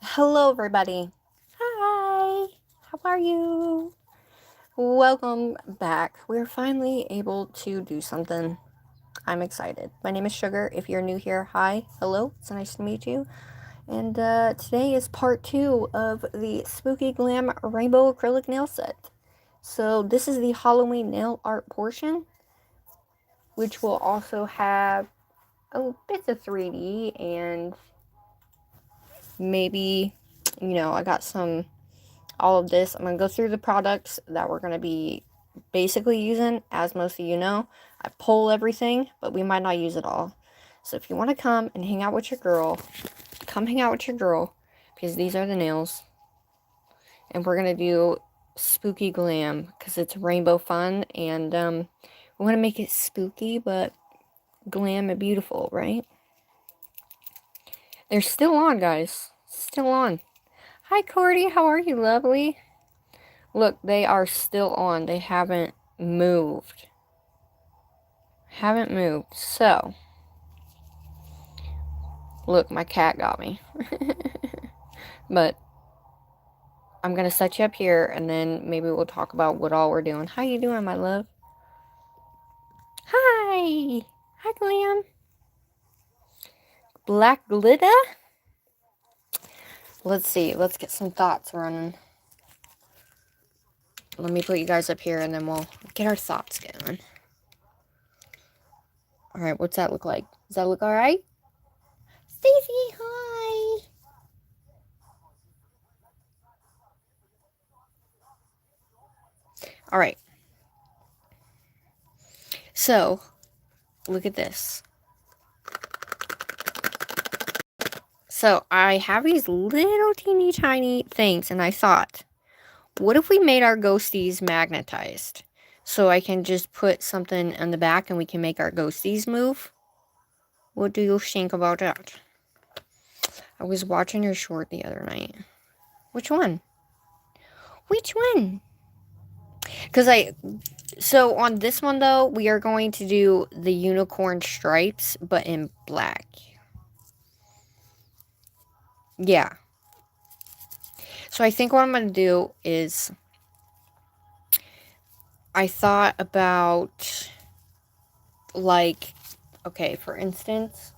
Hello, everybody. Hi. How are you? Welcome back. We're finally able to do something. I'm excited. My name is Sugar. If you're new here, hi. Hello. It's nice to meet you. And today is part 2 of the Spooky Glam Rainbow Acrylic Nail Set. So this is the Halloween nail art portion, which will also have bits of 3D and maybe, I got all of this. I'm going to go through the products that we're going to be basically using. As most of you know, I pull everything, but we might not use it all. So if you want to come and hang out with your girl, come hang out with your girl, because these are the nails. And we're going to do spooky glam, because it's rainbow fun, and we want to make it spooky, but glam and beautiful, right? They're still on, guys. Still on. Hi, Cordy. How are you, lovely? Look, they are still on. They haven't moved. Haven't moved. So, look, my cat got me. But I'm going to set you up here, and then maybe we'll talk about what all we're doing. How you doing, my love? Hi. Hi, Glam. Black glitter? Let's see. Let's get some thoughts running. Let me put you guys up here, and then we'll get our thoughts going. Alright, what's that look like? Does that look alright? Stacy, hi! Alright. So, look at this. So, I have these little teeny tiny things, and I thought, what if we made our ghosties magnetized? So I can just put something on the back and we can make our ghosties move? What do you think about that? I was watching your short the other night. Which one? Which one? So on this one though, we are going to do the unicorn stripes, but in black. Yeah. So I think what I'm going to do is, I thought about, like, okay, for instance,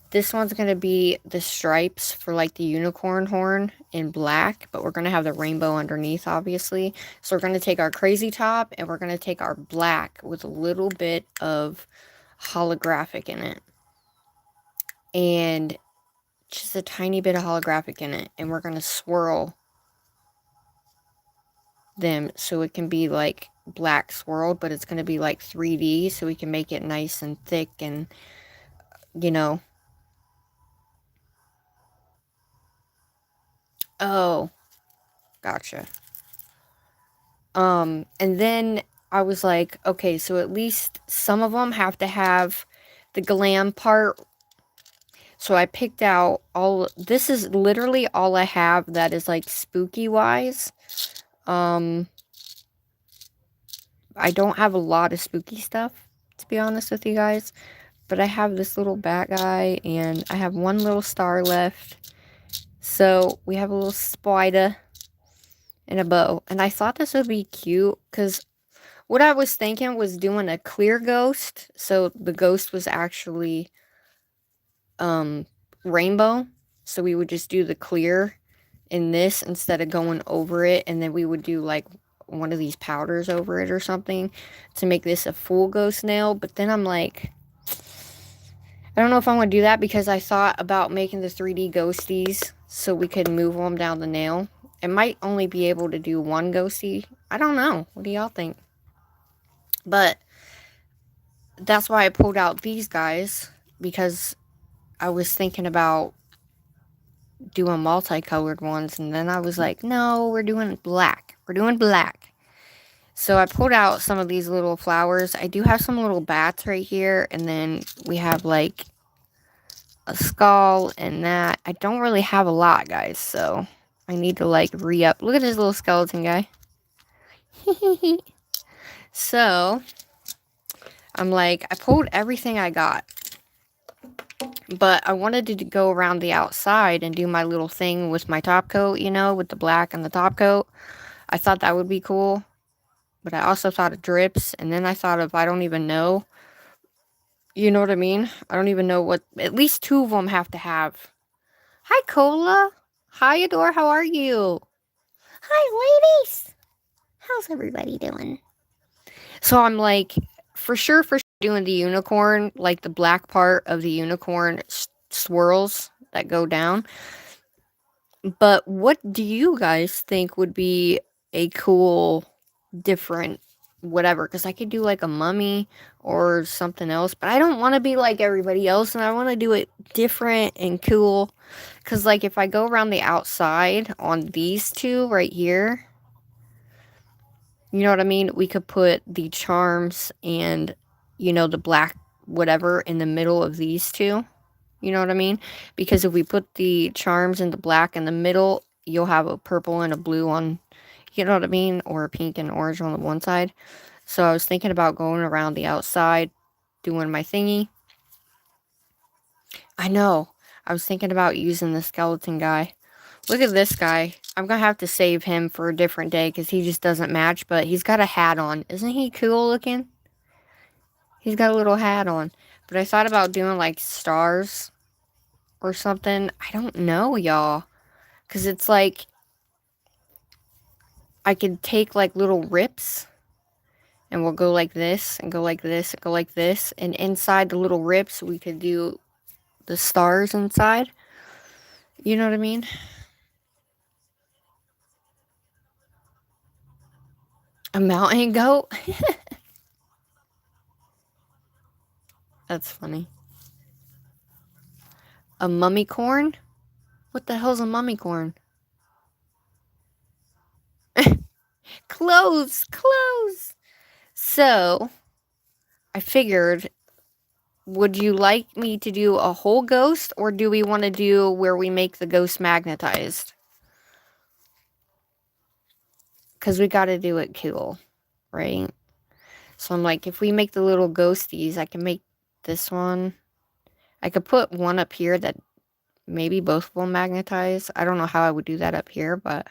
this one's going to be the stripes for, like, the unicorn horn in black, but we're going to have the rainbow underneath, obviously. So we're going to take our crazy top, and we're going to take our black with a little bit of holographic in it. And just a tiny bit of holographic in it. And we're going to swirl them so it can be, like, black swirled, but it's going to be, like, 3D, so we can make it nice and thick and, you know. Oh, gotcha. And then I was like, okay, so at least some of them have to have the glam part. So I picked out this is literally all I have that is, like, spooky wise. I don't have a lot of spooky stuff, to be honest with you guys. But I have this little bat guy, and I have one little star left. So we have a little spider and a bow. And I thought this would be cute, because what I was thinking was doing a clear ghost. So the ghost was actually rainbow. So we would just do the clear in this instead of going over it. And then we would do, like, one of these powders over it or something to make this a full ghost nail. But then I'm like, I don't know if I'm going to do that, because I thought about making the 3D ghosties so we could move them down the nail. It might only be able to do one ghosty. I don't know. What do y'all think? But that's why I pulled out these guys, because I was thinking about doing multicolored ones, and then I was like, no, we're doing black. We're doing black. So I pulled out some of these little flowers. I do have some little bats right here, and then we have, like, a skull and that. I don't really have a lot, guys, so I need to, like, re-up. Look at this little skeleton guy. So I'm like, I pulled everything I got. But I wanted to go around the outside and do my little thing with my top coat, you know, with the black and the top coat. I thought that would be cool. But I also thought of drips. And then I thought of, I don't even know. You know what I mean? I don't even know what, at least two of them have to have. Hi, Cola. Hi, Adore. How are you? Hi, ladies. How's everybody doing? So I'm like, for sure, doing the unicorn, like the black part of the unicorn swirls that go down. But what do you guys think would be a cool, different, whatever? Because I could do like a mummy or something else, but I don't want to be like everybody else, and I want to do it different and cool. Because, like, if I go around the outside on these two right here, you know what I mean? We could put the charms and, you know, the black whatever in the middle of these two. You know what I mean? Because if we put the charms and the black in the middle, you'll have a purple and a blue on, you know what I mean? Or a pink and orange on the one side. So I was thinking about going around the outside, doing my thingy. I know. I was thinking about using the skeleton guy. Look at this guy. I'm going to have to save him for a different day because he just doesn't match, but he's got a hat on. Isn't he cool looking? He's got a little hat on. But I thought about doing like stars or something. I don't know, y'all. Because it's like, I could take like little rips and we'll go like this and go like this and go like this. And inside the little rips, we could do the stars inside. You know what I mean? A mountain goat? That's funny. A mummy corn? What the hell's a mummy corn? Clothes! Clothes! So, I figured, would you like me to do a whole ghost, or do we want to do where we make the ghost magnetized? Because we got to do it cool, right? So I'm like, if we make the little ghosties, I can make this one. I could put one up here that maybe both will magnetize. I don't know how I would do that up here, but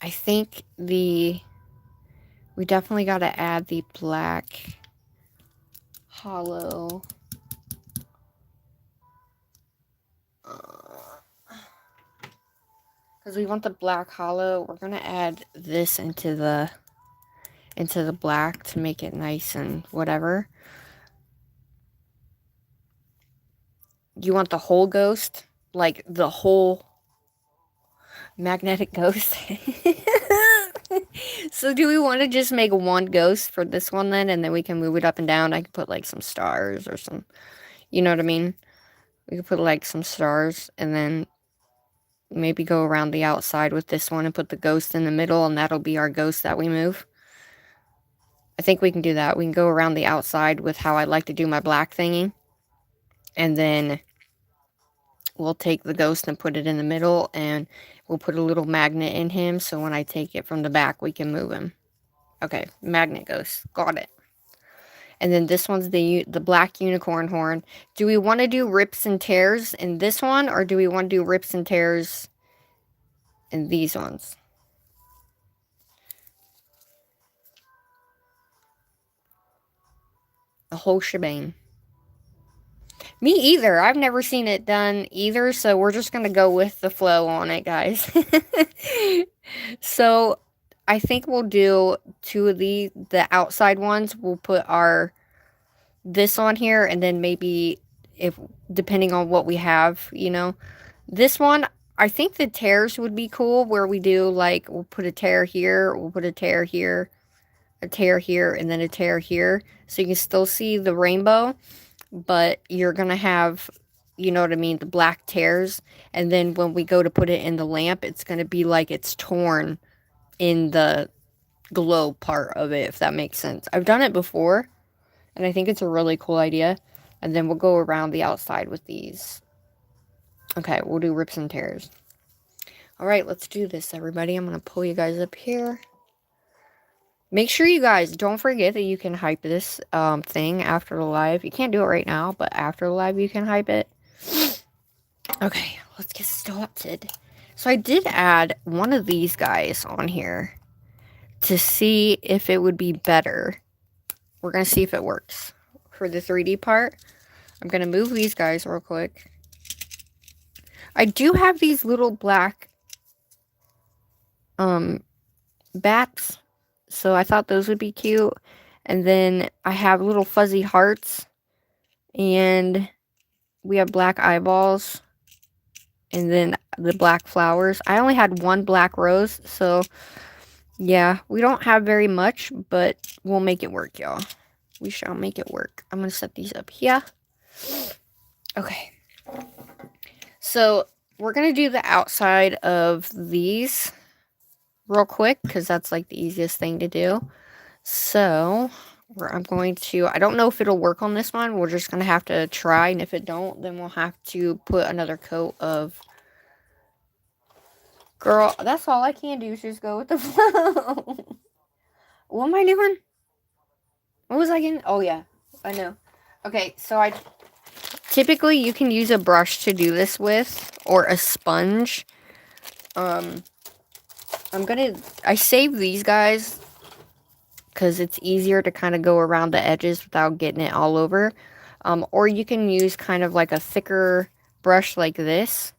I think we definitely got to add the black hollow. Because we want the black hollow, we're going to add this into the black to make it nice and whatever. You want the whole ghost? Like the whole magnetic ghost? So do we want to just make one ghost for this one then, and then we can move it up and down? I could put like some stars or some, you know what I mean? We could put like some stars and then maybe go around the outside with this one and put the ghost in the middle, and that'll be our ghost that we move. I think we can do that. We can go around the outside with how I like to do my black thingy, and then we'll take the ghost and put it in the middle, and we'll put a little magnet in him, so when I take it from the back, we can move him. Okay, magnet ghost. Got it. And then this one's the black unicorn horn. Do we want to do rips and tears in this one, or do we want to do rips and tears in these ones? The whole shebang. Me either. I've never seen it done either, so we're just going to go with the flow on it, guys. So, I think we'll do two of the outside ones. We'll put this on here, and then maybe, if depending on what we have, you know. This one, I think the tears would be cool, where we do, like, we'll put a tear here, we'll put a tear here, a tear here, and then a tear here. So you can still see the rainbow, but you're going to have, you know what I mean, the black tears. And then when we go to put it in the lamp, it's going to be like it's torn in the glow part of it, if that makes sense. I've done it before, and I think it's a really cool idea. And then we'll go around the outside with these. Okay, we'll do rips and tears. Alright, let's do this, everybody. I'm going to pull you guys up here. Make sure you guys don't forget that you can hype this thing after the live. You can't do it right now, but after the live you can hype it. Okay, let's get started. So I did add one of these guys on here to see if it would be better. We're going to see if it works. For the 3D part, I'm going to move these guys real quick. I do have these little black bats, so I thought those would be cute. And then I have little fuzzy hearts, and we have black eyeballs, and then the black flowers. I only had one black rose, so yeah, we don't have very much, but we'll make it work, y'all. We shall make it work. I'm going to set these up here. Okay. So we're going to do the outside of these real quick because that's like the easiest thing to do. So I'm going to, I don't know if it'll work on this one. We're just going to have to try. And if it don't, then we'll have to put another coat of, girl, that's all I can do is just go with the flow. What am I doing? What was I getting? Oh yeah, I know. Okay, so typically you can use a brush to do this with, or a sponge. I save these guys because it's easier to kind of go around the edges without getting it all over. Or you can use kind of like a thicker brush like this.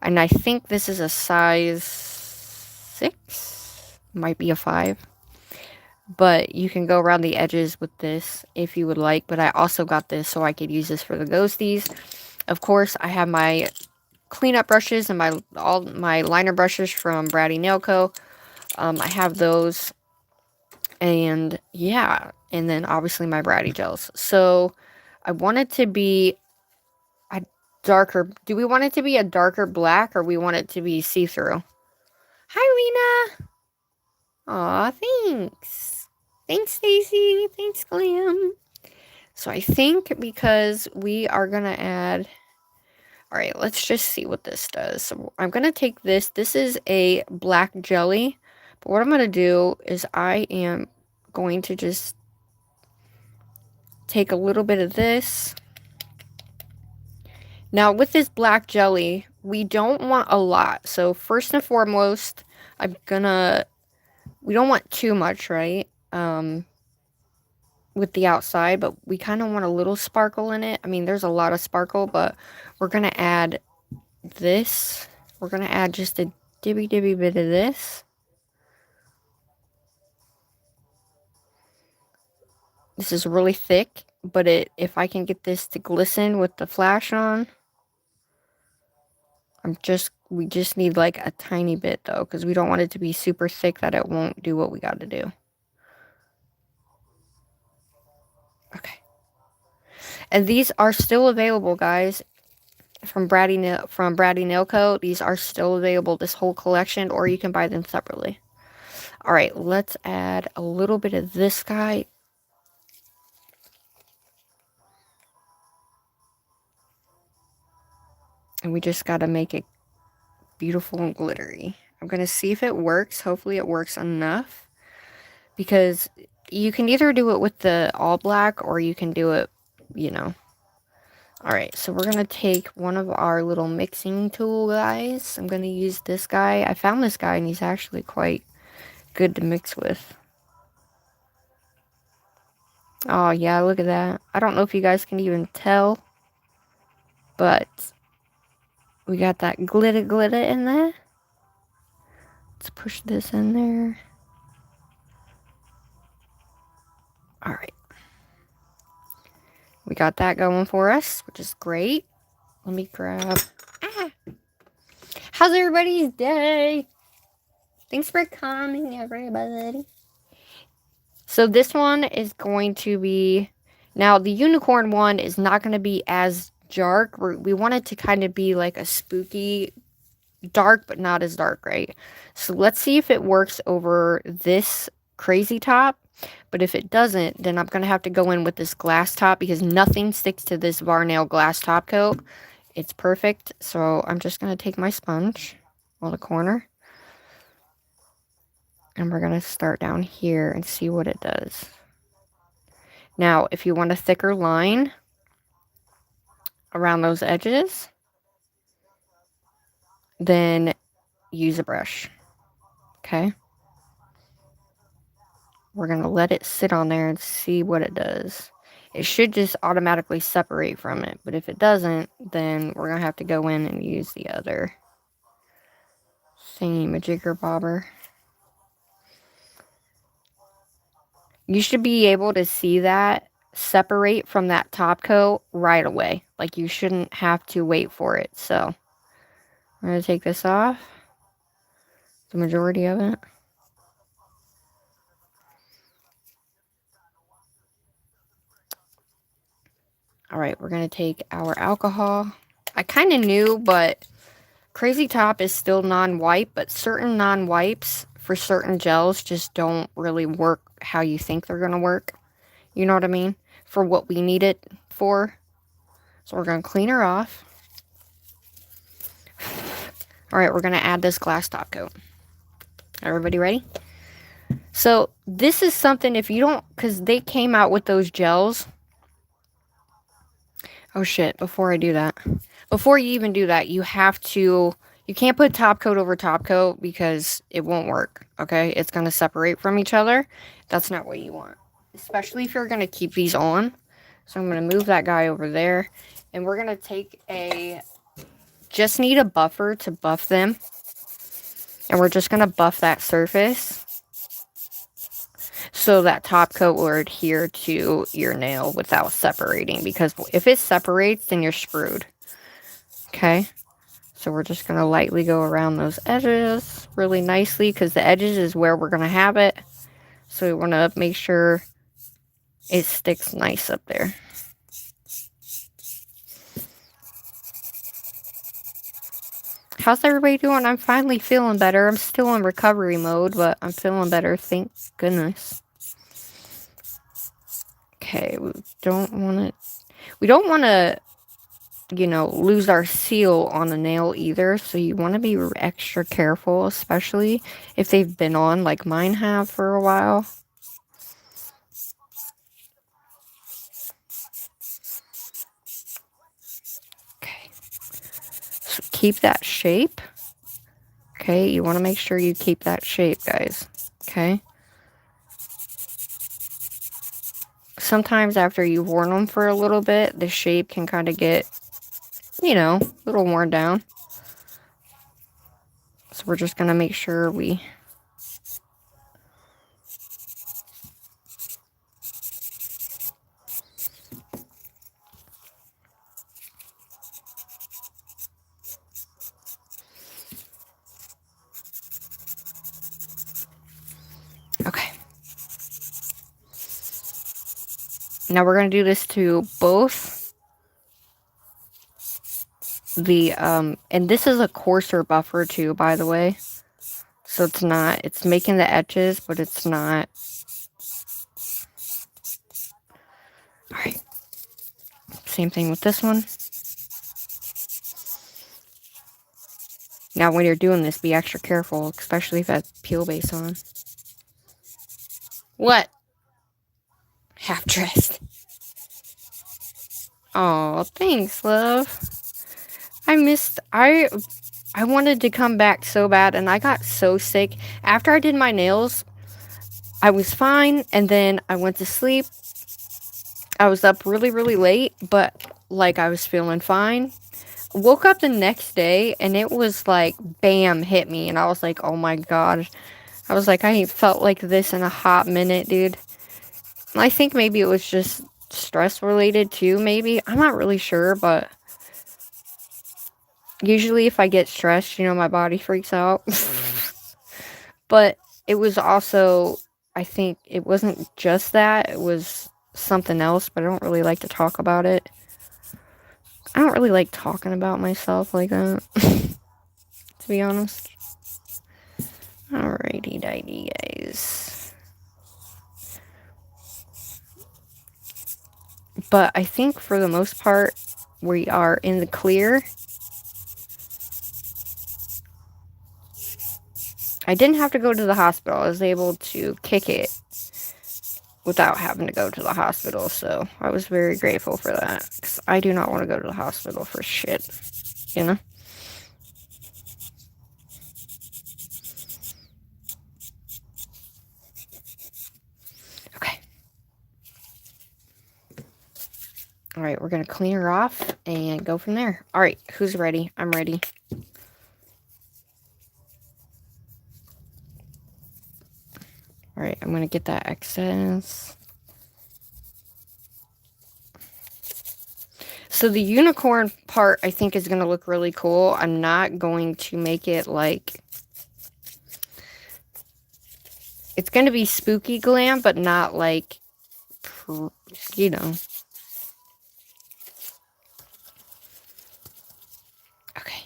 And I think this is a size 6. Might be a 5. But you can go around the edges with this if you would like. But I also got this so I could use this for the ghosties. Of course, I have my cleanup brushes and all my liner brushes from BRATTYNAILCO. I have those. And yeah. And then obviously my Bratty gels. So I want it to be a darker. Do we want it to be a darker black or we want it to be see-through? Hi, Lena. Aw, thanks. Thanks, Stacy. Thanks, Glam. So I think because we are going to add... Alright, let's just see what this does. So I'm going to take this. This is a black jelly. But what I'm going to do is I am going to just take a little bit of this. Now, with this black jelly, we don't want a lot. So first and foremost, we don't want too much, right? With the outside, but we kind of want a little sparkle in it. I mean, there's a lot of sparkle, but we're going to add this. We're going to add just a dibby bit of this. This is really thick, but if I can get this to glisten with the flash on, we just need like a tiny bit though, because we don't want it to be super thick that it won't do what we got to do. Okay. And these are still available, guys, from BRATTYNAILCO. These are still available, this whole collection, or you can buy them separately. Alright, let's add a little bit of this guy. And we just got to make it beautiful and glittery. I'm going to see if it works. Hopefully it works enough. Because you can either do it with the all black or you can do it, you know. Alright, so we're going to take one of our little mixing tool guys. I'm going to use this guy. I found this guy and he's actually quite good to mix with. Oh yeah, look at that. I don't know if you guys can even tell. But we got that glitter in there. Let's push this in there. Alright. We got that going for us, which is great. Let me grab... How's everybody's day? Thanks for coming, everybody. So this one is going to be... Now, the unicorn one is not going to be as dark. We want it to kind of be like a spooky dark, but not as dark, right? So let's see if it works over this crazy top. But if it doesn't, then I'm going to have to go in with this glass top because nothing sticks to this Varnail glass top coat. It's perfect. So I'm just going to take my sponge on the corner. And we're going to start down here and see what it does. Now, if you want a thicker line around those edges, then use a brush. Okay? We're going to let it sit on there and see what it does. It should just automatically separate from it, but if it doesn't, then we're going to have to go in and use the other thingy-majigger bobber. You should be able to see that separate from that top coat right away. Like, you shouldn't have to wait for it. So, I'm going to take this off, the majority of it. Alright, we're going to take our alcohol. I kind of knew, but Crazy Top is still non-wipe, but certain non-wipes for certain gels just don't really work how you think they're going to work. You know what I mean? For what we need it for. So we're going to clean her off. Alright, we're going to add this glass top coat. Everybody ready? So this is something, if you don't, because they came out with those gels. Oh shit, before I do that. Before you even do that, you have to, you can't put top coat over top coat because it won't work, okay? It's going to separate from each other. That's not what you want. Especially if you're going to keep these on. So I'm going to move that guy over there. And we're going to take a, just need a buffer to buff them. And we're just going to buff that surface so that top coat will adhere to your nail without separating. Because if it separates, then you're screwed. Okay? So we're just going to lightly go around those edges really nicely, because the edges is where we're going to have it. So we want to make sure it sticks nice up there. How's everybody doing? I'm finally feeling better. I'm still in recovery mode, but I'm feeling better. Thank goodness. Okay, we don't want to, you know, lose our seal on the nail either. So you want to be extra careful, especially if they've been on like mine have for a while. Okay. So keep that shape. Okay, you want to make sure you keep that shape, guys. Okay. Sometimes after you've worn them for a little bit, the shape can kind of get, you know, a little worn down. So we're just going to make sure we... Okay. Now we're going to do this to both the, and this is a coarser buffer too, by the way. So it's not, it's making the edges, but it's not. Alright. Same thing with this one. Now when you're doing this, be extra careful, especially if that's peel base on. What? Half dressed. Oh, thanks, love. I wanted to come back so bad, and I got so sick. After I did my nails, I was fine, and then I went to sleep. I was up really, really late, but, like, I was feeling fine. Woke up the next day, and it was like, bam, hit me, and I was like, oh my god. I was like, I ain't felt like this in a hot minute, dude. I think maybe it was just stress related too, maybe. I'm not really sure, but usually if I get stressed, you know, my body freaks out. But it was also, I think it wasn't just that, it was something else, but I don't really like to talk about it. I don't really like talking about myself like that, to be honest. Alrighty, dighty, guys. But I think for the most part, we are in the clear. I didn't have to go to the hospital. I was able to kick it without having to go to the hospital. So I was very grateful for that. Because I do not want to go to the hospital for shit. You know? Okay. Alright, we're going to clean her off and go from there. Alright, who's ready? I'm ready. Alright, I'm going to get that excess. So the unicorn part, I think, is going to look really cool. I'm not going to make it like... It's going to be spooky glam, but not like, you know. Okay.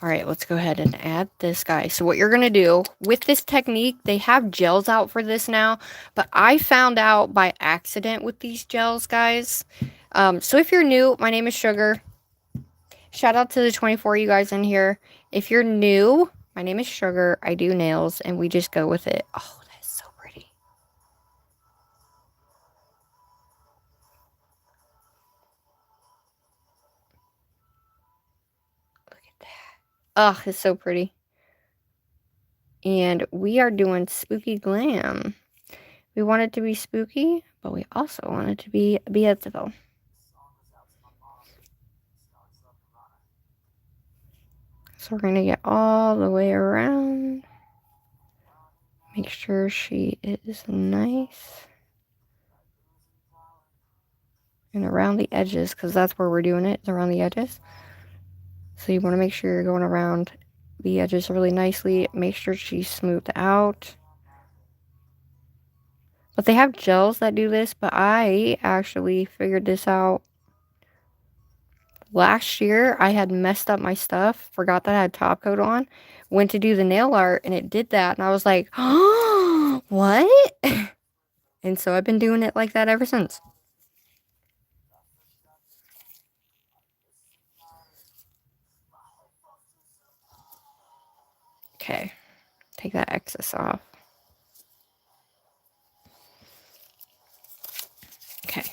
Alright, let's go ahead and add this guy. So what you're going to do, with this technique, they have gels out for this now. But I found out by accident with these gels, guys. So if you're new, my name is Sugar. Shout out to the 24 you guys in here. If you're new, my name is Sugar. I do nails, and we just go with it. Oh, that's so pretty. Look at that. Oh, it's so pretty. And we are doing spooky glam. We want it to be spooky, but we also want it to be beautiful. So we're going to get all the way around. Make sure she is nice. And around the edges, because that's where we're doing it, is around the edges. So you want to make sure you're going around the edges really nicely. Make sure she's smoothed out. But they have gels that do this, but I actually figured this out last year. I had messed up my stuff, forgot that I had top coat on, went to do the nail art, and it did that. And I was like, oh, what? And so I've been doing it like that ever since. Okay, take that excess off. Okay.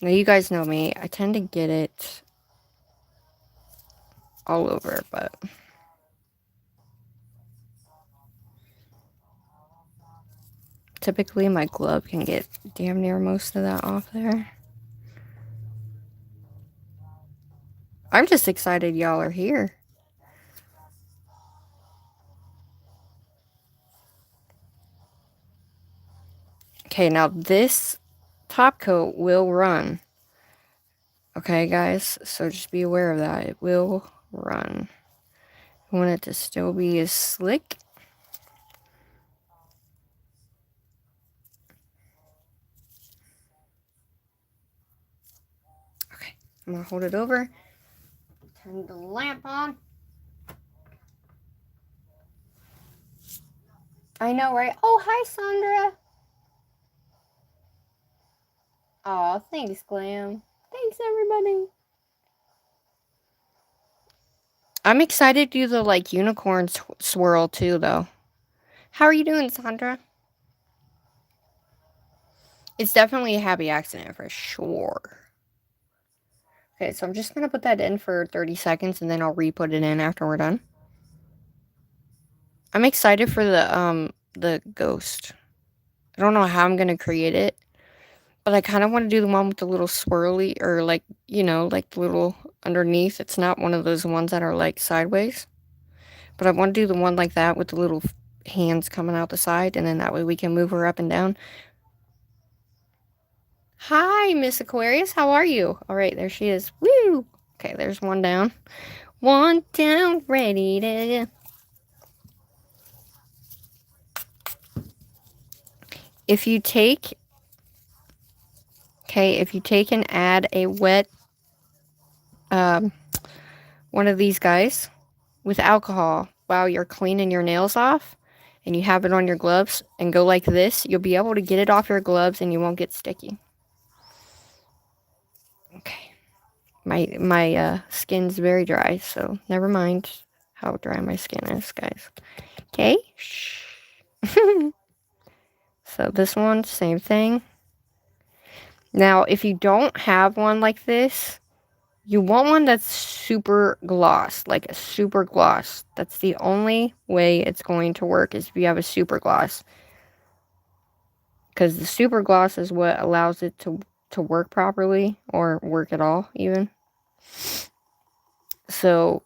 Now you guys know me. I tend to get it all over, but typically my glove can get damn near most of that off there. I'm just excited y'all are here. Okay, now this top coat will run. Okay, guys, so just be aware of that. It will run. I want it to still be as slick. Okay, I'm gonna hold it over. Turn the lamp on. I know, right? Oh, hi, Sandra. Aw, thanks, Glam. Thanks, everybody. I'm excited to do the, like, unicorn swirl, too, though. How are you doing, Sandra? It's definitely a happy accident, for sure. Okay, so I'm just going to put that in for 30 seconds, and then I'll re-put it in after we're done. I'm excited for the ghost. I don't know how I'm going to create it, but I kind of want to do the one with the little swirly, or like, you know, like the little underneath. It's not one of those ones that are like sideways, but I want to do the one like that with the little hands coming out the side, and then that way we can move her up and down. Hi, Miss Aquarius. How are you? All right, there she is. Woo! Okay, there's one down. One down, ready to... If you take and add a wet, one of these guys with alcohol while you're cleaning your nails off, and you have it on your gloves, and go like this, you'll be able to get it off your gloves and you won't get sticky. Okay. My skin's very dry, so never mind how dry my skin is, guys. Okay? Shh. So this one, same thing. Now, if you don't have one like this, you want one that's super gloss, like a super gloss. That's the only way it's going to work, is if you have a super gloss. Because the super gloss is what allows it to work properly, or work at all, even. So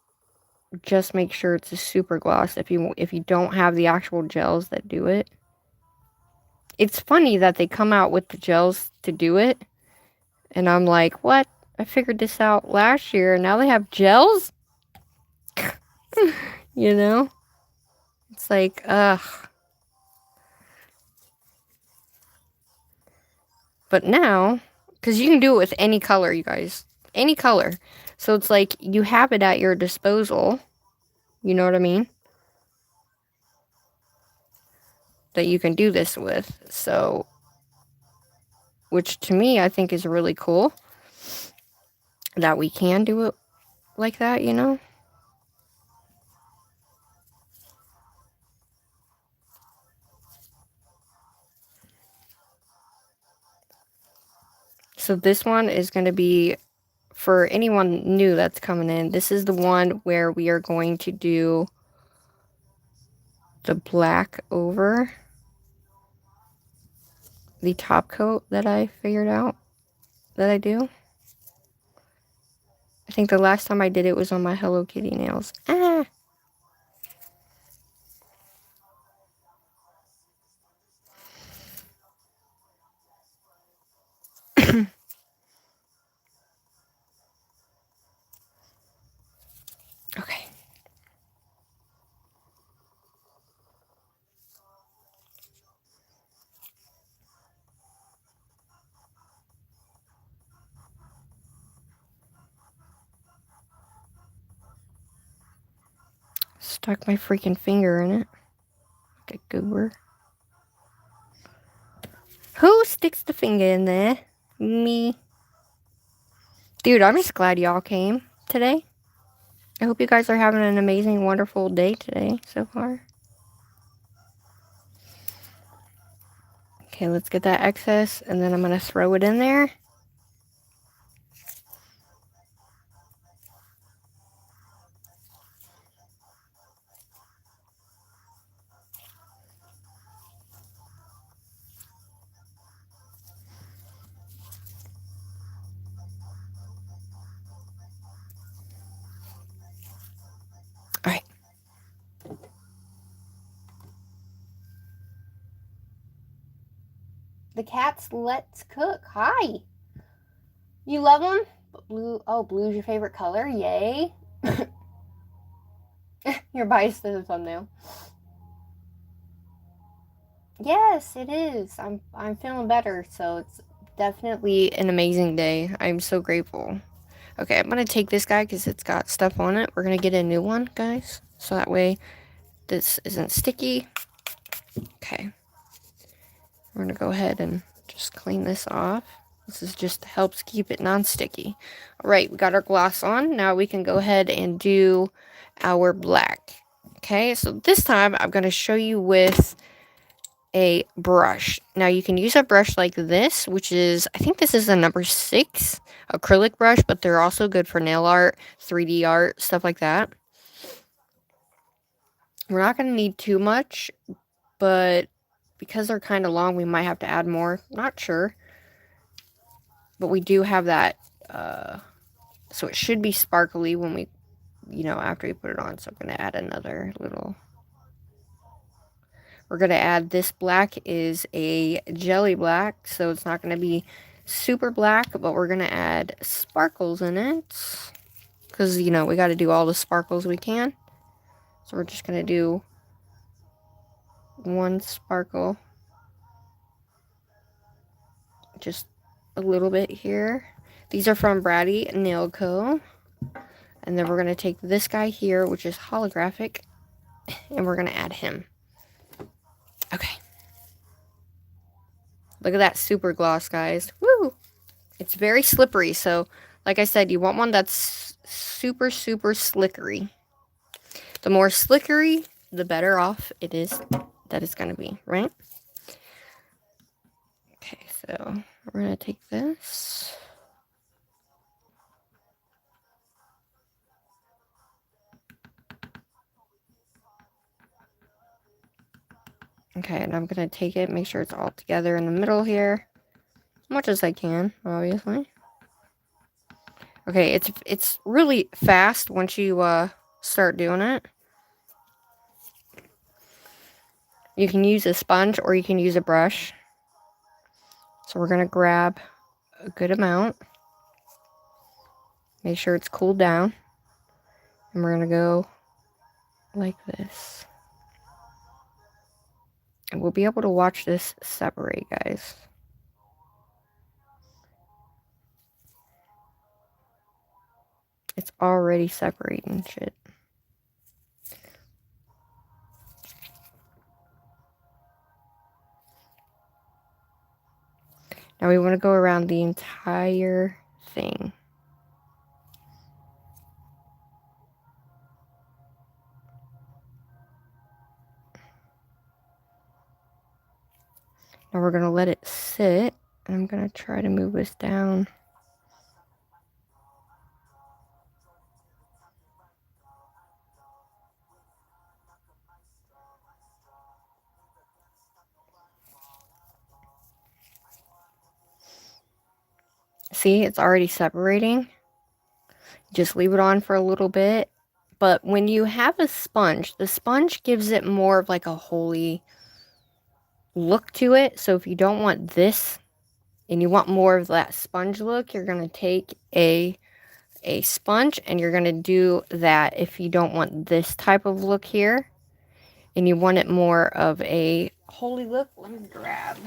just make sure it's a super gloss if you don't have the actual gels that do it. It's funny that they come out with the gels to do it, and I'm like, what? I figured this out last year, and now they have gels? You know? It's like, ugh. But now, because you can do it with any color, you guys. Any color. So it's like, you have it at your disposal. You know what I mean? That you can do this with. So, which to me, I think is really cool. That we can do it like that, you know? So this one is going to be, for anyone new that's coming in, this is the one where we are going to do the black over the top coat that I figured out that I do. I think the last time I did it was on my Hello Kitty nails. Ah! Okay. Stuck my freaking finger in it. Like a goober. Who sticks the finger in there? Me. Dude, I'm just glad y'all came today. I hope you guys are having an amazing, wonderful day today so far. Okay, let's get that excess, and then I'm going to throw it in there. Alright. The cats, let's cook. Hi. You love them? Blue. Oh, blue's your favorite color. Yay. You're biased to the thumbnail. Yes, it is. I'm feeling better, so it's definitely an amazing day. I'm so grateful. Okay, I'm gonna take this guy because it's got stuff on it. We're gonna get a new one, guys, so that way this isn't sticky. Okay. We're gonna go ahead and just clean this off. This is just helps keep it non-sticky. All right, we got our gloss on. Now we can go ahead and do our black. Okay, so this time I'm gonna show you with a brush. Now you can use a brush like this, which is, I think this is a number 6 acrylic brush, but they're also good for nail art, 3D art, stuff like that. We're not going to need too much, but because they're kind of long, we might have to add more. Not sure. But we do have that, so it should be sparkly when we, after we put it on. So I'm going to add another little... We're going to add this black is a jelly black, so it's not going to be super black, but we're going to add sparkles in it. Because, we got to do all the sparkles we can. So we're just going to do one sparkle. Just a little bit here. These are from BRATTYNAILCO. And then we're going to take this guy here, which is holographic, and we're going to add him. Okay. Look at that super gloss, guys. Woo! It's very slippery, so Like I said, you want one that's super, super slickery. The more slickery, the better off it is that it's going to be, right? Okay, so we're going to take this. Okay, and I'm going to take it, make sure it's all together in the middle here. As much as I can, obviously. Okay, it's really fast once you start doing it. You can use a sponge or you can use a brush. So we're going to grab a good amount. Make sure it's cooled down. And we're going to go like this. And we'll be able to watch this separate, guys. It's already separating shit. Now we want to go around the entire thing. Now we're going to let it sit. And I'm going to try to move this down. See, it's already separating. Just leave it on for a little bit. But when you have a sponge, the sponge gives it more of like a holy look to it. So if you don't want this and you want more of that sponge look, you're going to take a sponge and you're going to do that. If you don't want this type of look here and you want it more of a holy look, let me grab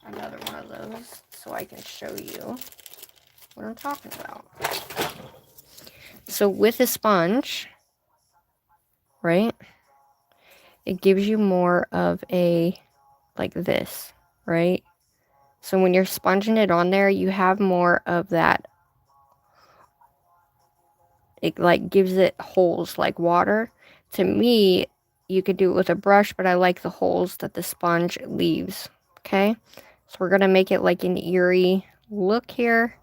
another one of those so I can show you what I'm talking about. So with a sponge, right, it gives you more of a, like this, right? So when you're sponging it on there, you have more of that. It like gives it holes like water. To me, you could do it with a brush, but I like the holes that the sponge leaves. Okay, so we're gonna make it like an eerie look here.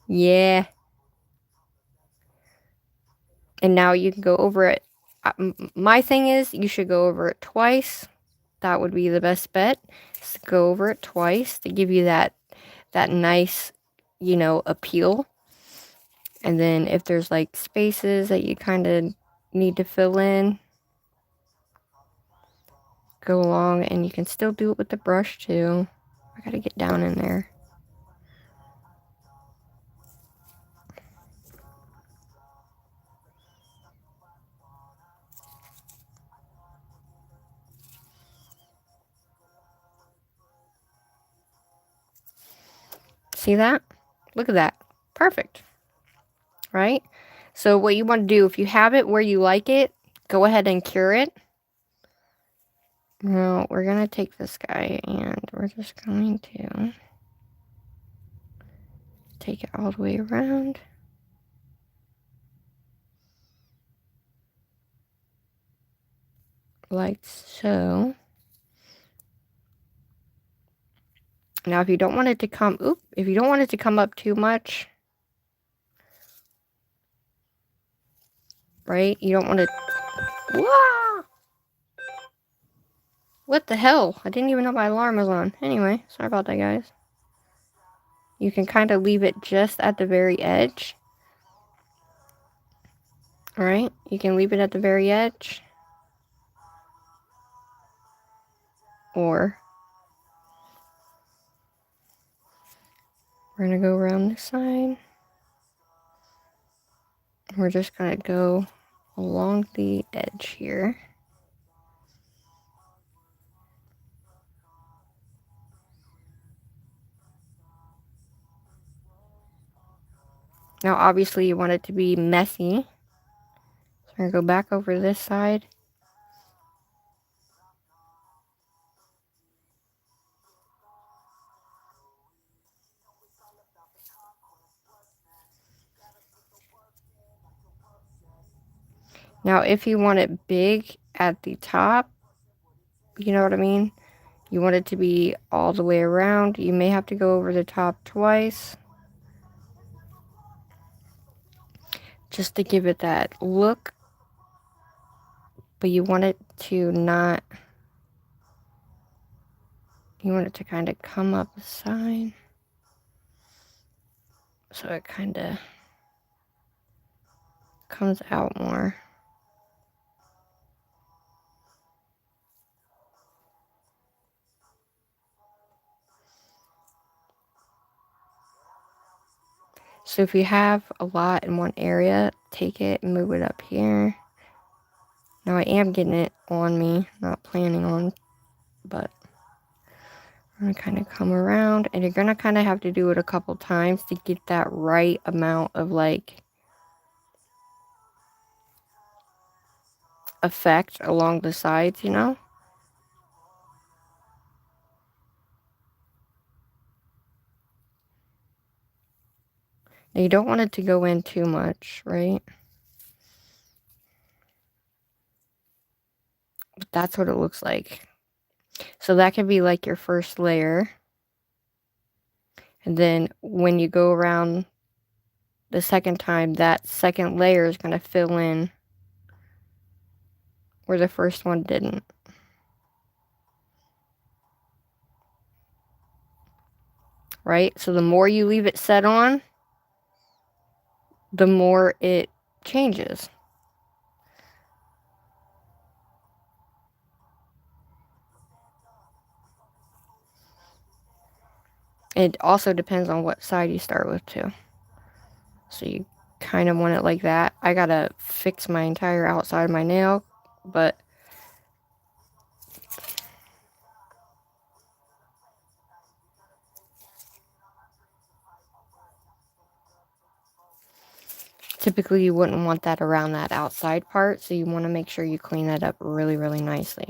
Yeah. And now you can go over it. My thing is, you should go over it twice. That would be the best bet. Is to go over it twice to give you that nice, you know, appeal. And then if there's like spaces that you kind of need to fill in, go along, and you can still do it with the brush too. I gotta get down in there. See that? Look at that. Perfect. Right? So what you want to do, if you have it where you like it, go ahead and cure it. Now we're gonna take this guy and we're just going to take it all the way around. Like so. Now if you don't want it to come, if you don't want it to come up too much, right? You don't want to, whoa! What the hell? I didn't even know my alarm was on. Anyway, sorry about that, guys. You can kind of leave it just at the very edge. Alright, you can leave it at the very edge. Or we're going to go around this side. We're just going to go along the edge here. Now, obviously, you want it to be messy. So we're going to go back over this side. Now, if you want it big at the top, you know what I mean? You want it to be all the way around. You may have to go over the top twice, just to give it that look. But you want it to not, you want it to kind of come up the side. So it kind of comes out more. So if you have a lot in one area, take it and move it up here. Now I am getting it on me, not planning on, but I'm going to kind of come around, and you're going to kind of have to do it a couple times to get that right amount of like effect along the sides, you know? Now you don't want it to go in too much, right? But that's what it looks like. So that can be like your first layer. And then when you go around the second time, that second layer is going to fill in where the first one didn't. Right? So the more you leave it set on, the more it changes. It also depends on what side you start with too. So you kind of want it like that. I gotta fix my entire outside of my nail, but typically you wouldn't want that around that outside part, so you want to make sure you clean that up really, really nicely.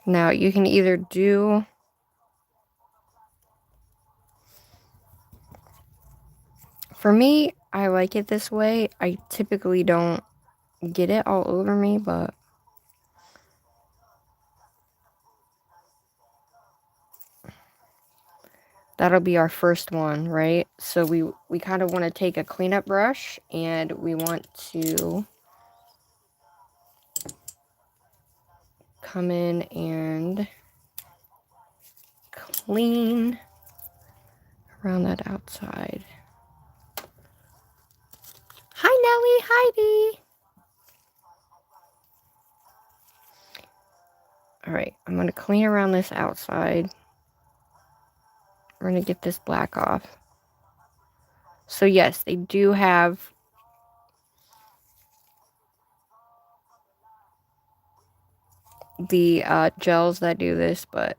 Now you can either do for me, I like it this way. I typically don't get it all over me, but that'll be our first one, right? So we kind of want to take a cleanup brush and we want to come in and clean around that outside. Hi, Nelly. Heidi. All right, I'm going to clean around this outside. We're going to get this black off. So yes, they do have the gels that do this, but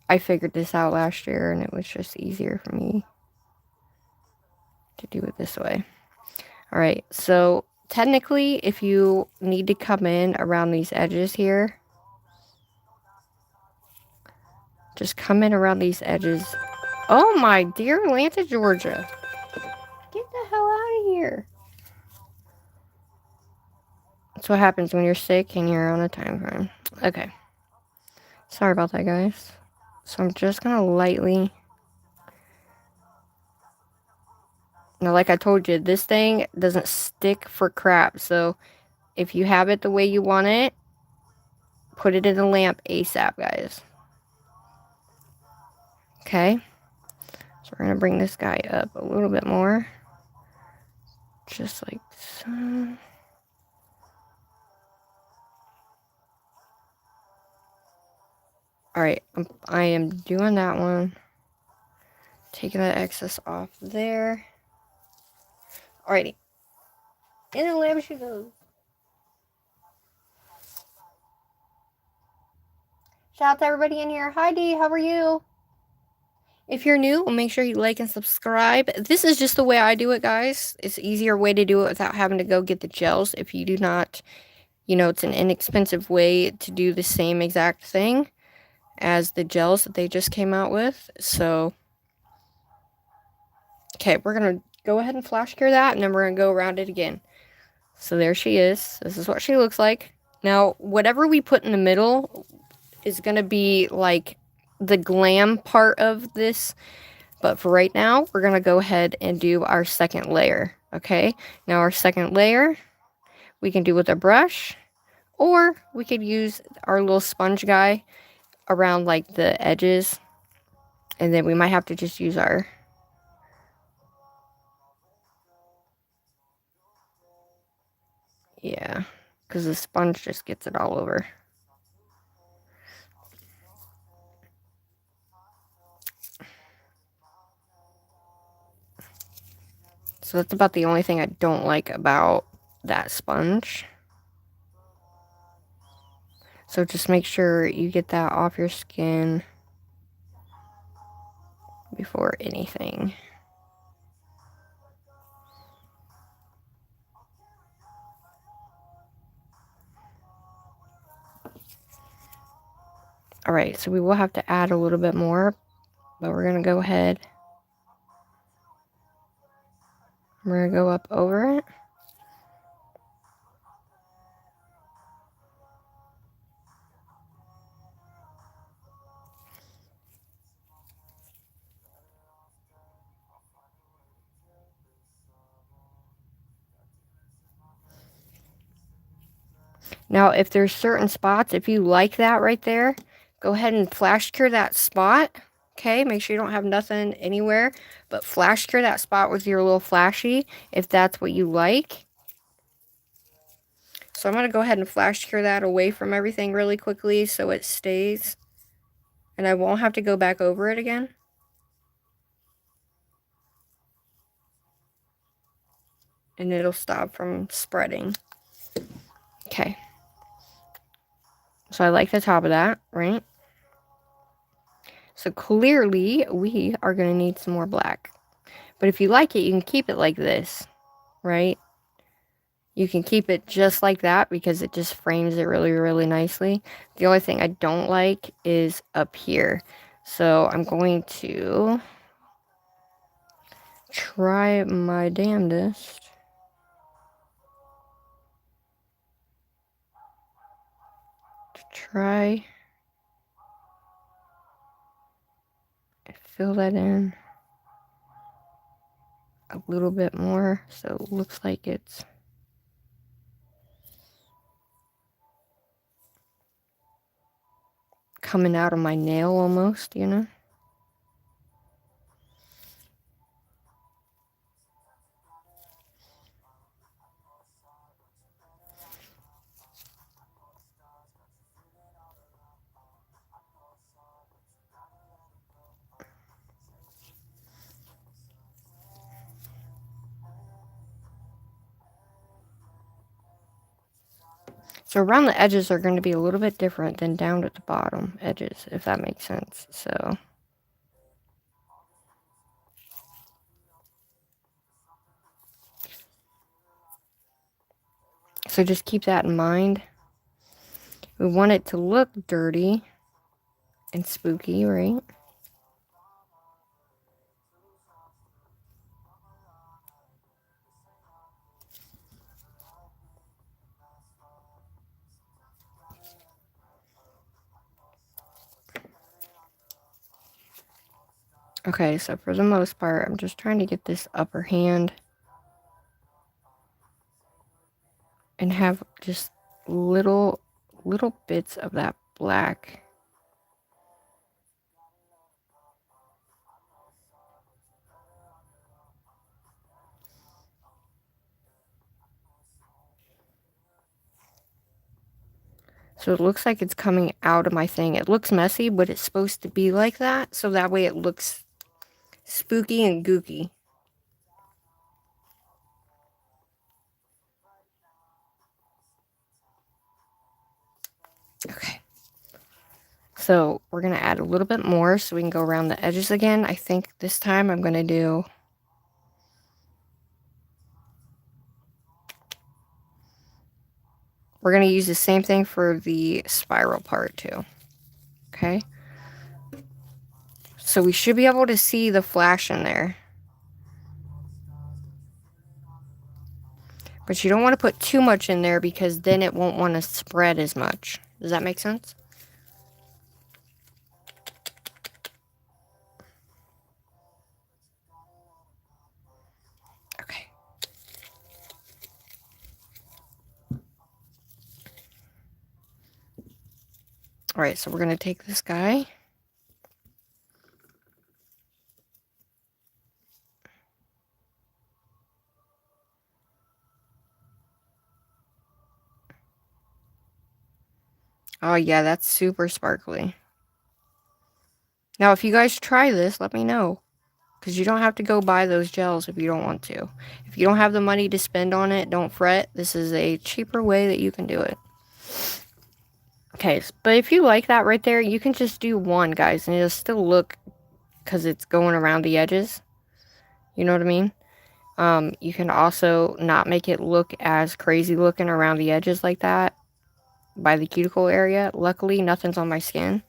I figured this out last year and it was just easier for me to do it this way. All right, so technically if you need to come in around these edges here, just come in around these edges. Oh my dear Atlanta, Georgia. Get the hell out of here. That's what happens when you're sick and you're on a time frame. Okay. Sorry about that, guys. So I'm just going to lightly... Now, like I told you, this thing doesn't stick for crap. So if you have it the way you want it, put it in the lamp ASAP, guys. Okay. So we're going to bring this guy up a little bit more. Just like so. Alright, I am doing that one. Taking that excess off there. Alrighty. In the lamp she goes. Shout out to everybody in here. Hi, Dee. How are you? If you're new, make sure you like and subscribe. This is just the way I do it, guys. It's an easier way to do it without having to go get the gels. If you do not, you know, it's an inexpensive way to do the same exact thing as the gels that they just came out with. So, okay, we're going to go ahead and flash cure that, and then we're going to go around it again. So there she is. This is what she looks like. Now, whatever we put in the middle is going to be like the glam part of this. But for right now, we're going to go ahead and do our second layer. Okay, now our second layer, we can do with a brush, or we could use our little sponge guy around like the edges. And then we might have to just use our... Yeah, because the sponge just gets it all over. So that's about the only thing I don't like about that sponge. So just make sure you get that off your skin before anything. Alright, so we will have to add a little bit more, but we're going to go ahead. We're going to go up over it. Now, if there's certain spots, if you like that right there, go ahead and flash cure that spot. Okay, make sure you don't have nothing anywhere, but flash cure that spot with your little flashy if that's what you like. So I'm going to go ahead and flash cure that away from everything really quickly so it stays. And I won't have to go back over it again. And it'll stop from spreading. Okay. So I like the top of that, right? So clearly, we are going to need some more black. But if you like it, you can keep it like this, right? You can keep it just like that because it just frames it really, really nicely. The only thing I don't like is up here. So I'm going to try my damnedest to try and fill that in a little bit more so it looks like it's coming out of my nail almost, you know? So around the edges are going to be a little bit different than down at the bottom edges, if that makes sense. So just keep that in mind. We want it to look dirty and spooky, right? Okay, so for the most part, I'm just trying to get this upper hand and have just little bits of that black. So it looks like it's coming out of my thing. It looks messy, but it's supposed to be like that, so that way it looks spooky and gooky. Okay. So we're going to add a little bit more so we can go around the edges again. I think this time I'm going to do... We're going to use the same thing for the spiral part too. Okay. So we should be able to see the flash in there. But you don't want to put too much in there because then it won't want to spread as much. Does that make sense? Okay. Alright, so we're going to take this guy. Oh yeah, that's super sparkly. Now, if you guys try this, let me know. Because you don't have to go buy those gels if you don't want to. If you don't have the money to spend on it, don't fret. This is a cheaper way that you can do it. Okay, but if you like that right there, you can just do one, guys. And it'll still look, because it's going around the edges. You know what I mean? You can also not make it look as crazy looking around the edges like that. By the cuticle area. Luckily, nothing's on my skin.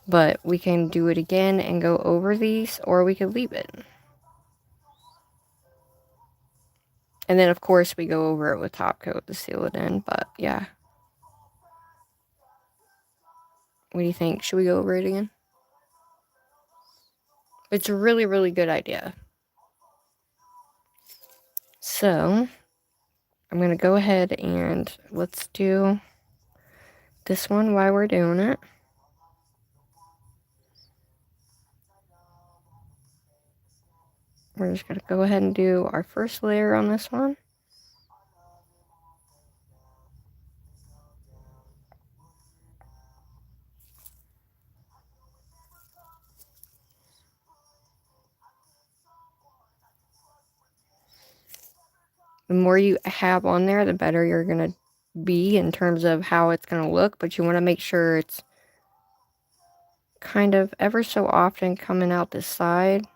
But we can do it again and go over these, or we could leave it. And then, of course, we go over it with top coat to seal it in, but yeah. What do you think? Should we go over it again? It's a really, really good idea. So, I'm going to go ahead and let's do this one while we're doing it. We're just going to go ahead and do our first layer on this one. The more you have on there, the better you're going to be in terms of how it's going to look, but you want to make sure it's kind of ever so often coming out this side.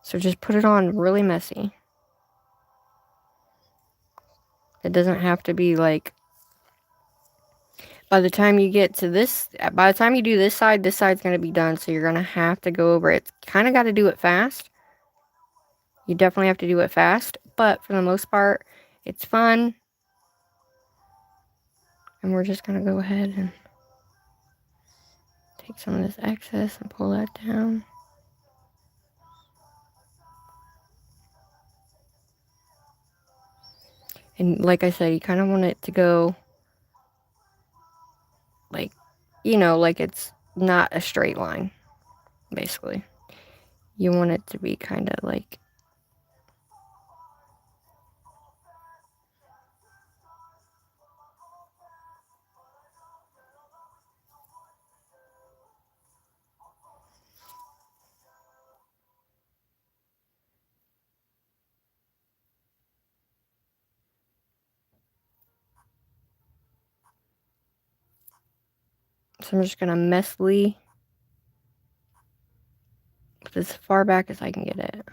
So just put it on really messy. It doesn't have to be like, by the time you get to this, by the time you do this side's going to be done. So you're going to have to go over it. Kind of got to do it fast. You definitely have to do it fast. But for the most part, it's fun. And we're just going to go ahead and take some of this excess and pull that down. And like I said, you kind of want it to go like, you know, like it's not a straight line, basically. You want it to be kind of like, so I'm just going to messily put as far back as I can get it.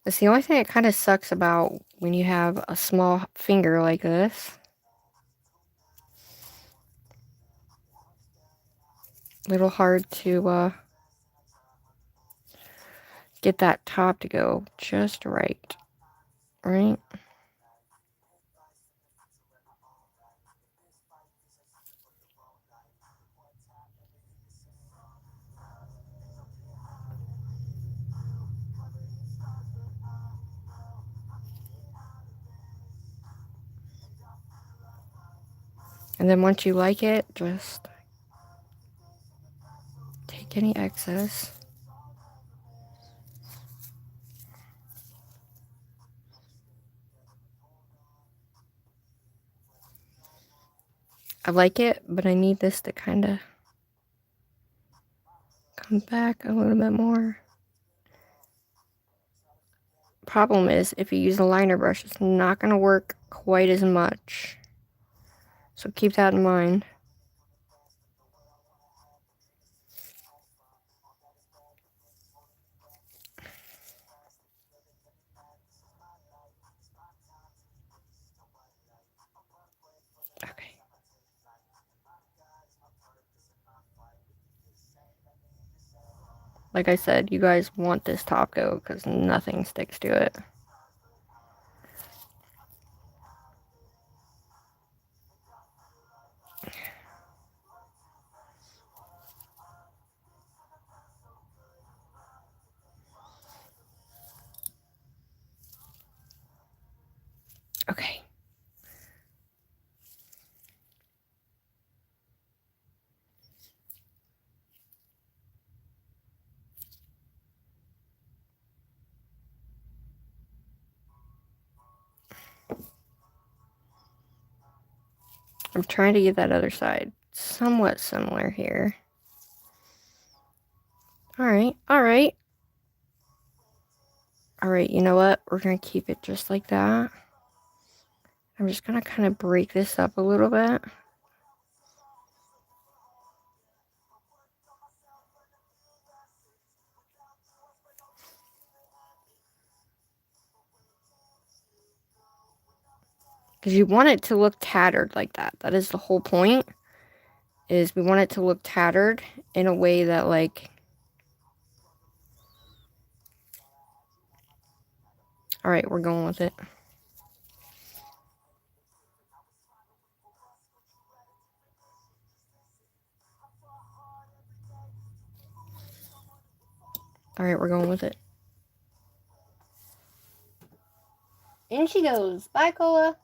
That's the only thing that kind of sucks about when you have a small finger like this. A little hard to get that top to go just right. Right? And then once you like it, just take any excess. I like it, but I need this to kind of come back a little bit more. Problem is, if you use a liner brush, it's not going to work quite as much. So keep that in mind. Okay. Like I said, you guys want this top coat because nothing sticks to it. Okay. I'm trying to get that other side somewhat similar here. Alright, alright. Alright, you know what? We're going to keep it just like that. I'm just going to kind of break this up a little bit. Because you want it to look tattered like that. That is the whole point. Is we want it to look tattered in a way that, like... Alright, we're going with it. Alright, we're going with it. In she goes. Bye, Cola.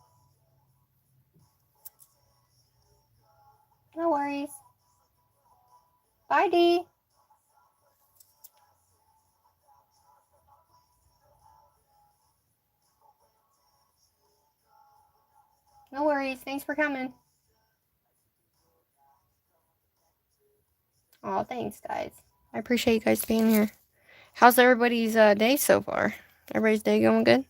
No worries. Bye, Dee. No worries. Thanks for coming. Oh, thanks, guys. I appreciate you guys being here. How's everybody's day so far? Everybody's day going good?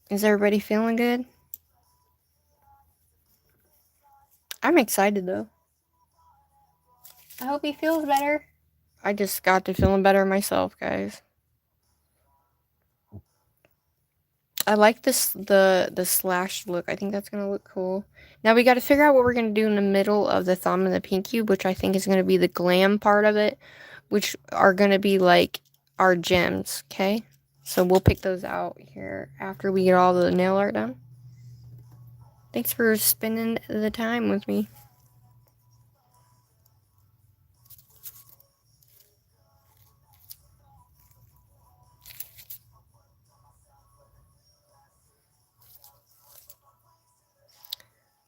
Is everybody feeling good? I'm excited, though. I hope he feels better. I just got to feeling better myself, guys. I like this, the slashed look. I think that's going to look cool. Now we got to figure out what we're going to do in the middle of the thumb and the pinky, which I think is going to be the glam part of it, which are going to be like our gems, okay? So we'll pick those out here after we get all the nail art done. Thanks for spending the time with me.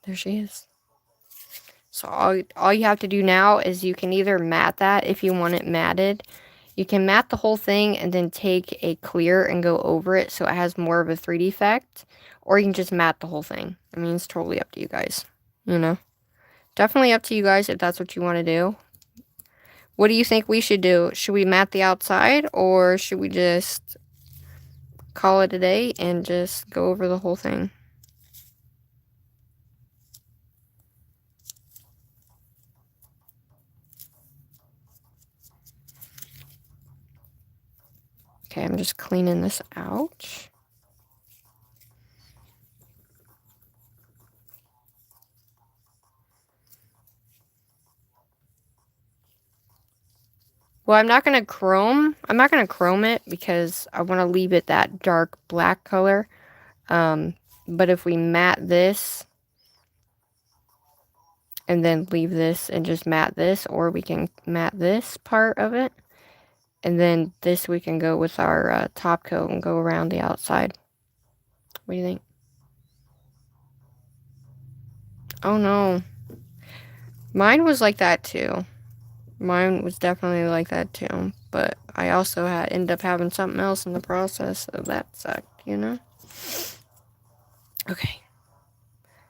There she is. So all you have to do now is you can either matte that if you want it matted. You can matte the whole thing and then take a clear and go over it so it has more of a 3D effect. Or you can just matte the whole thing. I mean, it's totally up to you guys, you know. Definitely up to you guys if that's what you want to do. What do you think we should do? Should we matte the outside or should we just call it a day and just go over the whole thing? Okay, I'm just cleaning this out. Well, I'm not going to chrome it because I want to leave it that dark black color. But if we matte this and then leave this and just matte this, or we can matte this part of it. And then this we can go with our top coat and go around the outside. What do you think? Oh no. Mine was like that too. Mine was definitely like that too. But I also ended up having something else in the process, so that sucked, you know? Okay.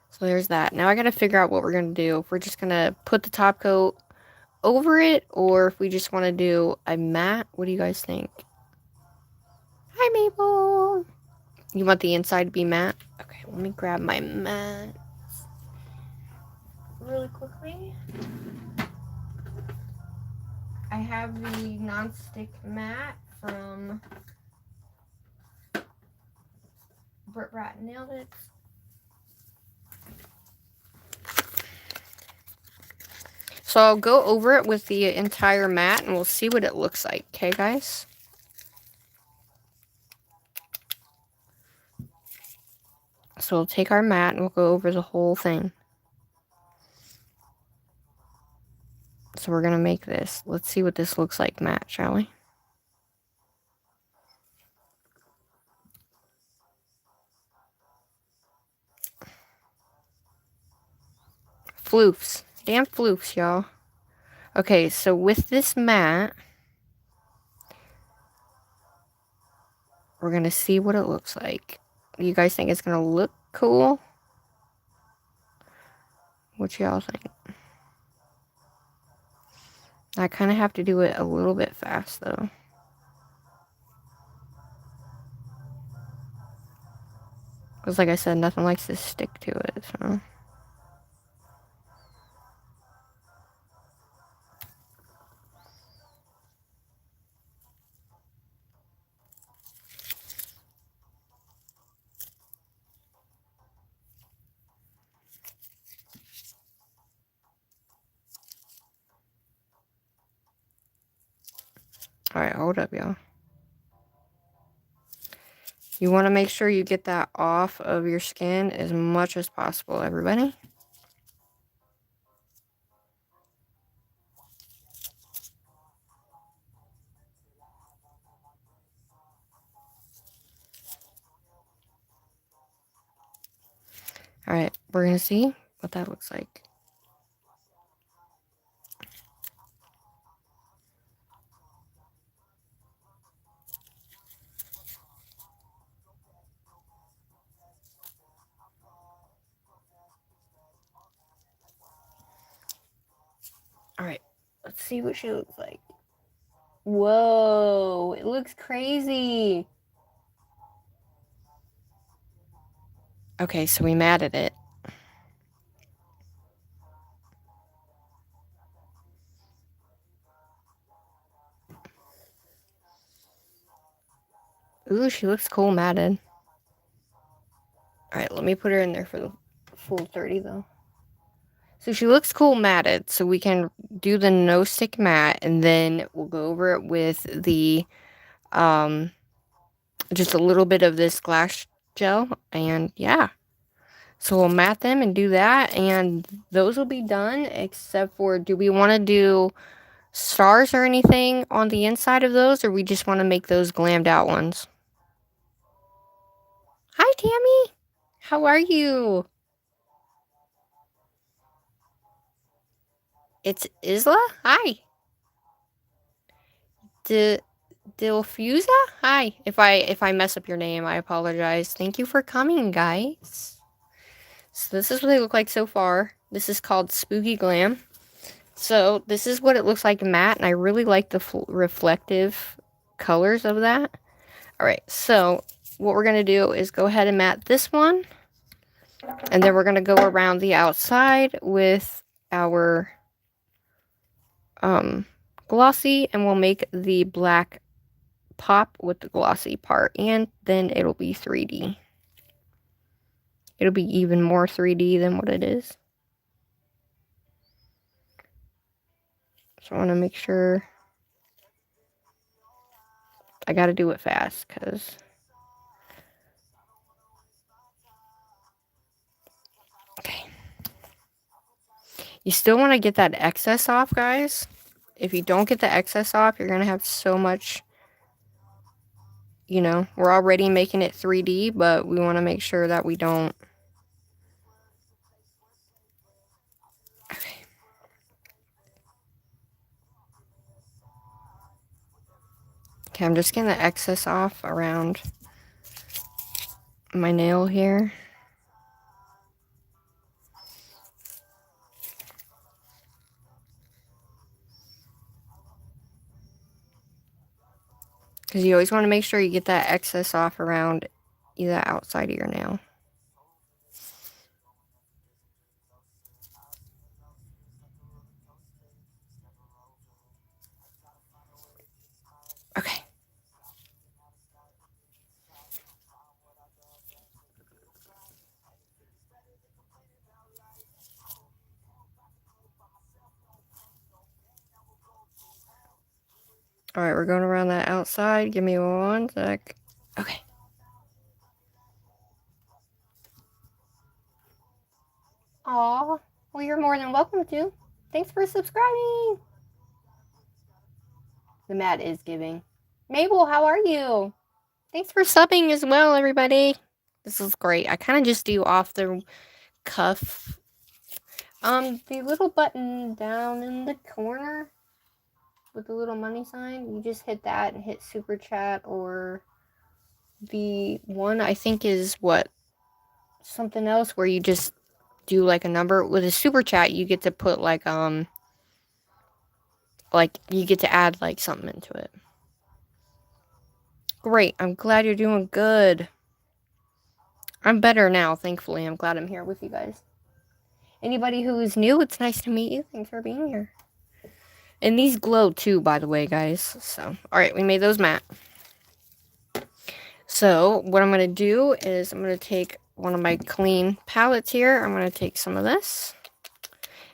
So there's that. Now I gotta figure out what we're gonna do. If we're just gonna put the top coat over it, or if we just want to do a matte. What do you guys think? Hi, Mabel. You want the inside to be matte? Okay, let me grab my matte really quickly. I have the non-stick matte from BRATTYNAILCO. So I'll go over it with the entire matte and we'll see what it looks like. Okay, guys? So we'll take our matte and we'll go over the whole thing. So we're going to make this. Let's see what this looks like matte, shall we? Floofs. Damn floofs, y'all. Okay, so with this matte, we're going to see what it looks like. You guys think it's going to look cool? What y'all think? I kind of have to do it a little bit fast, though. Because like I said, nothing likes to stick to it, so... Alright, hold up, y'all. You want to make sure you get that off of your skin as much as possible, everybody. Alright, we're going to see what that looks like. Alright, let's see what she looks like. Whoa, it looks crazy. Okay, so we matted it. Ooh, she looks cool matted. Alright, let me put her in there for the full 30, though. So she looks cool matted, so we can do the no stick matte, and then we'll go over it with the, just a little bit of this glass gel, and yeah. So we'll matte them and do that, and those will be done, except for, do we want to do stars or anything on the inside of those, or we just want to make those glammed out ones? Hi, Tammy! How are you? It's Isla? Hi! Dilfusa? Hi. If I mess up your name, I apologize. Thank you for coming, guys. So this is what they look like so far. This is called Spooky Glam. So this is what it looks like matte, and I really like the reflective colors of that. Alright, so what we're going to do is go ahead and matte this one. And then we're going to go around the outside with our glossy, and we'll make the black pop with the glossy part, and then it'll be 3D. It'll be even more 3D than what it is. So I want to make sure I got to do it fast, because okay. You still want to get that excess off, guys. If you don't get the excess off, you're going to have so much, you know, we're already making it 3D, but we want to make sure that we don't. Okay. Okay, I'm just getting the excess off around my nail here. Because you always want to make sure you get that excess off around the outside of your nail. Okay. Alright, we're going around that outside. Give me one sec. Okay. Aw, well, you're more than welcome to. Thanks for subscribing. The mat is giving. Mabel, how are you? Thanks for subbing as well, everybody. This is great. I kind of just do off the cuff. The little button down in the corner with the little money sign, you just hit that and hit super chat, or the one I think is what? Something else where you just do like a number. With a super chat, you get to put like you get to add like something into it. Great. I'm glad you're doing good. I'm better now, thankfully. I'm glad I'm here with you guys. Anybody who is new, it's nice to meet you. Thanks for being here. And these glow too, by the way, guys. So, alright, we made those matte. So, what I'm going to do is I'm going to take one of my clean palettes here. I'm going to take some of this.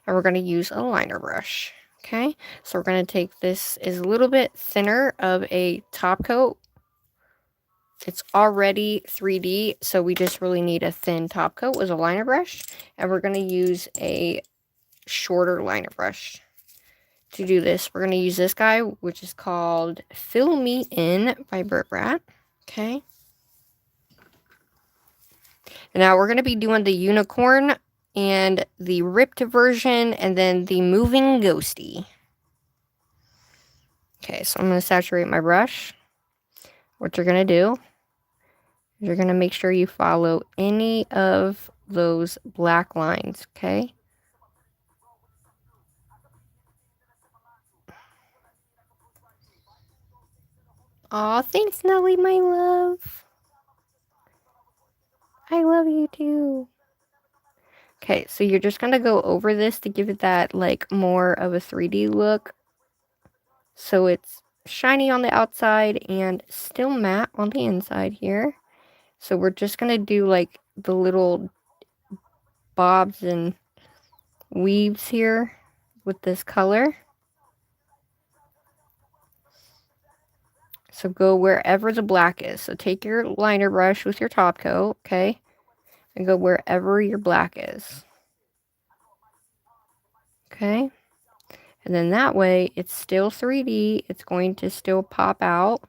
And we're going to use a liner brush. Okay? So, we're going to take this is a little bit thinner of a top coat. It's already 3D, so we just really need a thin top coat with a liner brush. And we're going to use a shorter liner brush. To do this, we're going to use this guy, which is called Fill Me In by Brat. Okay. And now we're going to be doing the unicorn and the ripped version and then the moving ghosty. Okay, so I'm going to saturate my brush. What you're going to do is you're going to make sure you follow any of those black lines, okay? Aw, thanks, Nelly, my love. I love you too. Okay, so you're just going to go over this to give it that, like, more of a 3D look. So it's shiny on the outside and still matte on the inside here. So we're just going to do, like, the little bobs and weaves here with this color. So go wherever the black is. So take your liner brush with your top coat, okay? And go wherever your black is. Okay? And then that way, it's still 3D. It's going to still pop out.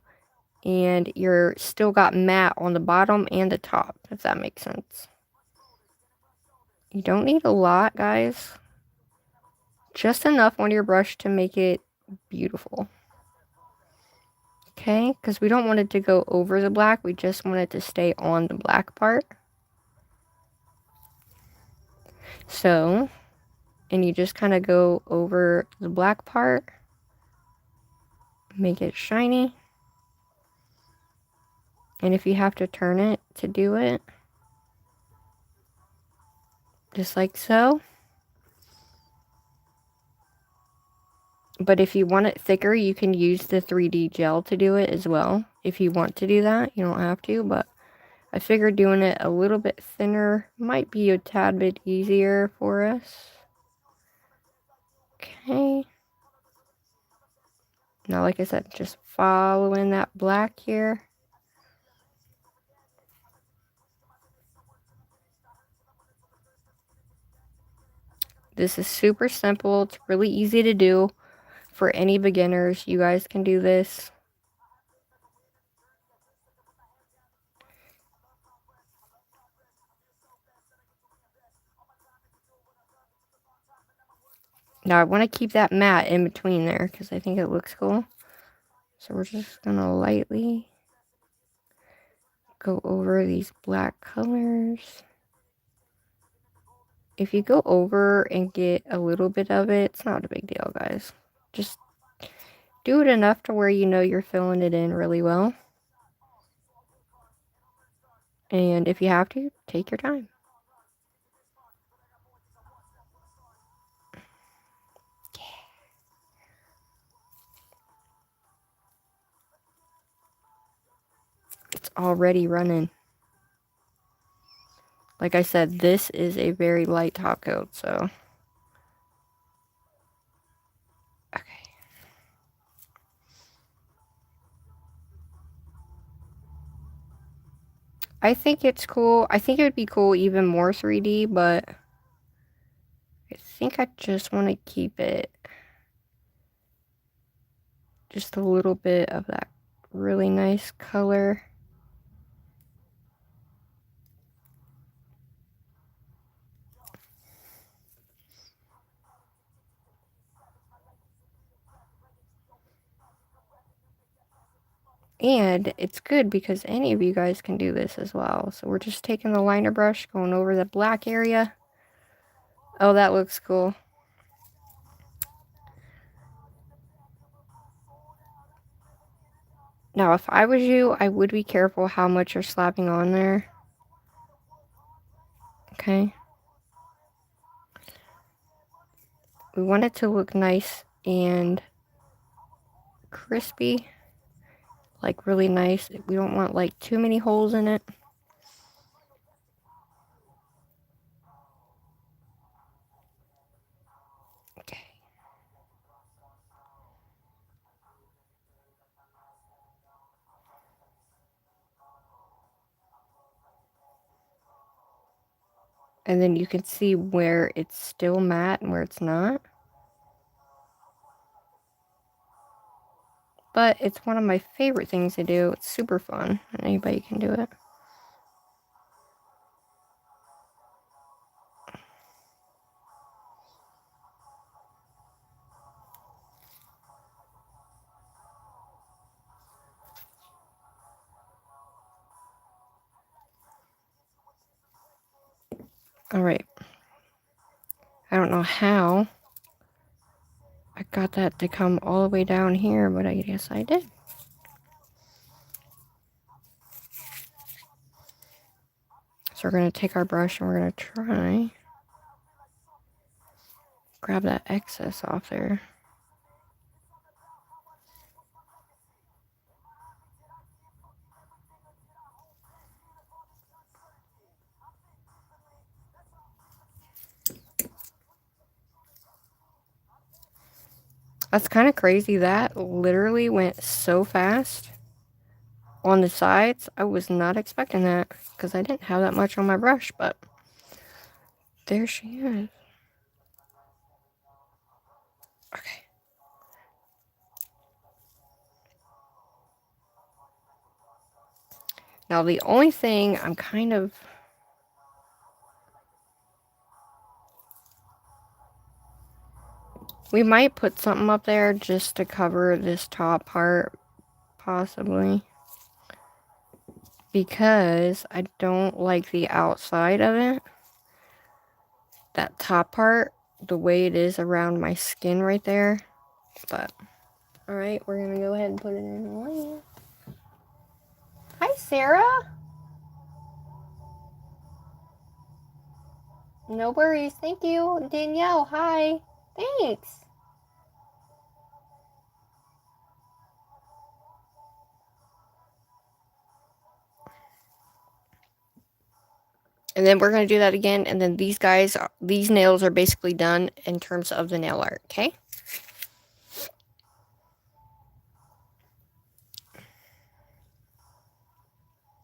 And you're still got matte on the bottom and the top, if that makes sense. You don't need a lot, guys. Just enough on your brush to make it beautiful. Okay, because we don't want it to go over the black. We just want it to stay on the black part. So, and you just kind of go over the black part. Make it shiny. And if you have to turn it to do it, just like so. But if you want it thicker, you can use the 3D gel to do it as well. If you want to do that, you don't have to, but I figured doing it a little bit thinner might be a tad bit easier for us. Okay. Now, like I said, just following that black here. This is super simple. It's really easy to do. For any beginners, you guys can do this. Now I want to keep that matte in between there because I think it looks cool. So we're just going to lightly go over these black colors. If you go over and get a little bit of it, it's not a big deal, guys. Just Do it enough to where you know you're filling it in really well. And if you have to, take your time. It's already running. Like I said, this is a very light top coat, so. Okay. I think it's cool. I think it would be cool even more 3D, but I think I just want to keep it just a little bit of that really nice color. And it's good because any of you guys can do this as well. So we're just taking the liner brush, going over the black area. Oh, that looks cool. Now, if I was you, I would be careful how much you're slapping on there. Okay. We want it to look nice and crispy. Like really nice. We don't want like too many holes in it. Okay. And then you can see where it's still matte and where it's not. But it's one of my favorite things to do. It's super fun, and anybody can do it. Alright. I don't know how I got that to come all the way down here, but I guess I did. So we're going to take our brush and we're going to try grab that excess off there. That's kind of crazy. That literally went so fast on the sides. I was not expecting that because I didn't have that much on my brush, but there she is. Okay. Now the only thing I'm kind of we might put something up there just to cover this top part, possibly. Because I don't like the outside of it. That top part, the way it is around my skin right there. But, alright, we're going to go ahead and put it in. Hi, Sarah. No worries. Thank you. Danielle, hi. Thanks. And then we're going to do that again. And then these guys, these nails are basically done in terms of the nail art, okay?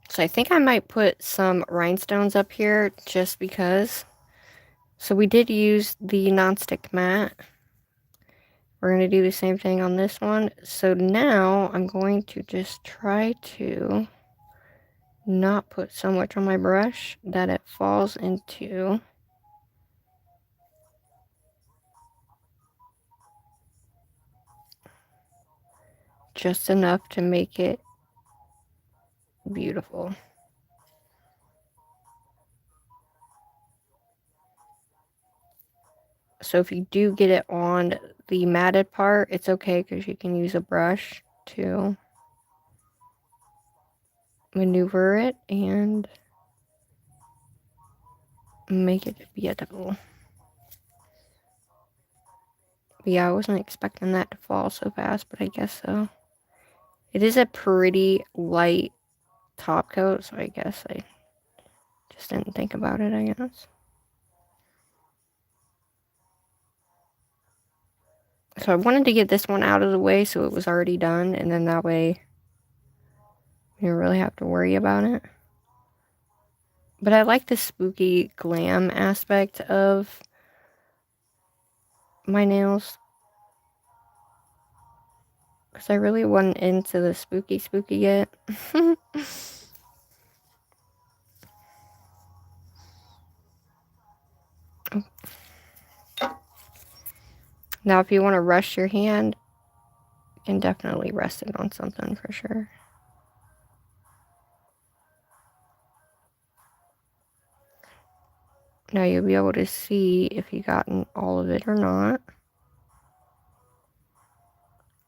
So I think I might put some rhinestones up here just because. So we did use the nonstick mat. We're going to do the same thing on this one. So now I'm going to just try to not put so much on my brush that it falls into just enough to make it beautiful. So if you do get it on the matted part, it's okay because you can use a brush to maneuver it and make it beautiful. But yeah, I wasn't expecting that to fall so fast, but I guess so. It is a pretty light top coat, so I guess I just didn't think about it, I guess. So I wanted to get this one out of the way so it was already done, and then that way you don't really have to worry about it. But I like the spooky glam aspect of my nails, because I really wasn't into the spooky yet. Now, if you want to rest your hand, you can definitely rest it on something for sure. Now you'll be able to see if you gotten all of it or not.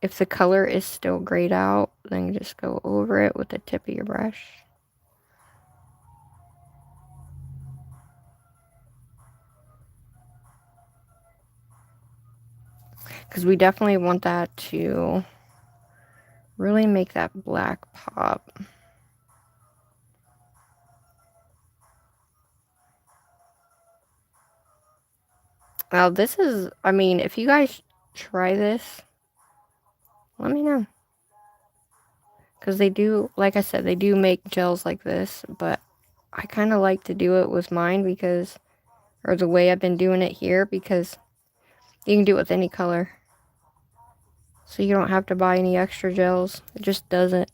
If the color is still grayed out, then just go over it with the tip of your brush. Because we definitely want that to really make that black pop. Now this is, I mean, if you guys try this, let me know. Because they do, like I said, they do make gels like this, but I kind of like to do it with mine because, or the way I've been doing it here, because you can do it with any color. So you don't have to buy any extra gels. It just does it.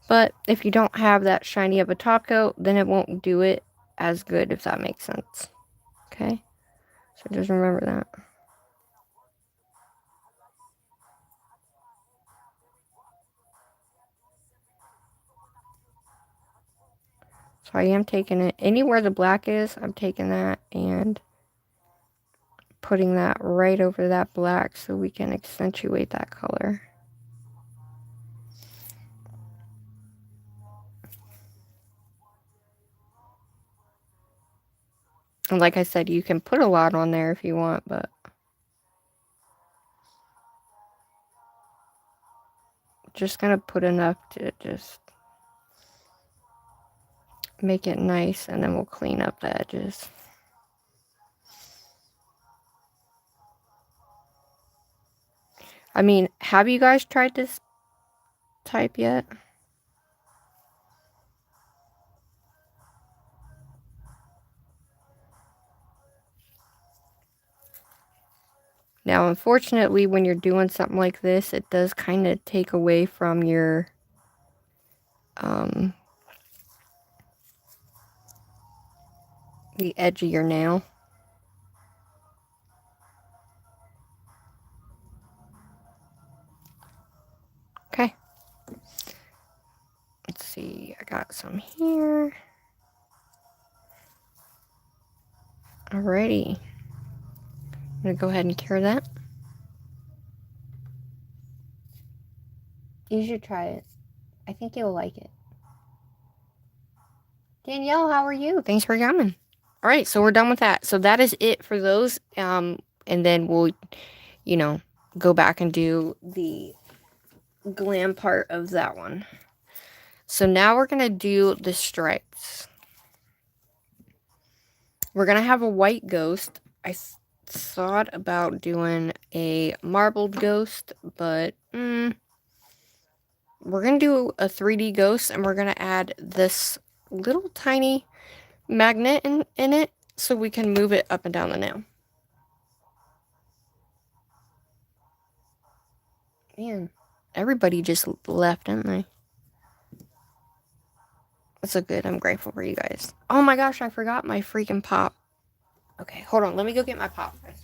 But if you don't have that shiny of a top coat, then it won't do it as good, if that makes sense. Okay? So just remember that. So I am taking it, anywhere the black is, I'm taking that and putting that right over that black so we can accentuate that color. And like I said, you can put a lot on there if you want, but just gonna put enough to just make it nice, and then we'll clean up the edges. I mean, have you guys tried this type yet? Now, unfortunately, when you're doing something like this, it does kind of take away from your the edge of your nail. Okay. Let's see, I got some here. Alrighty. I'm gonna go ahead and cure that. You should try it. I think you'll like it. Danielle, how are you? Thanks for coming. All right, so we're done with that. So that is it for those. And then we'll, you know, go back and do the glam part of that one. So now we're going to do the stripes. We're going to have a white ghost. I thought about doing a marbled ghost, but we're going to do a 3D ghost, and we're going to add this little tiny magnet in it so we can move it up and down the nail. Man, everybody just left, didn't they? That's so good. I'm grateful for you guys. Oh my gosh, I forgot my freaking pop. Okay, hold on. Let me go get my pop, guys.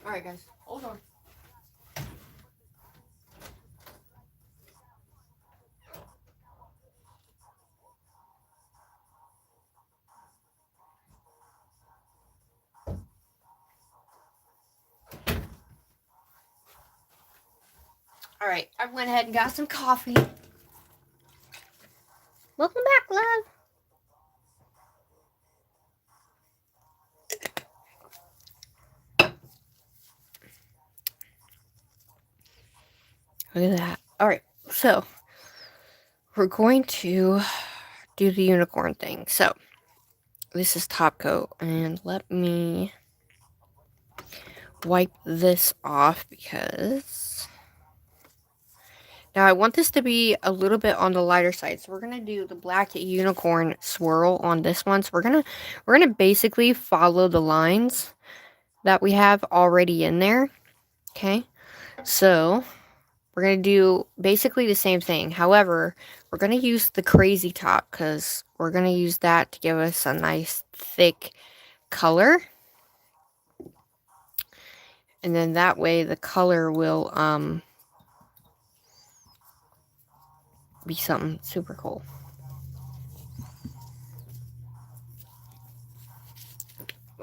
Alright, guys. Hold on. Alright, I went ahead and got some coffee. Welcome back, love. Look at that. Alright, so we're going to do the unicorn thing. So this is top coat, and let me wipe this off because now I want this to be a little bit on the lighter side. So we're gonna do the black unicorn swirl on this one. So we're gonna basically follow the lines that we have already in there. Okay, so we're going to do basically the same thing. However, we're going to use the crazy top because we're going to use that to give us a nice thick color. And then that way the color will be something super cool.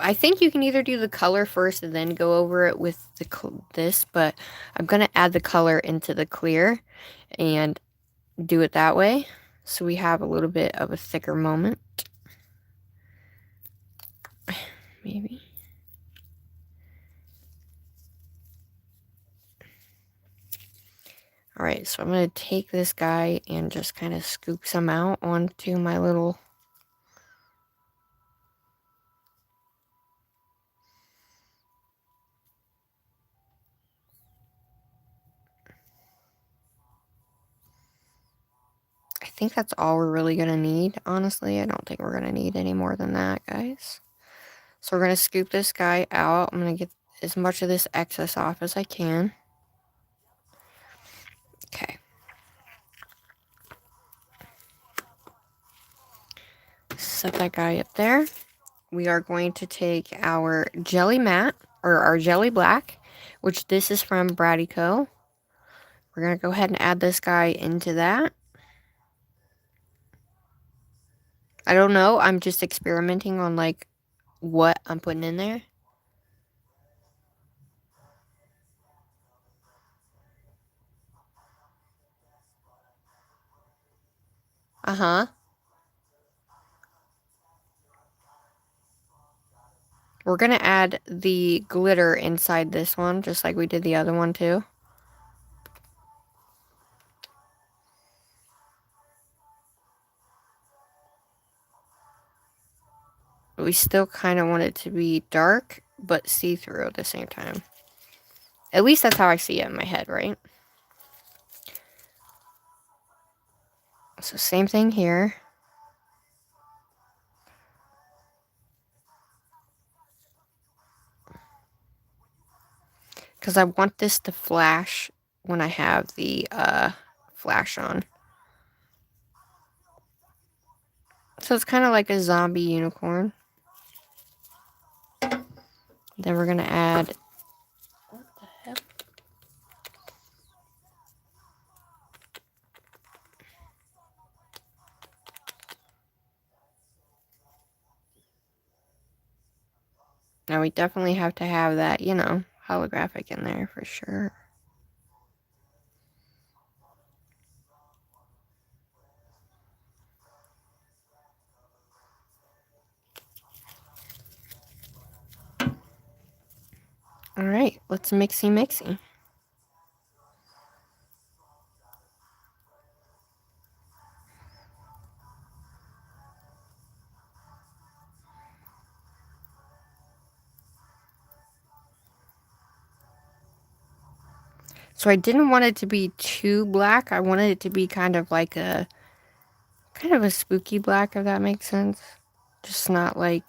I think you can either do the color first and then go over it with this, but I'm going to add the color into the clear and do it that way. So we have a little bit of a thicker moment. Maybe. Alright, so I'm going to take this guy and just kind of scoop some out onto my little... I think that's all we're really going to need, honestly. I don't think we're going to need any more than that, guys. So we're going to scoop this guy out. I'm going to get as much of this excess off as I can. Okay. Set that guy up there. We are going to take our jelly matte, or our jelly black, which this is from BRATTYNAILCO. We're going to go ahead and add this guy into that. I don't know, I'm just experimenting on, like, what I'm putting in there. Uh-huh. We're gonna add the glitter inside this one, just like we did the other one, too. We still kind of want it to be dark, but see-through at the same time. At least that's how I see it in my head, right? So same thing here. Because I want this to flash when I have the flash on. So it's kind of like a zombie unicorn. Then we're going to add... What the heck? Now we definitely have to have that, you know, holographic in there for sure. Alright, let's mixy. So I didn't want it to be too black. I wanted it to be kind of a spooky black, if that makes sense. Just not like...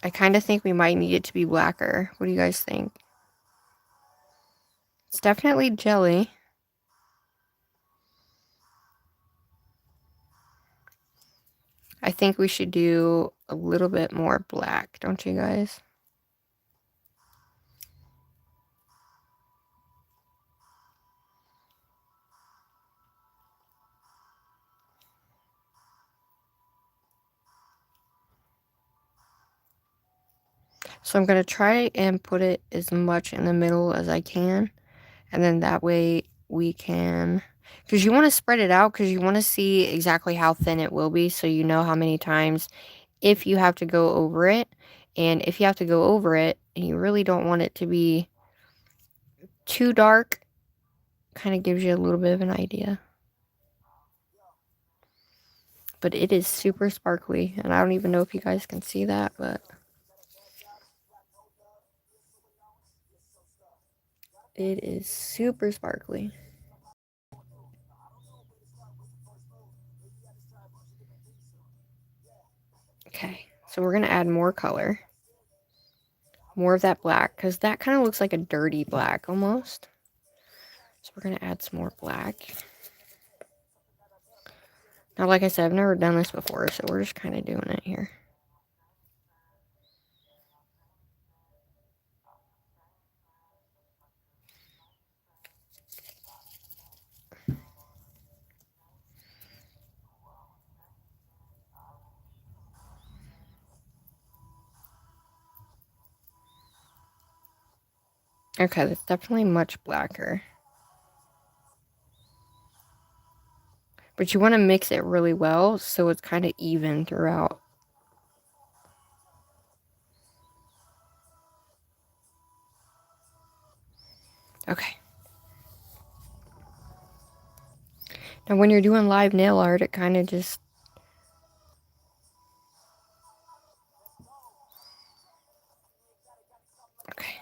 I kind of think we might need it to be blacker. What do you guys think? It's definitely jelly. I think we should do a little bit more black, don't you guys? So I'm going to try and put it as much in the middle as I can. And then that way we can, because you want to spread it out because you want to see exactly how thin it will be so you know how many times if you have to go over it. And if you have to go over it and you really don't want it to be too dark, kind of gives you a little bit of an idea. But it is super sparkly, and I don't even know if you guys can see that, but it is super sparkly. Okay, so we're going to add more color. More of that black, because that kind of looks like a dirty black almost. So we're going to add some more black. Now, like I said, I've never done this before, so we're just kind of doing it here. Okay, that's definitely much blacker. But you want to mix it really well so it's kind of even throughout. Okay. Now, when you're doing live nail art, it kind of just... Okay.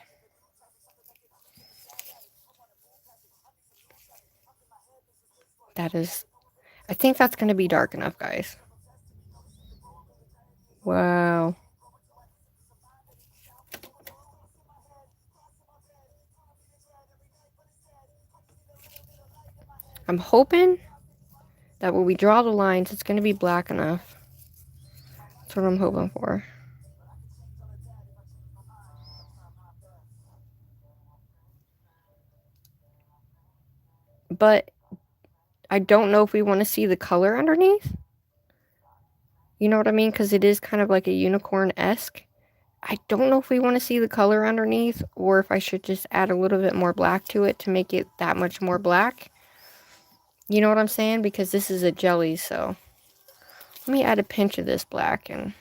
That is... I think that's going to be dark enough, guys. Wow. I'm hoping that when we draw the lines, it's going to be black enough. That's what I'm hoping for. But I don't know if we want to see the color underneath. You know what I mean? Because it is kind of like a unicorn-esque. I don't know if we want to see the color underneath or if I should just add a little bit more black to it to make it that much more black. You know what I'm saying? Because this is a jelly, so let me add a pinch of this black and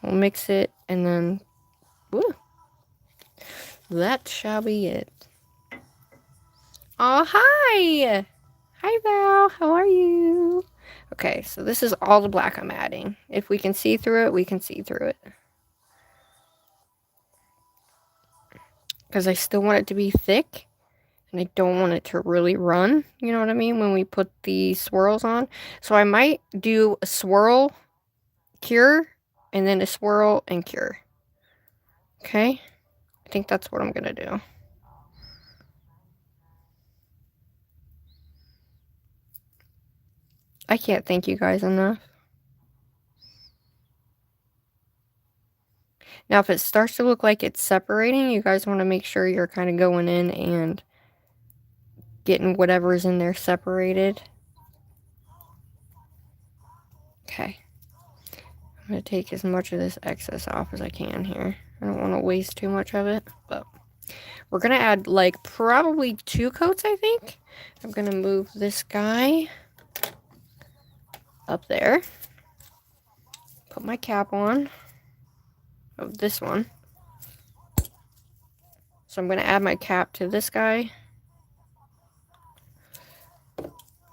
we'll mix it and then, woo, that shall be it. Oh, hi! Hi, Val. How are you? Okay, so this is all the black I'm adding. If we can see through it, we can see through it. Because I still want it to be thick. And I don't want it to really run. You know what I mean? When we put the swirls on. So I might do a swirl, cure, and then a swirl and cure. Okay? I think that's what I'm going to do. I can't thank you guys enough. Now, if it starts to look like it's separating, you guys want to make sure you're kind of going in and getting whatever's in there separated. Okay. I'm going to take as much of this excess off as I can here. I don't want to waste too much of it, but we're going to add like probably 2 coats, I think. I'm going to move this guy up there. Put my cap on. Oh, this one. So I'm going to add my cap to this guy.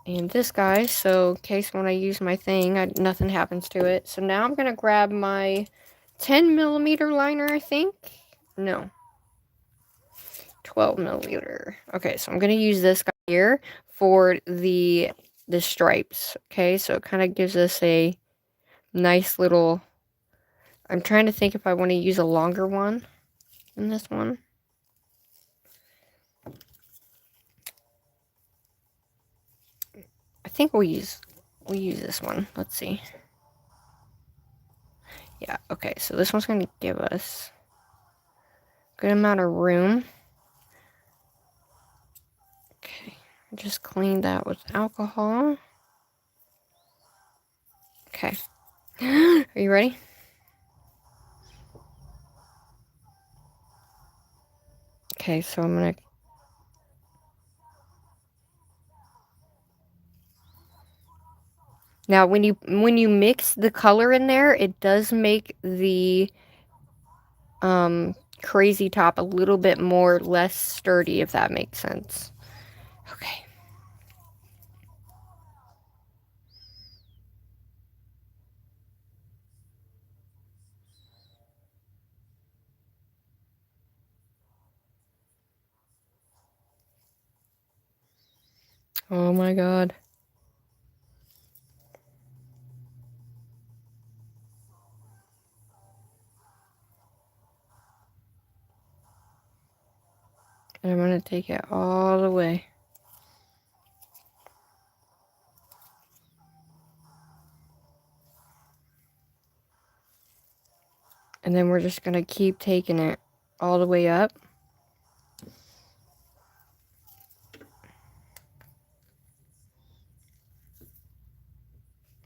And this guy, so in case when I use my thing, nothing happens to it. So now I'm going to grab my 10mm liner, I think. No. 12mm. Okay, so I'm going to use this guy here for the stripes. Okay, so it kind of gives us a nice little... I'm trying to think if I want to use a longer one than this one. I think we'll use this one. Let's see. Yeah, okay, so this one's going to give us a good amount of room. Okay, just clean that with alcohol. Okay. Are you ready? Okay, so I'm going to Now, when you mix the color in there, it does make the crazy top a little bit more less sturdy, if that makes sense. Okay. Oh my god. And I'm going to take it all the way. And then we're just going to keep taking it all the way up.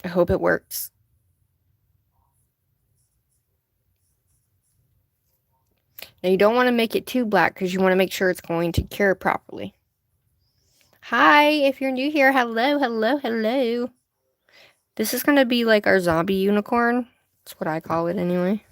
I hope it works. Now you don't want to make it too black because you want to make sure it's going to cure properly. Hi, if you're new here, hello, hello, hello. This is going to be like our zombie unicorn. That's what I call it anyway.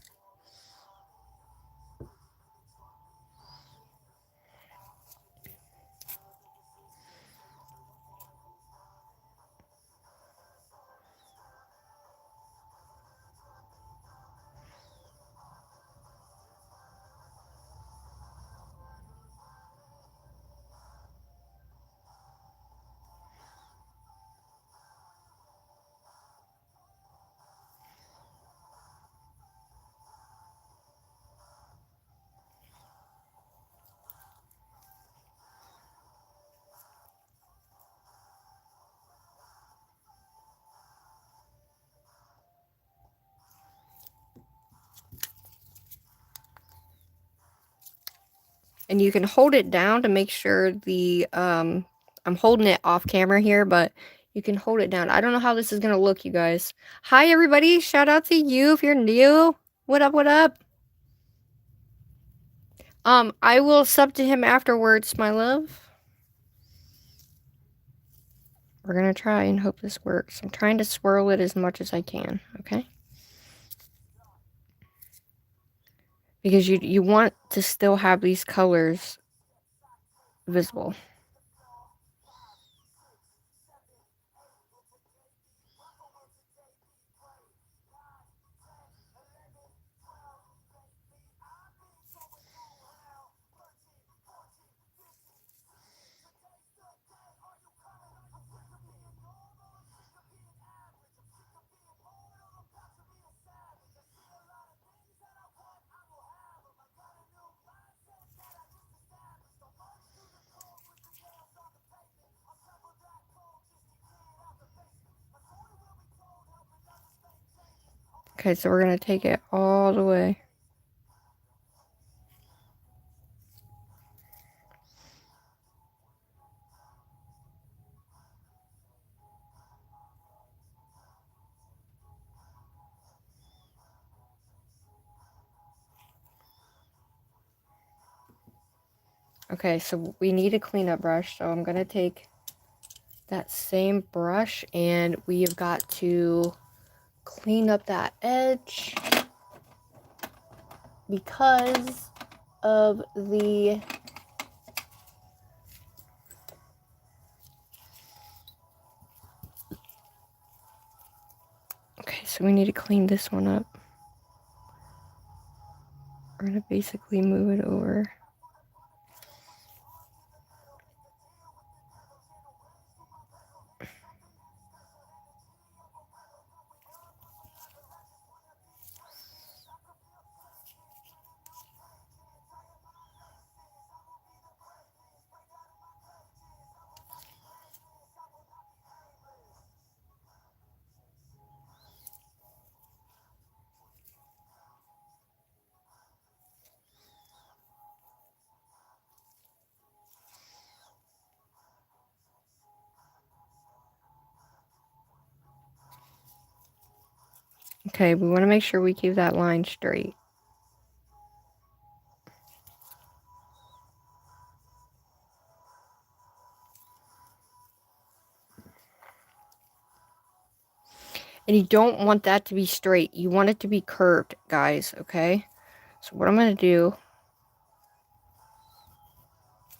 And you can hold it down to make sure the, I'm holding it off camera here, but you can hold it down. I don't know how this is going to look, you guys. Hi, everybody. Shout out to you if you're new. What up, what up? I will sub to him afterwards, my love. We're going to try and hope this works. I'm trying to swirl it as much as I can, okay? Because you want to still have these colors visible. Okay, so we're going to take it all the way. Okay, so we need a cleanup brush, so I'm going to take that same brush and we have got to clean up that edge because of the okay, so we need to clean this one up. We're going to basically move it over. Okay, we want to make sure we keep that line straight. And you don't want that to be straight. You want it to be curved, guys, okay? So what I'm going to do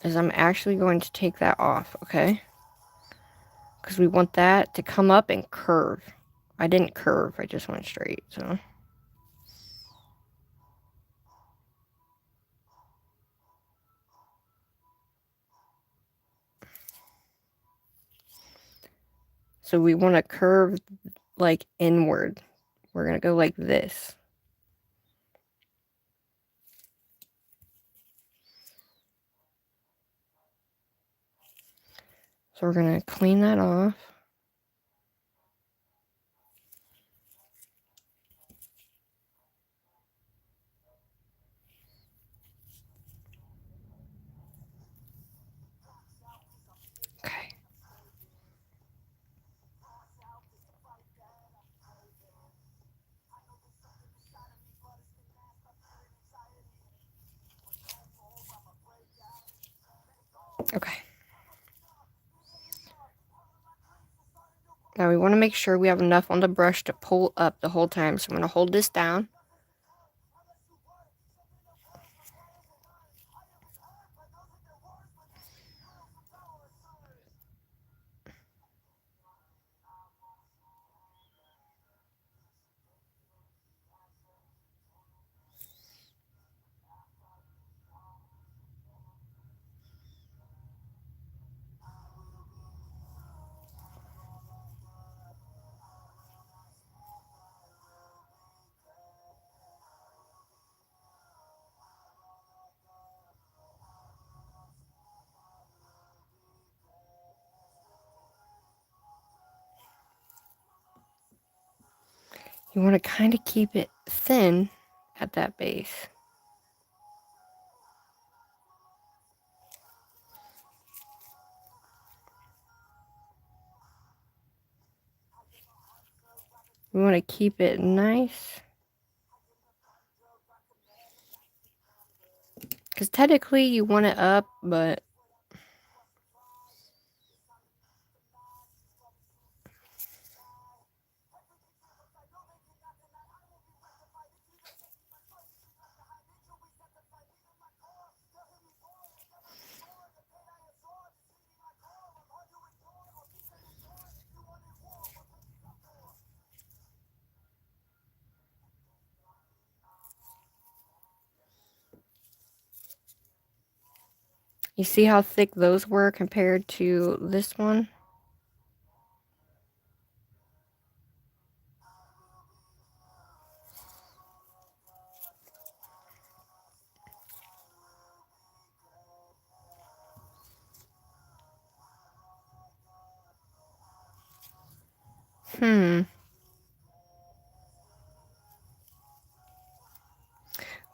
is I'm actually going to take that off, okay? Because we want that to come up and curve. I didn't curve, I just went straight, so. So we want to curve like inward. We're going to go like this. So we're going to clean that off. Okay. Okay. Now we want to make sure we have enough on the brush to pull up the whole time. So I'm going to hold this down. You want to kind of keep it thin at that base. We want to keep it nice. Because technically you want it up, but you see how thick those were compared to this one?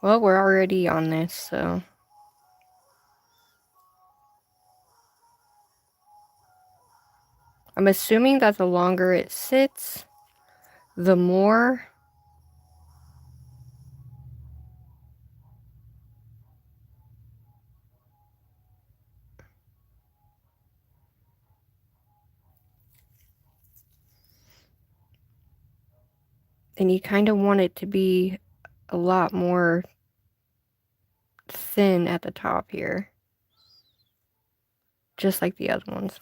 Well, we're already on this, so. I'm assuming that the longer it sits, the more and you kind of want it to be a lot more thin at the top here, just like the other ones.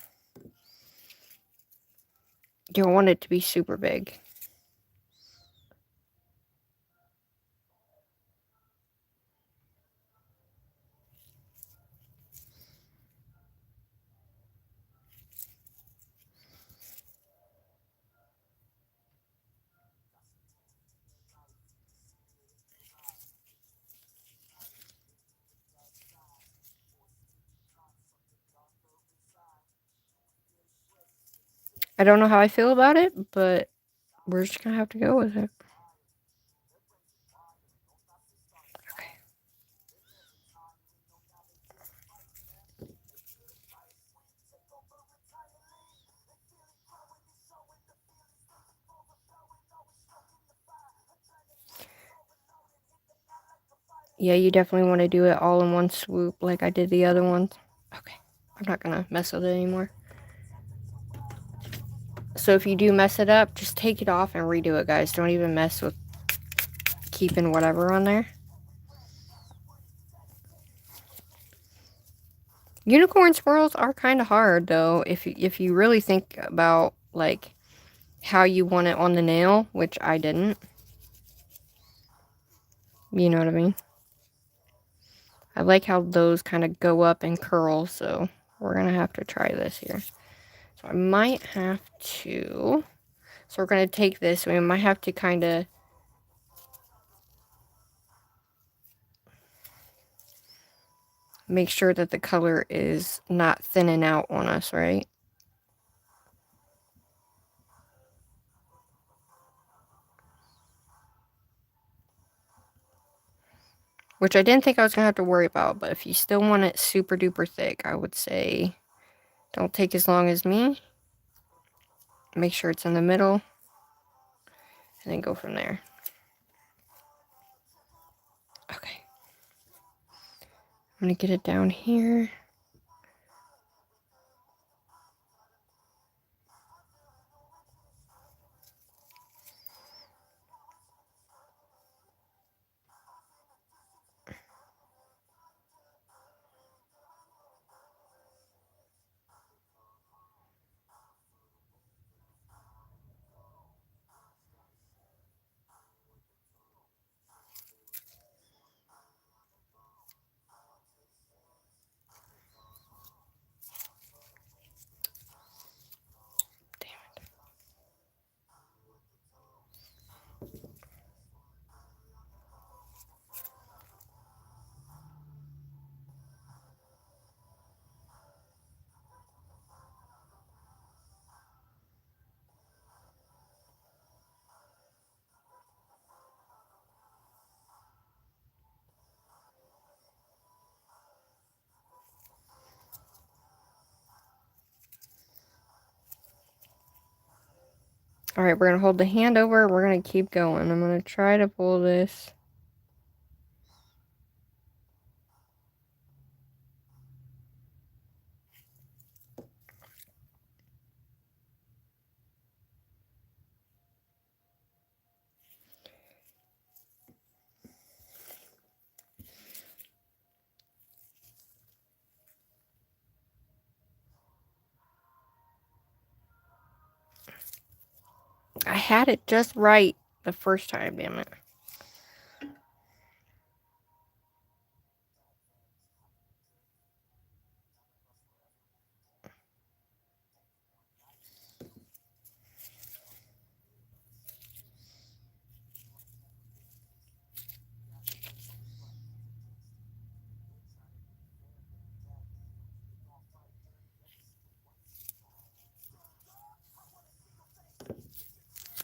You don't want it to be super big. I don't know how I feel about it, but we're just gonna have to go with it. Okay. Yeah, you definitely want to do it all in one swoop like I did the other ones. Okay, I'm not gonna mess with it anymore. So if you do mess it up, just take it off and redo it, guys. Don't even mess with keeping whatever on there. Unicorn swirls are kind of hard, though, if you really think about, like, how you want it on the nail, which I didn't. You know what I mean? I like how those kind of go up and curl, so we're going to have to try this here. So I might have to... So we're going to take this, we might have to kind of... make sure that the color is not thinning out on us, right? Which I didn't think I was going to have to worry about, but if you still want it super duper thick, I would say don't take as long as me. Make sure it's in the middle, and then go from there. Okay. I'm going to get it down here. Alright, we're going to hold the hand over. We're going to keep going. I'm going to try to pull this. I had it just right the first time, damn it.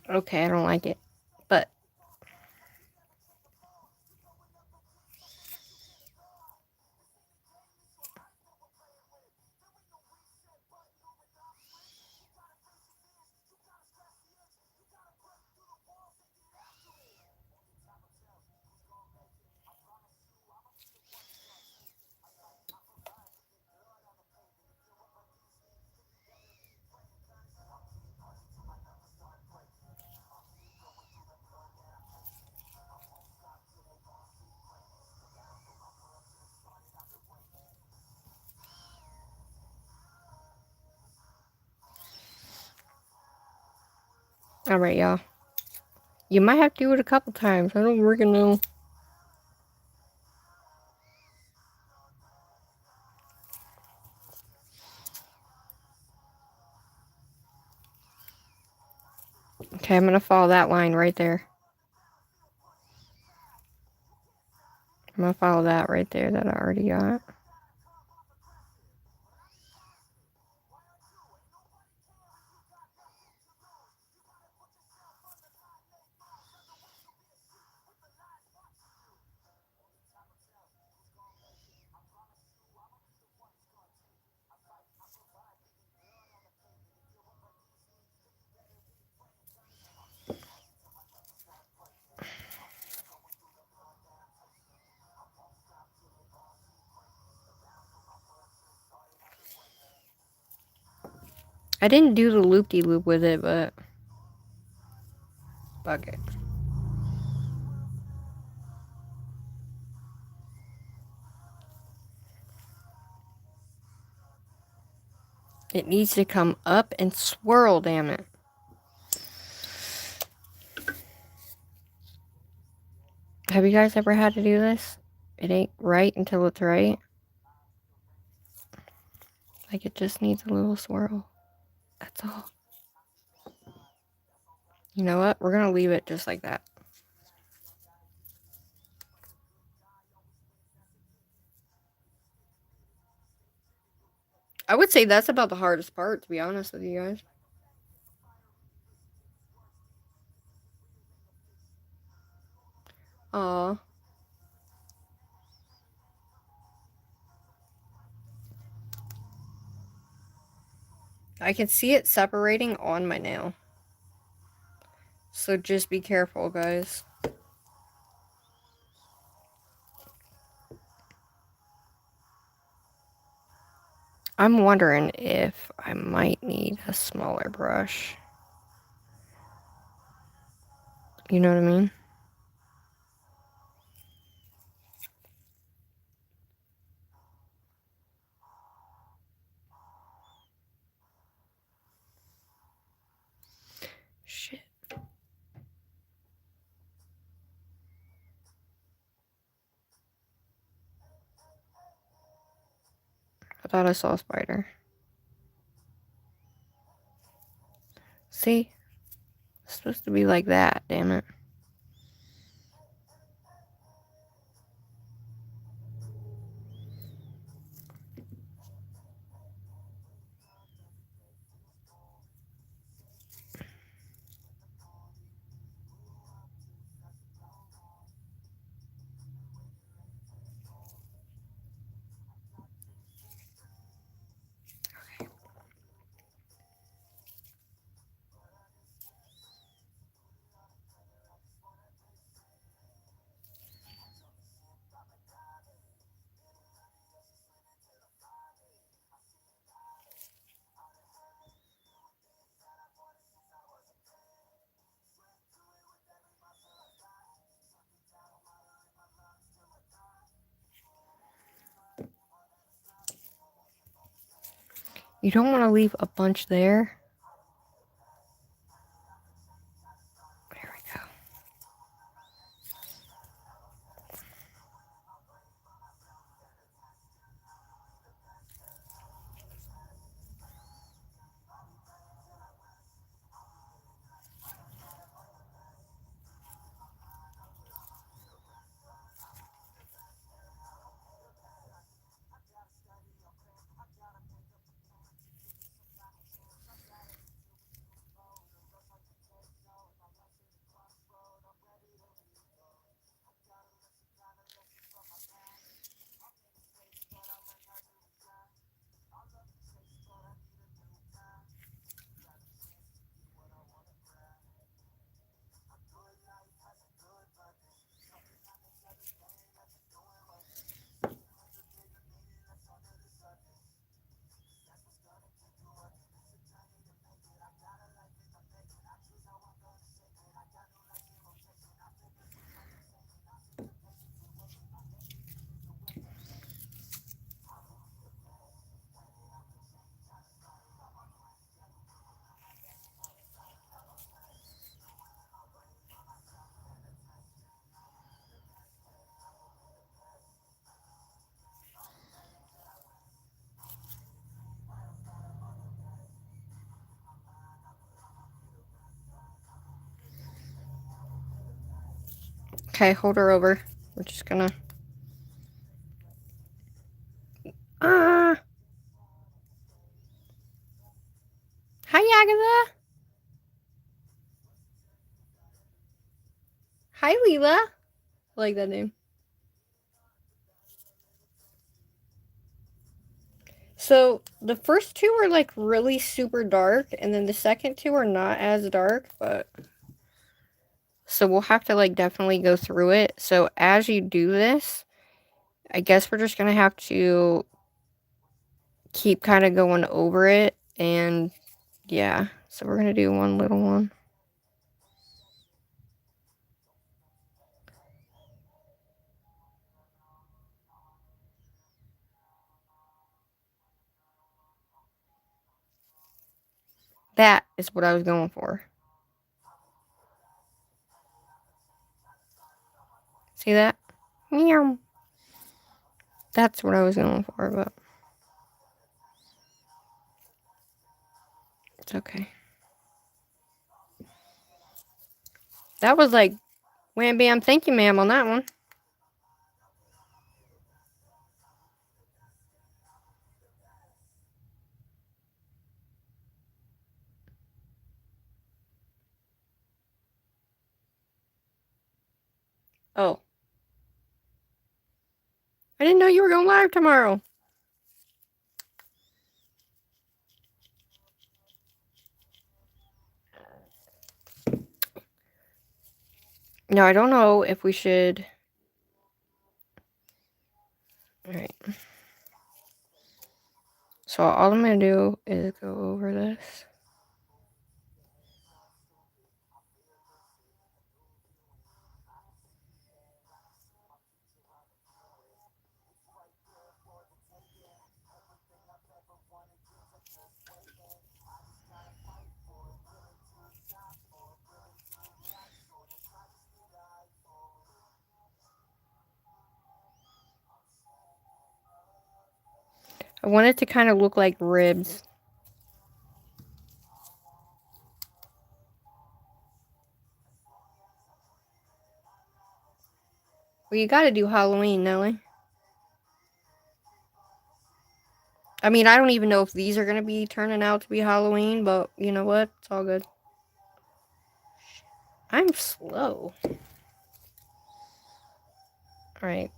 Okay, I don't like it. But alright, y'all. You might have to do it a couple times. I don't freaking know. Okay, I'm going to follow that line right there. I'm going to follow that right there that I already got. I didn't do the loop-de-loop with it, but fuck it. It needs to come up and swirl, damn it. Have you guys ever had to do this? It ain't right until it's right. Like, it just needs a little swirl. That's all. You know what? We're gonna leave it just like that. I would say that's about the hardest part, to be honest with you guys. Aw. I can see it separating on my nail. So just be careful, guys. I'm wondering if I might need a smaller brush. You know what I mean? Shit. I thought I saw a spider. See? It's supposed to be like that, damn it. You don't want to leave a bunch there. There we go. Okay, hold her over. We're just gonna... Hi, Agatha. Hi, Leela. I like that name. So, the first two are like really super dark, and then the second two are not as dark, but... So we'll have to like definitely go through it. So as you do this, I guess we're just gonna have to keep kind of going over it and Yeah, so we're gonna do one little one. That is what I was going for. See that? Meow. That's what I was going for, but it's okay. That was like, wham bam, thank you ma'am on that one. Oh. I didn't know you were going live tomorrow. No, I don't know if we should. Alright. So all I'm going to do is go over this. I want it to kind of look like ribs. Well, you gotta do Halloween, Nelly. I mean, I don't even know if these are gonna be turning out to be Halloween, but you know what? It's all good. I'm slow. Alright.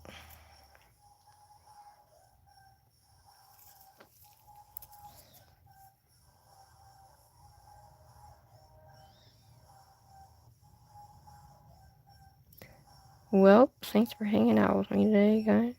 Well, thanks for hanging out with me today, guys.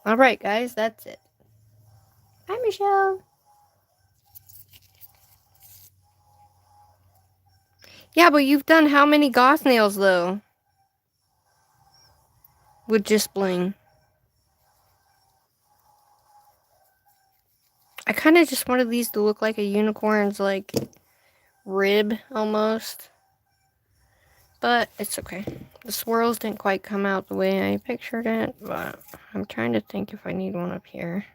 Alright, guys, that's it. Hi, Michelle. Yeah, but you've done how many goth nails, though? With just bling. I kind of just wanted these to look like a unicorn's, like, rib, almost. But it's okay. The swirls didn't quite come out the way I pictured it, but I'm trying to think if I need one up here.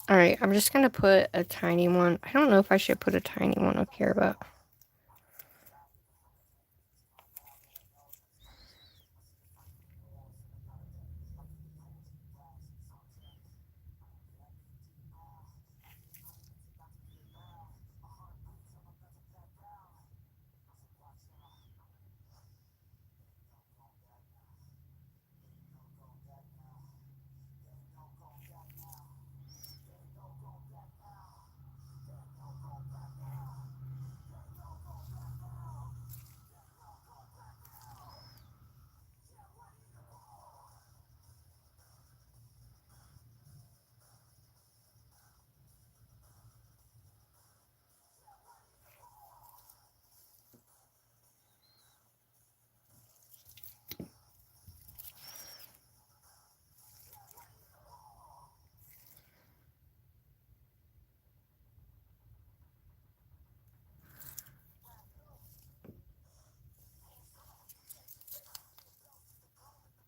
Alright, I'm just gonna put a tiny one. I don't know if I should put a tiny one up here, but...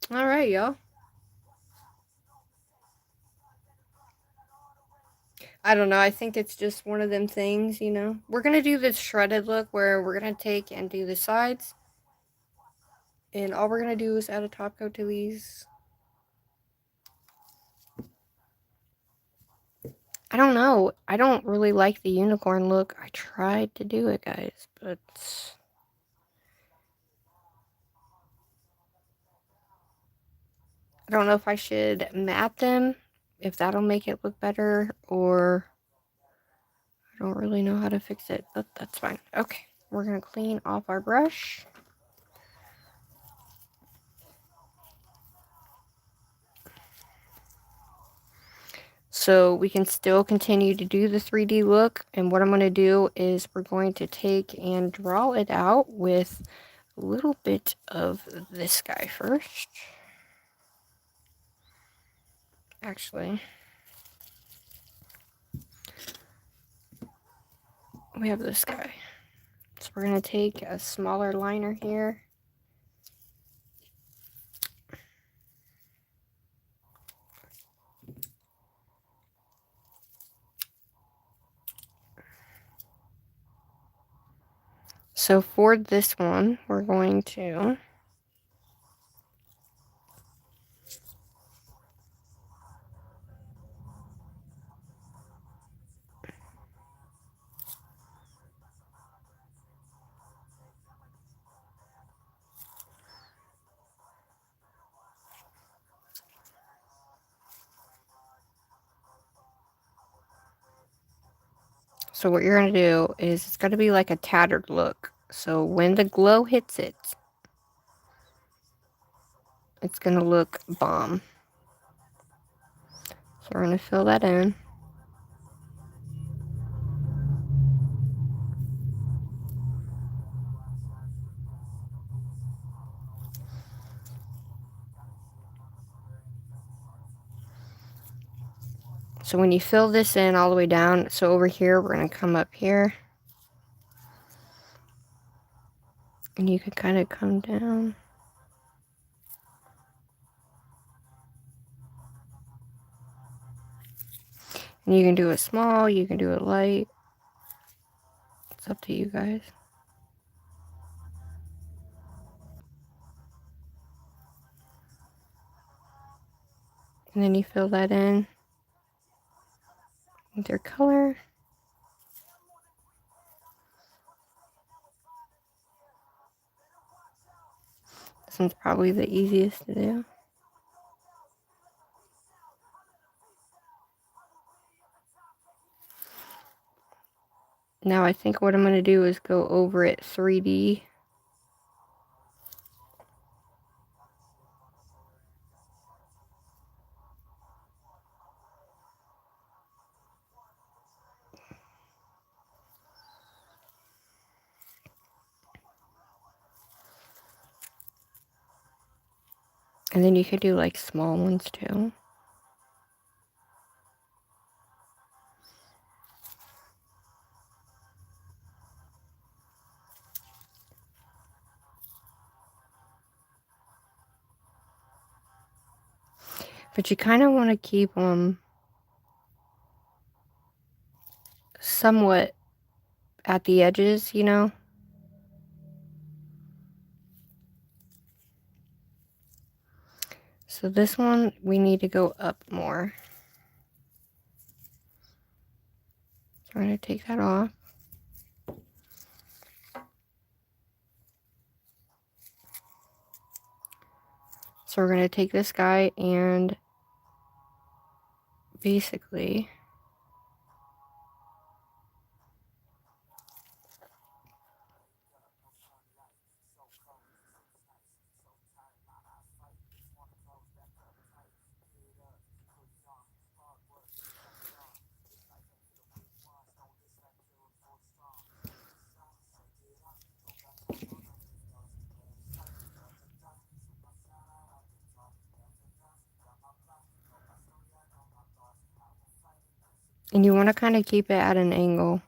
All right, y'all. I don't know. I think it's just one of them things, you know. We're going to do this shredded look where we're going to take and do the sides. And all we're going to do is add a top coat to these. I don't know. I don't really like the unicorn look. I tried to do it, guys, but I don't know if I should matte them, if that'll make it look better, or I don't really know how to fix it, but that's fine. Okay, we're going to clean off our brush. So we can still continue to do the 3D look, and what I'm going to do is we're going to take and draw it out with a little bit of this guy first. Actually, we have this guy. So we're going to take a smaller liner here. So for this one, we're going to So what you're going to do is it's going to be like a tattered look. So when the glow hits it, it's going to look bomb. So we're going to fill that in. So when you fill this in all the way down, so over here, we're going to come up here. And you can kind of come down. And you can do it small, you can do it light. It's up to you guys. And then you fill that in with your color. This one's probably the easiest to do. Now I think what I'm going to do is go over it 3D. And then you could do like small ones too. But you kind of want to keep them somewhat at the edges, you know? So this one, we need to go up more. So we're going to take that off. So we're going to take this guy and basically and you want to kind of keep it at an angle.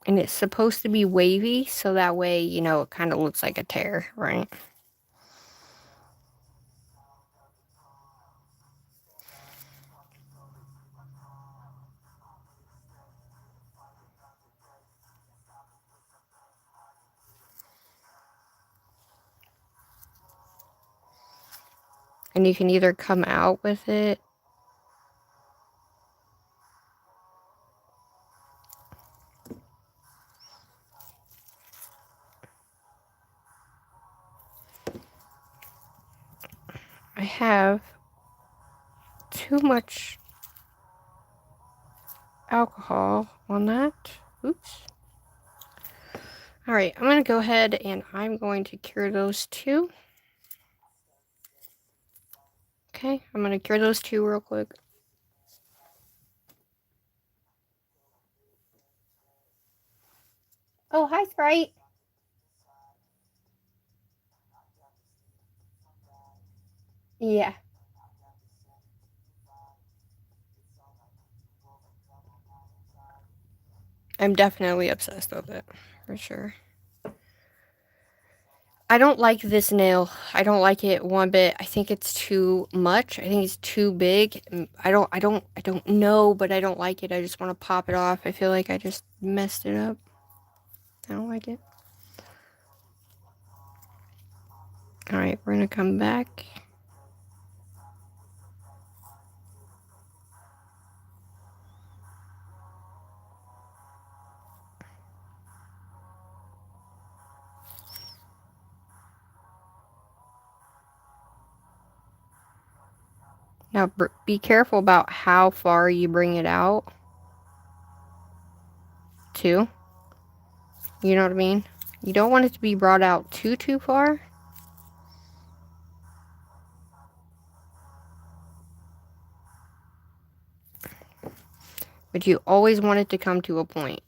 And it's supposed to be wavy, so that way, you know, it kind of looks like a tear, right? And you can either come out with it. I have too much alcohol on that. Oops. Alright, I'm going to go ahead and I'm going to cure those two. Okay, I'm going to cure those two real quick. Oh, hi, Sprite. Yeah. I'm definitely obsessed with it, for sure. I don't like this nail. I don't like it one bit. I think it's too much. I think it's too big. I don't know, but I don't like it. I just want to pop it off. I feel like I just messed it up. I don't like it. Alright, we're gonna come back. Now, be careful about how far you bring it out, too. You know what I mean? You don't want it to be brought out too far. But you always want it to come to a point.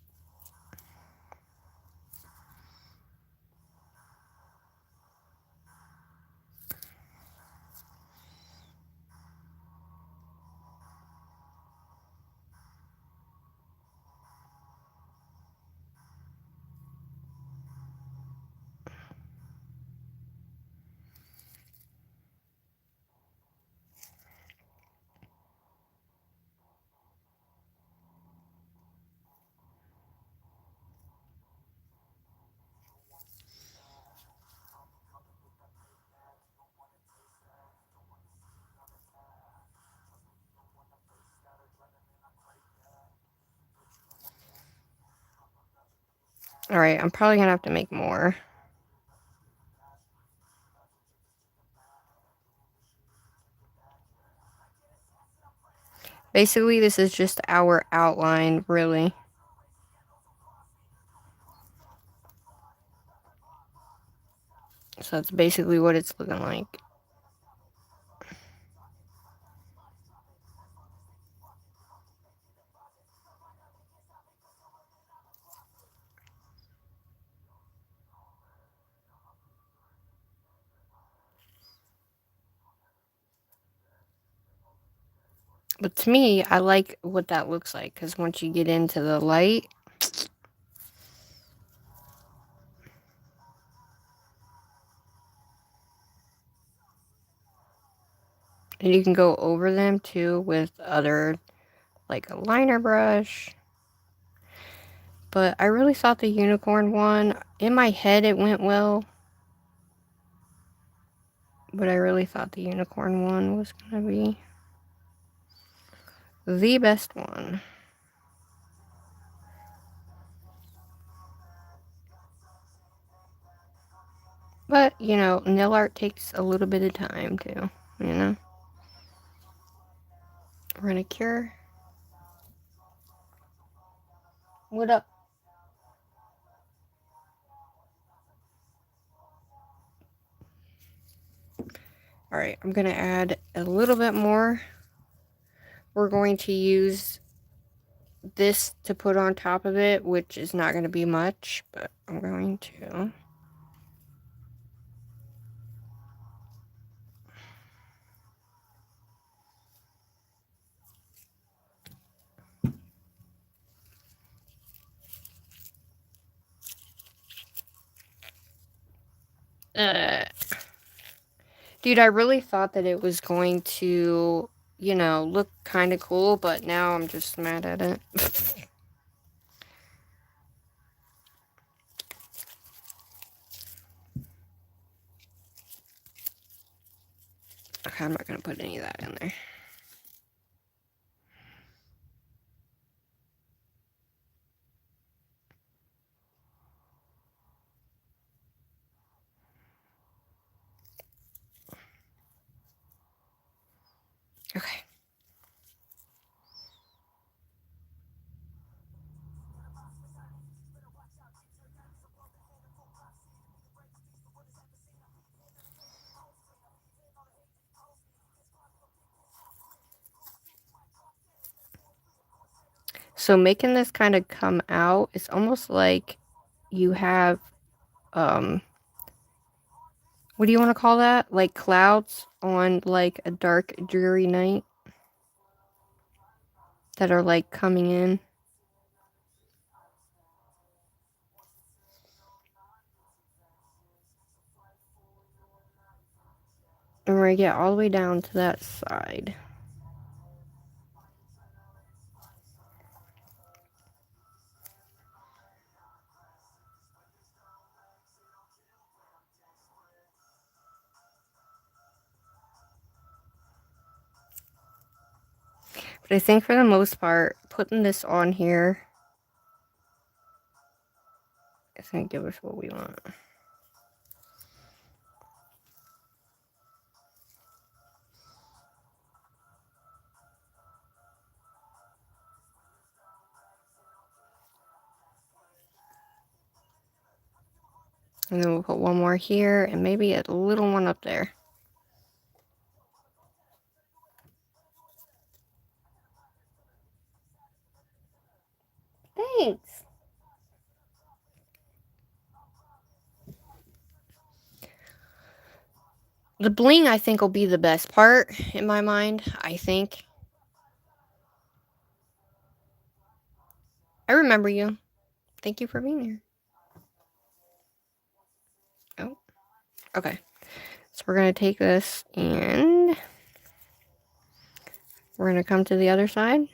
Alright, I'm probably gonna have to make more. Basically, this is just our outline, really. So that's basically what it's looking like. But to me, I like what that looks like, because once you get into the light, and you can go over them too with other, like a liner brush. But I really thought the unicorn one, in my head it went well. But I really thought the unicorn one was gonna be the best one. But, you know, nail art takes a little bit of time too, you know? We're gonna cure. What up? Alright, I'm gonna add a little bit more. We're going to use this to put on top of it, which is not gonna be much, but I'm going to. Dude, I really thought that it was going to, you know, look kind of cool, but now I'm just mad at it. Okay, I'm not going to put any of that in there. Okay. So making this kind of come out, it's almost like you have, what do you want to call that? Like clouds on like a dark, dreary night that are like coming in. And we're gonna get all the way down to that side. But I think for the most part, putting this on here is gonna give us what we want. And then we'll put one more here and maybe a little one up there. Thanks. The bling, I think, will be the best part in my mind, I think. I remember you. Thank you for being here. Oh, okay. So we're going to take this and we're going to come to the other side.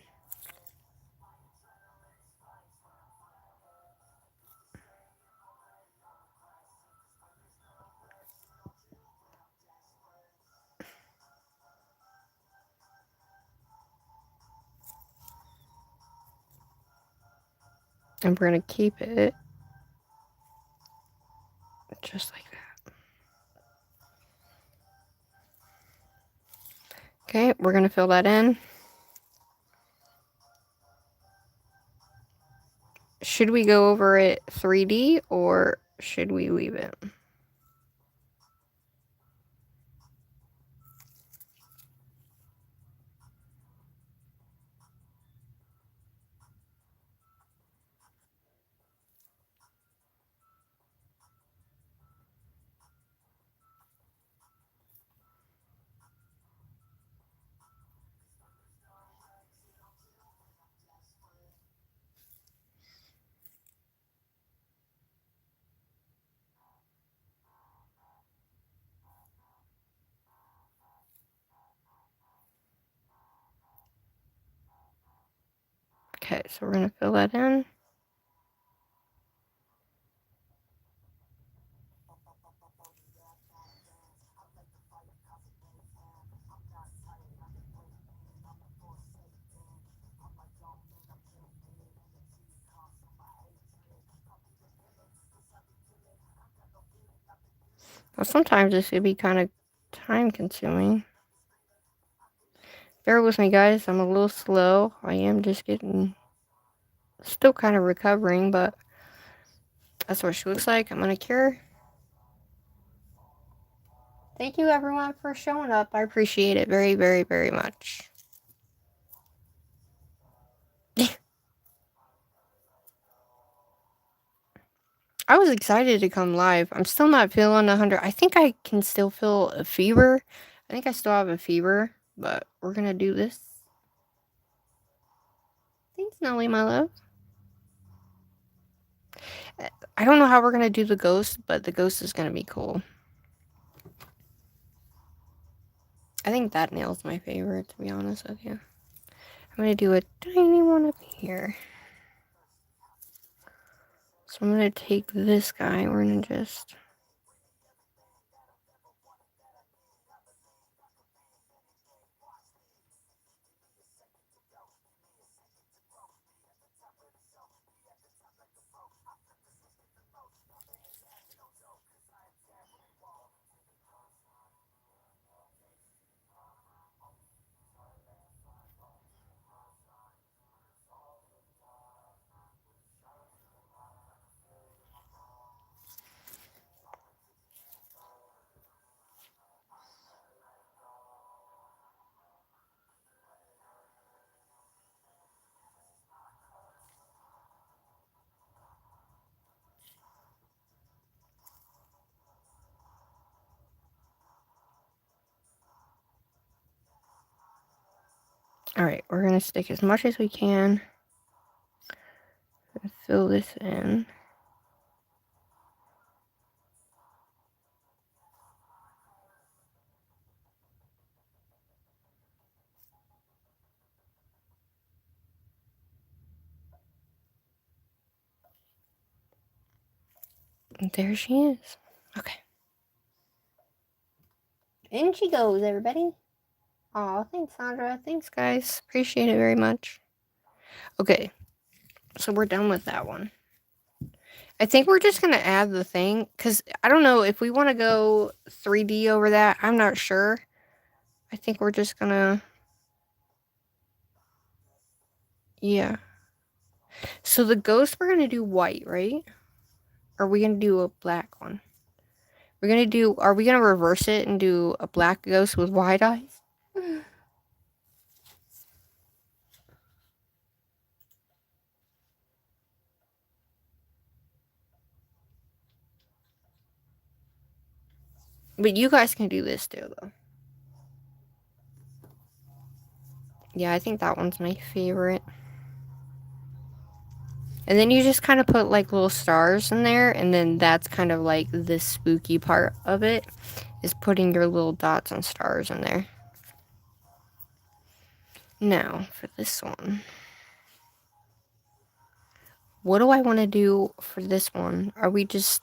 And we're going to keep it just like that. Okay, we're going to fill that in. Should we go over it 3D or should we leave it? Okay, so we're going to fill that in. Well, sometimes this could be kind of time consuming. Bear with me, guys. I'm a little slow. I am just still kind of recovering, but that's what she looks like. I'm going to cure. Thank you, everyone, for showing up. I appreciate it very, very, very much. I was excited to come live. I'm still not feeling 100. I think I can still feel a fever. I think I still have a fever, but we're going to do this. Thanks, Nelly, my love. I don't know how we're going to do the ghost, but the ghost is going to be cool. I think that nail's my favorite, to be honest with you. I'm going to do a tiny one up here. So I'm going to take this guy. We're going to just... Alright, we're going to stick as much as we can. Fill this in. And there she is. Okay. In she goes, everybody. Aw, thanks, Sandra. Thanks, guys. Appreciate it very much. Okay, so we're done with that one. I think we're just going to add the thing, because I don't know if we want to go 3D over that. I'm not sure. I think we're just going to... Yeah. So the ghost, we're going to do white, right? Or are we going to do a black one? We're going to do... Are we going to reverse it and do a black ghost with white eyes? But you guys can do this too, though. Yeah, I think that one's my favorite. And then you just kind of put like little stars in there, and then that's kind of like the spooky part of it, is putting your little dots and stars in there. Now, for this one. What do I want to do for this one? Are we just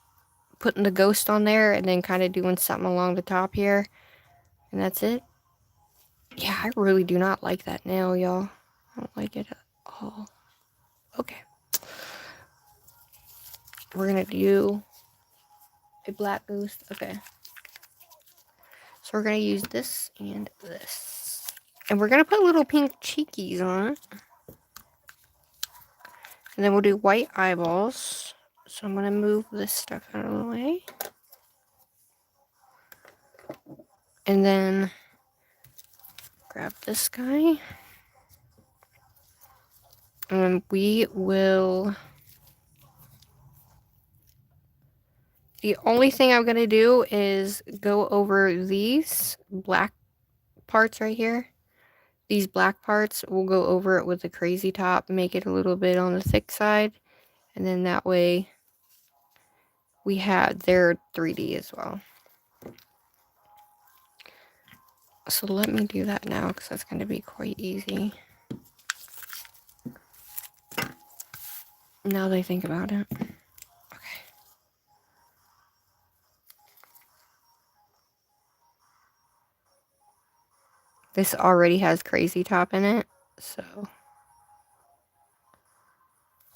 putting the ghost on there and then kind of doing something along the top here? And that's it? Yeah, I really do not like that nail, y'all. I don't like it at all. Okay. We're going to do a black ghost. Okay. So we're going to use this and this. And we're going to put little pink cheekies on it. And then we'll do white eyeballs. So I'm going to move this stuff out of the way. And then grab this guy. And we will... The only thing I'm going to do is go over these black parts right here. These black parts, we'll go over it with the crazy top, make it a little bit on the thick side. And then that way we have their 3D as well. So let me do that now, because that's going to be quite easy. Now that I think about it. Okay. This already has crazy top in it, so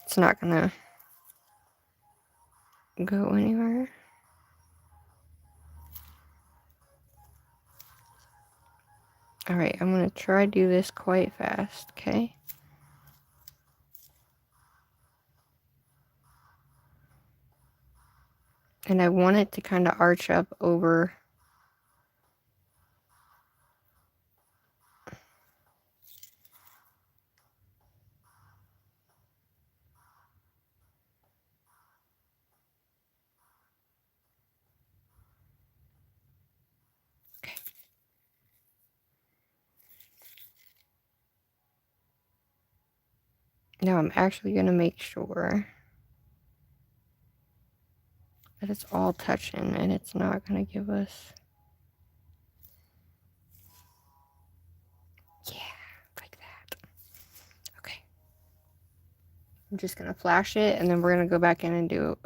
it's not going to go anywhere. Alright, I'm going to try to do this quite fast, okay? And I want it to kind of arch up over. Okay. Now I'm actually going to make sure that it's all touching and it's not going to give us... I'm just gonna flash it, and then we're gonna go back in and do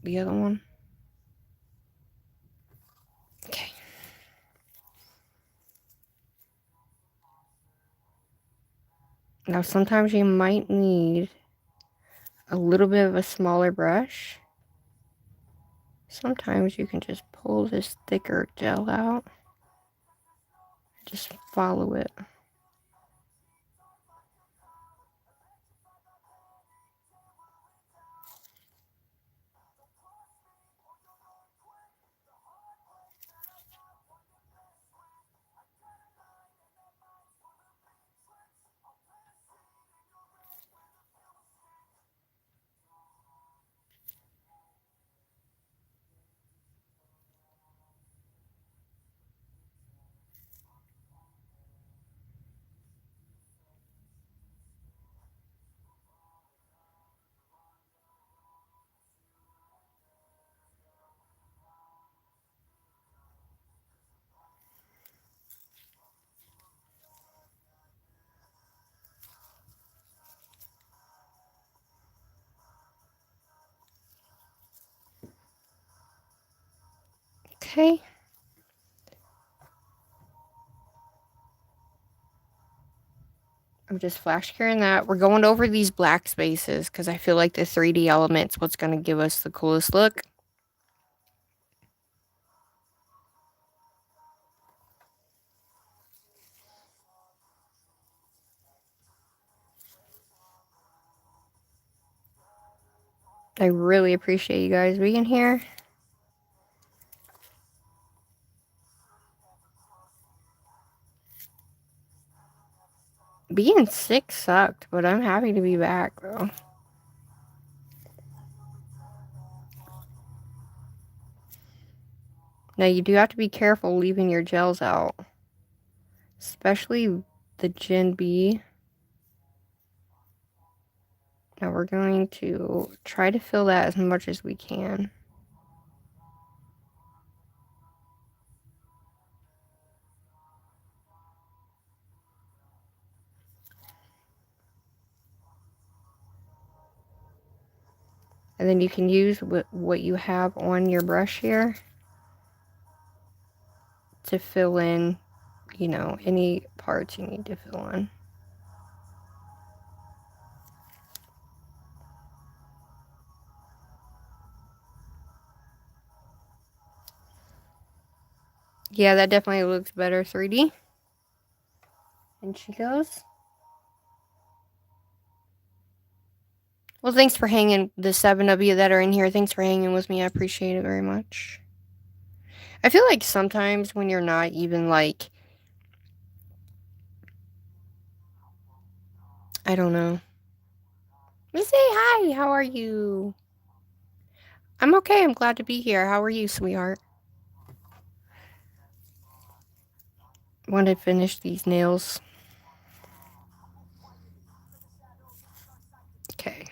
the other one. Okay. Now sometimes you might need a little bit of a smaller brush. Sometimes you can just pull this thicker gel out. Just follow it. Okay. I'm just flash curing that. We're going over these black spaces because I feel like the 3D element's what's going to give us the coolest look. I really appreciate you guys being here. Being sick sucked, but I'm happy to be back, bro. Now, you do have to be careful leaving your gels out. Especially the Gen B. Now, we're going to try to fill that as much as we can. And then you can use what you have on your brush here to fill in, you know, any parts you need to fill in. Yeah, that definitely looks better 3D. And she goes. Well, thanks for hanging, the 7 of you that are in here. Thanks for hanging with me. I appreciate it very much. I feel like sometimes when you're not even like, I don't know. Missy, hi, how are you? I'm okay, I'm glad to be here. How are you, sweetheart? Want to finish these nails. Okay.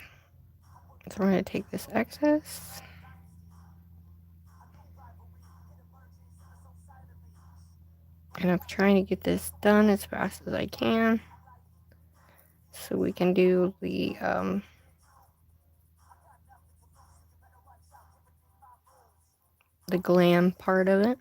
So we're going to take this excess. And I'm trying to get this done as fast as I can. So we can do the glam part of it.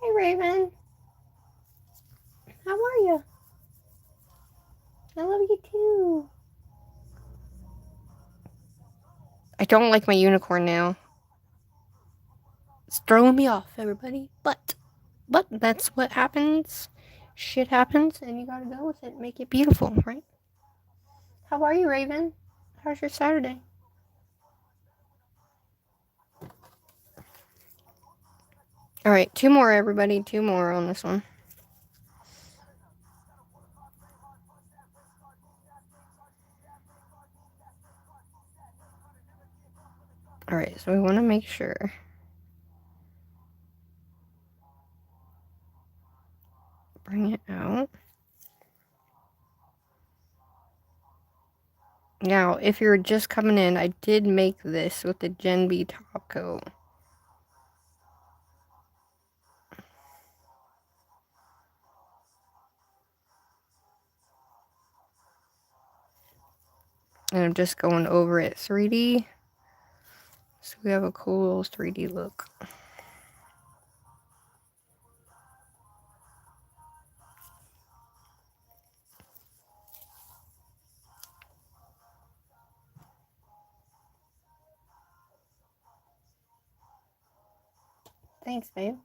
Hey, Raven. How are you? I love you too. I don't like my unicorn now. It's throwing me off, everybody. But that's what happens. Shit happens, and you gotta go with it. Make it beautiful, right? How are you, Raven? How's your Saturday? All right, 2 more, everybody. 2 more on this one. All right, so we want to make sure. Bring it out. Now, if you're just coming in, I did make this with the Gen B top coat. And I'm just going over it 3D. So we have a cool little 3D look. Thanks, babe.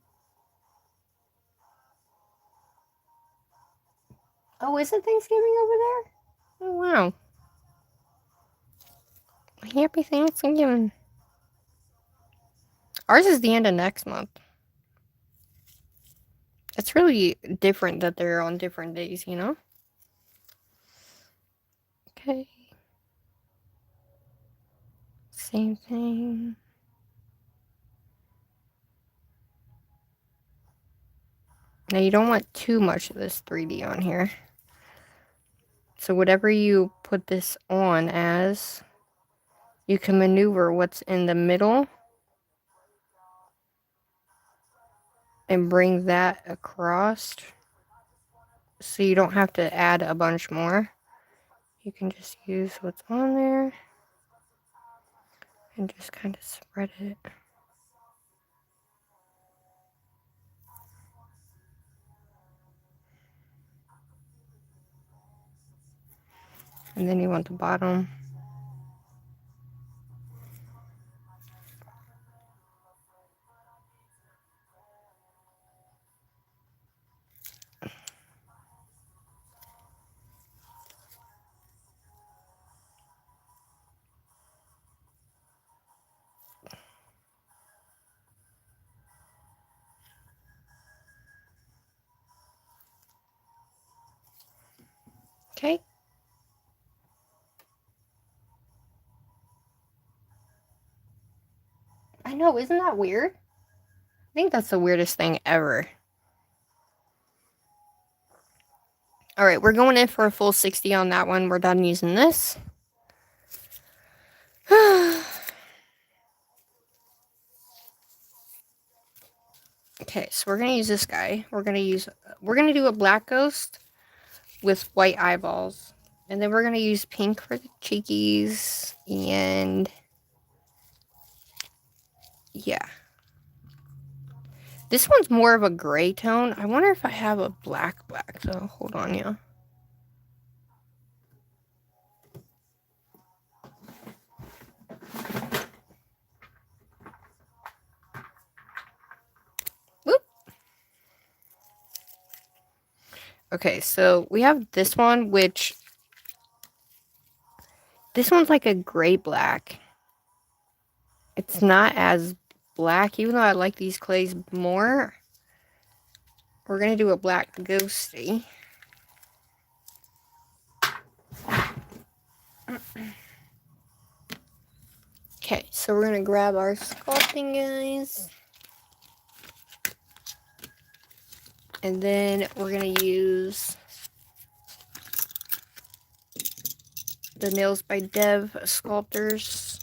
Oh, is it Thanksgiving over there? Oh, wow. Happy Thanksgiving. Ours is the end of next month. It's really different that they're on different days, you know? Okay. Same thing. Now, you don't want too much of this 3D on here. So whatever you put this on as, you can maneuver what's in the middle and bring that across. So you don't have to add a bunch more. You can just use what's on there and just kind of spread it. And then you want the bottom. Okay. I know, isn't that weird? I think that's the weirdest thing ever. Alright, we're going in for a full 60 on that one. We're done using this. Okay, so we're gonna use this guy. We're gonna do a black ghost with white eyeballs. And then we're gonna use pink for the cheekies. And yeah. This one's more of a gray tone. I wonder if I have a black though. Hold on, yeah. Whoop. Okay, so we have this one, which this one's like a gray black. It's not as black, even though I like these clays more. We're gonna do a black ghosty. Okay, so we're gonna grab our sculpting, guys. And then we're gonna use the Nails by Dev sculptors.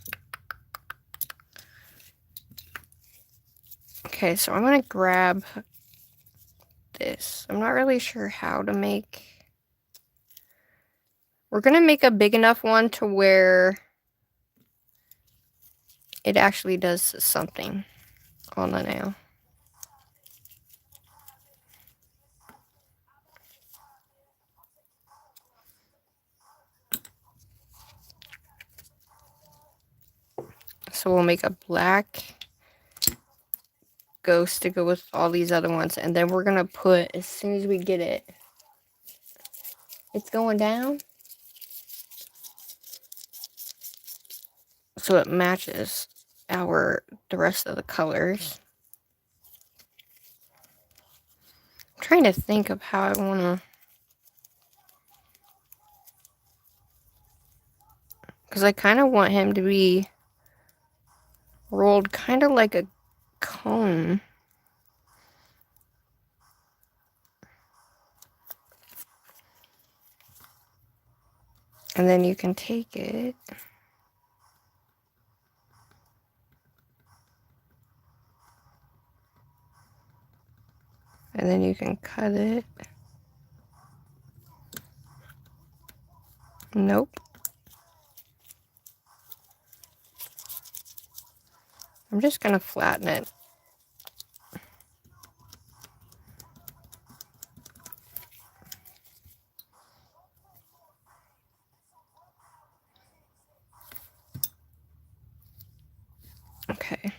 Okay, so I'm gonna grab this. I'm not really sure how to make. We're gonna make a big enough one to where it actually does something on the nail. So we'll make a black ghost to go with all these other ones. And then we're gonna put, as soon as we get it, it's going down. So it matches the rest of the colors. trying to think of how I want to, because I kind of want him to be rolled kind of like a cone. And then you can take it. And then you can cut it. Nope. I'm just gonna flatten it. Okay.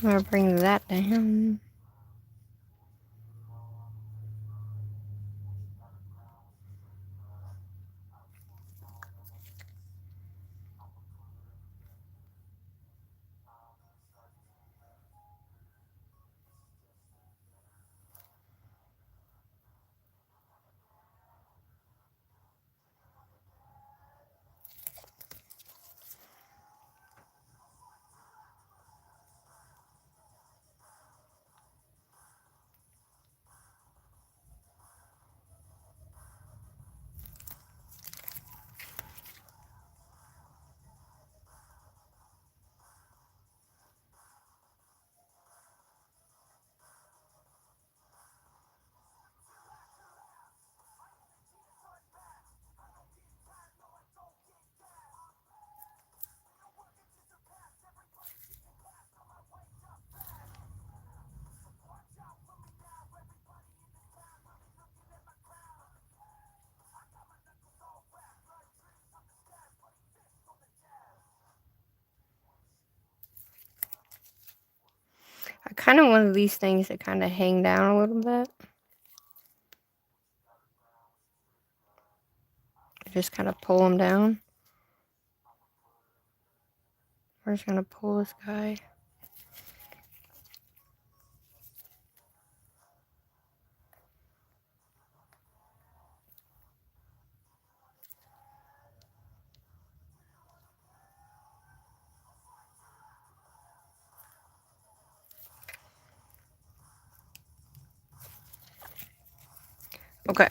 I'm gonna bring that down. I kind of wanted these things to kind of hang down a little bit. Just kind of pull them down. We're just gonna pull this guy. Okay.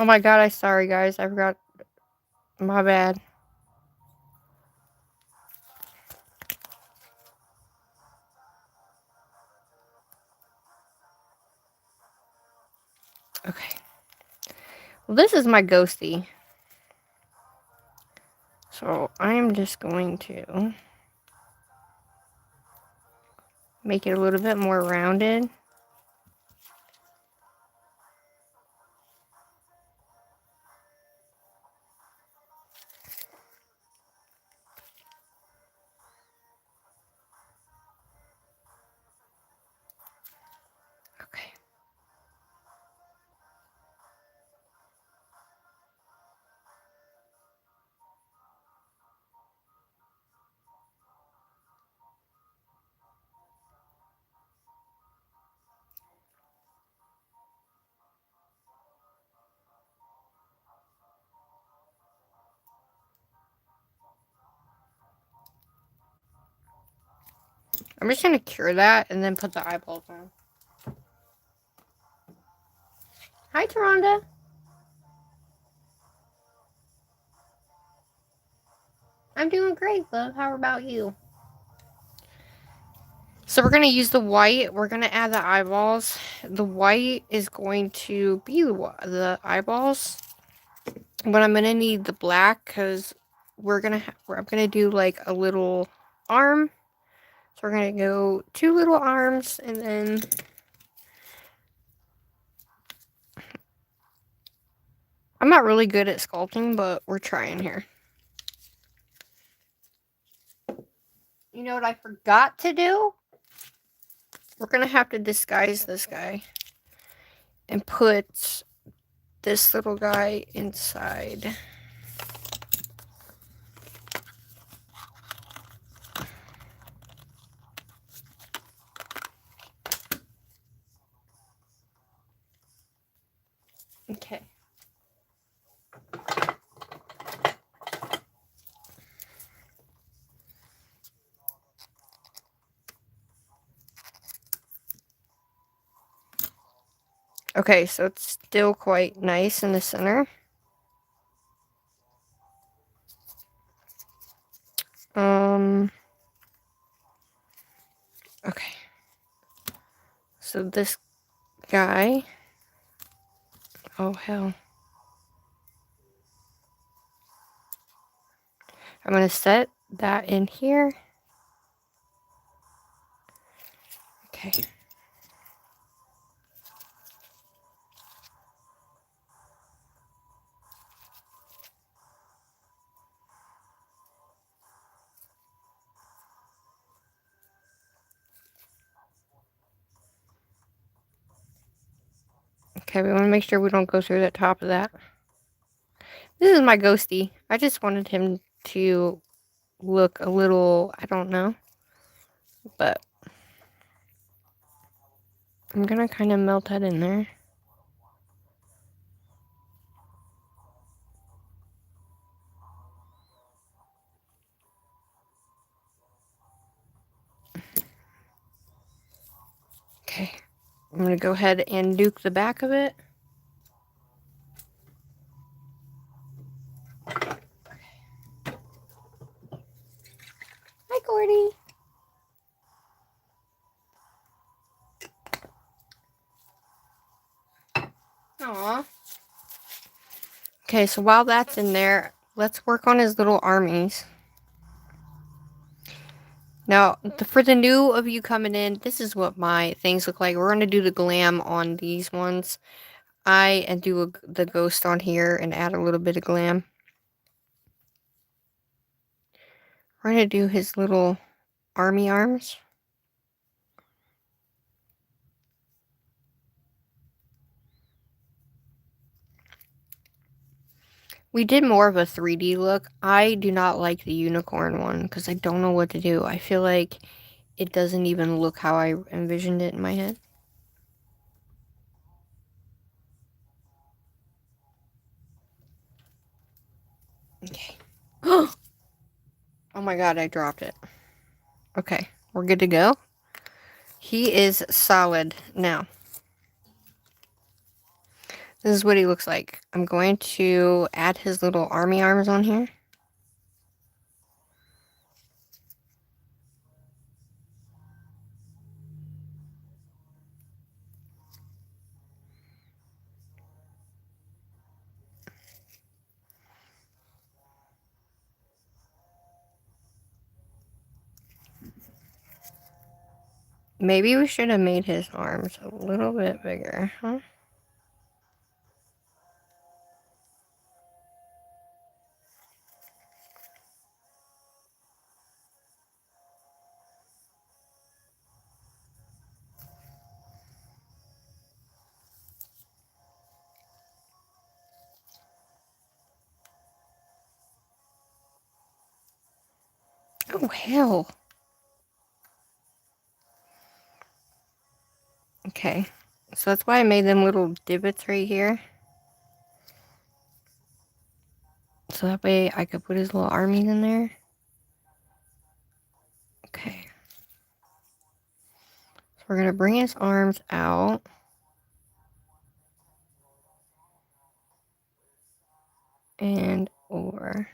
Oh my god, I'm sorry guys. I forgot. My bad. Okay. Well, this is my ghosty. So I'm just going to make it a little bit more rounded. Okay. I'm just gonna cure that and then put the eyeballs on. Hi, Taronda. I'm doing great, love. How about you? So we're gonna use the white. We're gonna add the eyeballs. The white is going to be the eyeballs. But I'm gonna need the black because I'm gonna do like a little arm. So we're gonna go 2 little arms and then I'm not really good at sculpting, but we're trying here. You know what I forgot to do? We're gonna have to disguise this guy and put this little guy inside. Okay. Okay, so it's still quite nice in the center. Okay. So this guy. Oh, hell. I'm going to set that in here. Okay. Okay, we want to make sure we don't go through the top of that. This is my ghosty. I just wanted him to look a little, I don't know. But I'm going to kind of melt that in there. Okay. I'm going to go ahead and duke the back of it. Hi, Gordy. Aw. Okay, so while that's in there, let's work on his little armies. Now, for the new of you coming in, this is what my things look like. We're going to do the glam on these ones. And do the ghost on here and add a little bit of glam. We're going to do his little army arms. We did more of a 3D look. I do not like the unicorn one because I don't know what to do. I feel like it doesn't even look how I envisioned it in my head. Okay. Oh my god, I dropped it. Okay, we're good to go. He is solid now. This is what he looks like. I'm going to add his little army arms on here. Maybe we should have made his arms a little bit bigger, huh? Oh, hell. Okay. So that's why I made them little divots right here. So that way I could put his little armies in there. Okay. So we're going to bring his arms out. And over.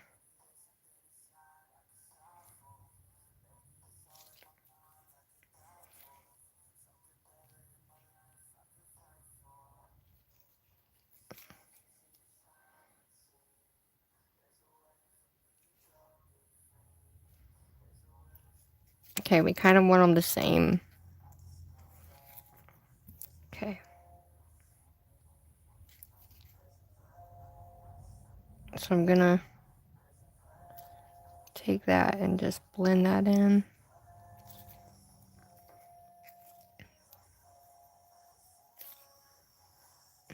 Okay, we kind of want them the same. Okay. So I'm gonna take that and just blend that in.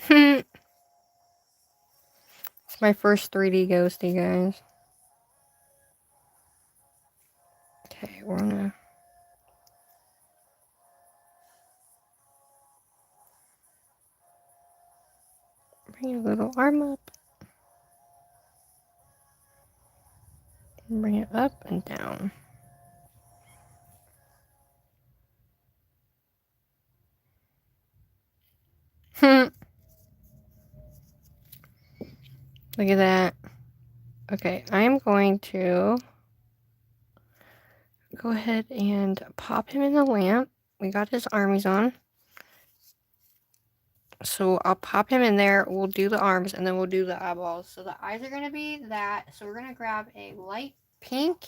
It's my first 3D ghosty, guys. Okay, we're gonna... bring a little arm up. Bring it up and down. Look at that. Okay, I am going to go ahead and pop him in the lamp. We got his armies on. So I'll pop him in there. We'll do the arms and then we'll do the eyeballs. So the eyes are going to be that. So we're going to grab a light pink.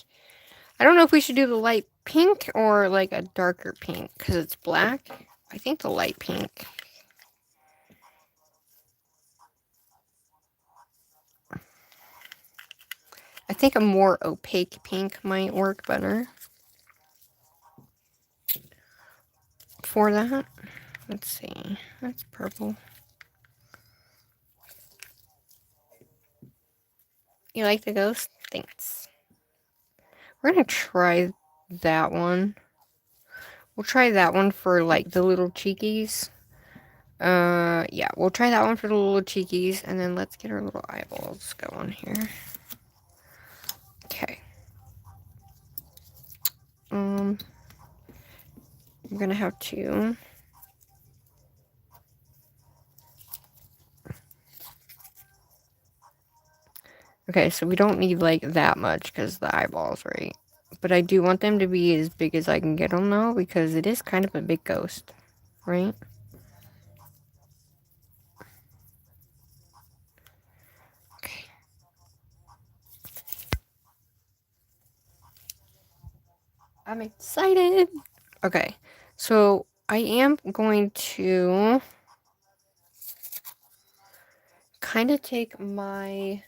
I don't know if we should do the light pink or like a darker pink because it's black. I think the light pink. I think a more opaque pink might work better for that. Let's see. That's purple. You like the ghost? Thanks. We're going to try that one. We'll try that one for like the little cheekies. Yeah, we'll try that one for the little cheekies, and then let's get our little eyeballs going here. Okay. I'm gonna have to... Okay, so we don't need like that much because the eyeballs, right? But I do want them to be as big as I can get them though, because it is kind of a big ghost, right? Okay. I'm excited. Okay, so I am going to kind of take my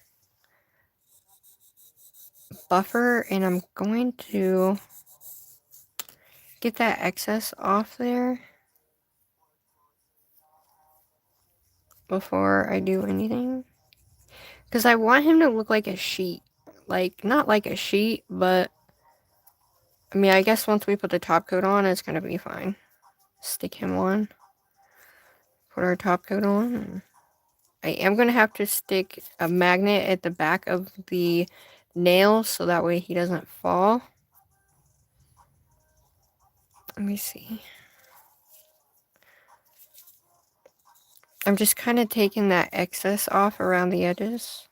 buffer and I'm going to get that excess off there before I do anything. Because I want him to look like a sheet. Like, not like a sheet, but... I mean, I guess once we put the top coat on, it's going to be fine. Stick him on. Put our top coat on. I am going to have to stick a magnet at the back of the nails so that way he doesn't fall. Let me see. I'm just kind of taking that excess off around the edges.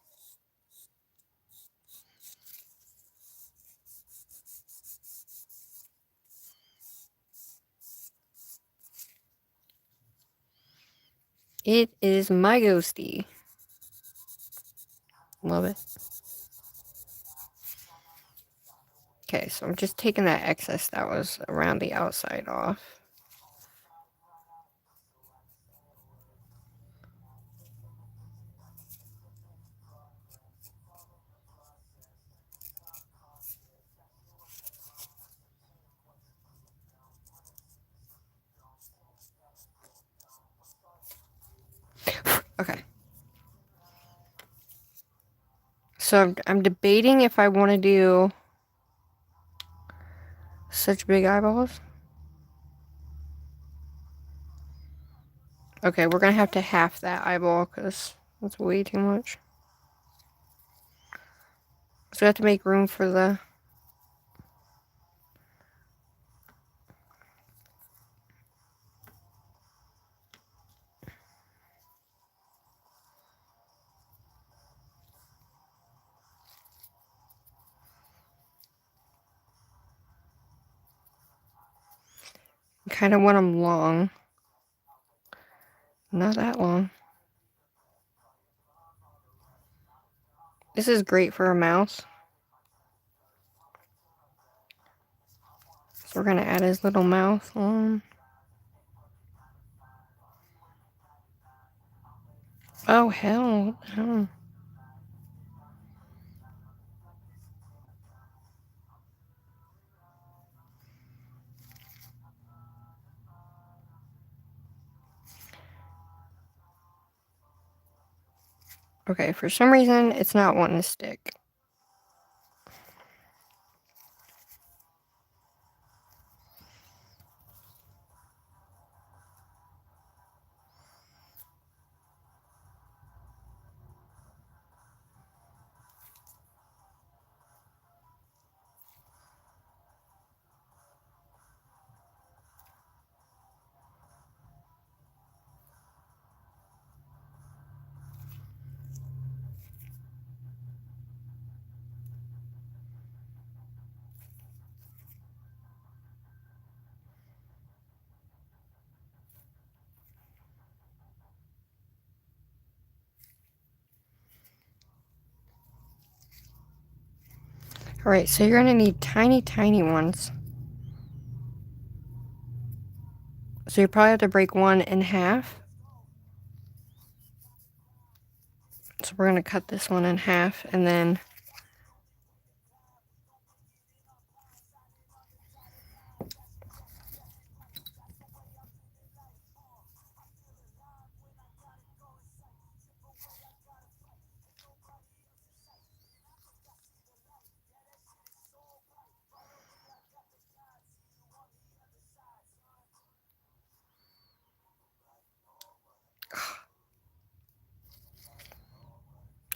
It is my ghosty. Love it. Okay, so I'm just taking that excess that was around the outside off. Okay. So I'm debating if I want to do such big eyeballs. Okay, we're going to have to half that eyeball because that's way too much. So we have to make room for the... I kind of want them long. Not that long. This is great for a mouse. So we're going to add his little mouth on. Oh, hell. Oh. Okay, for some reason, it's not wanting to stick. Alright, so you're going to need tiny, tiny ones. So you probably have to break one in half. So we're going to cut this one in half and then...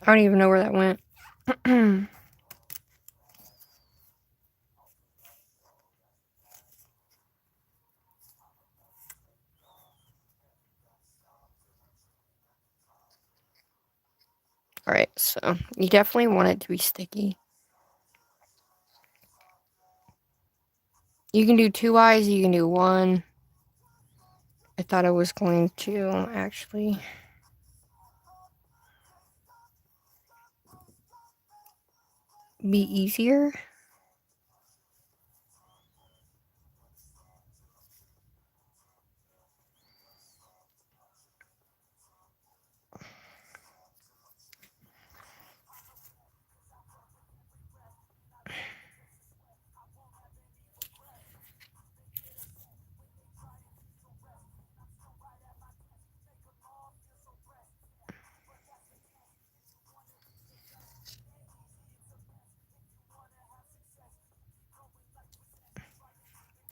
I don't even know where that went. Alright, so you definitely want it to be sticky. You can do 2 eyes, you can do 1. I thought I was going to actually... be easier.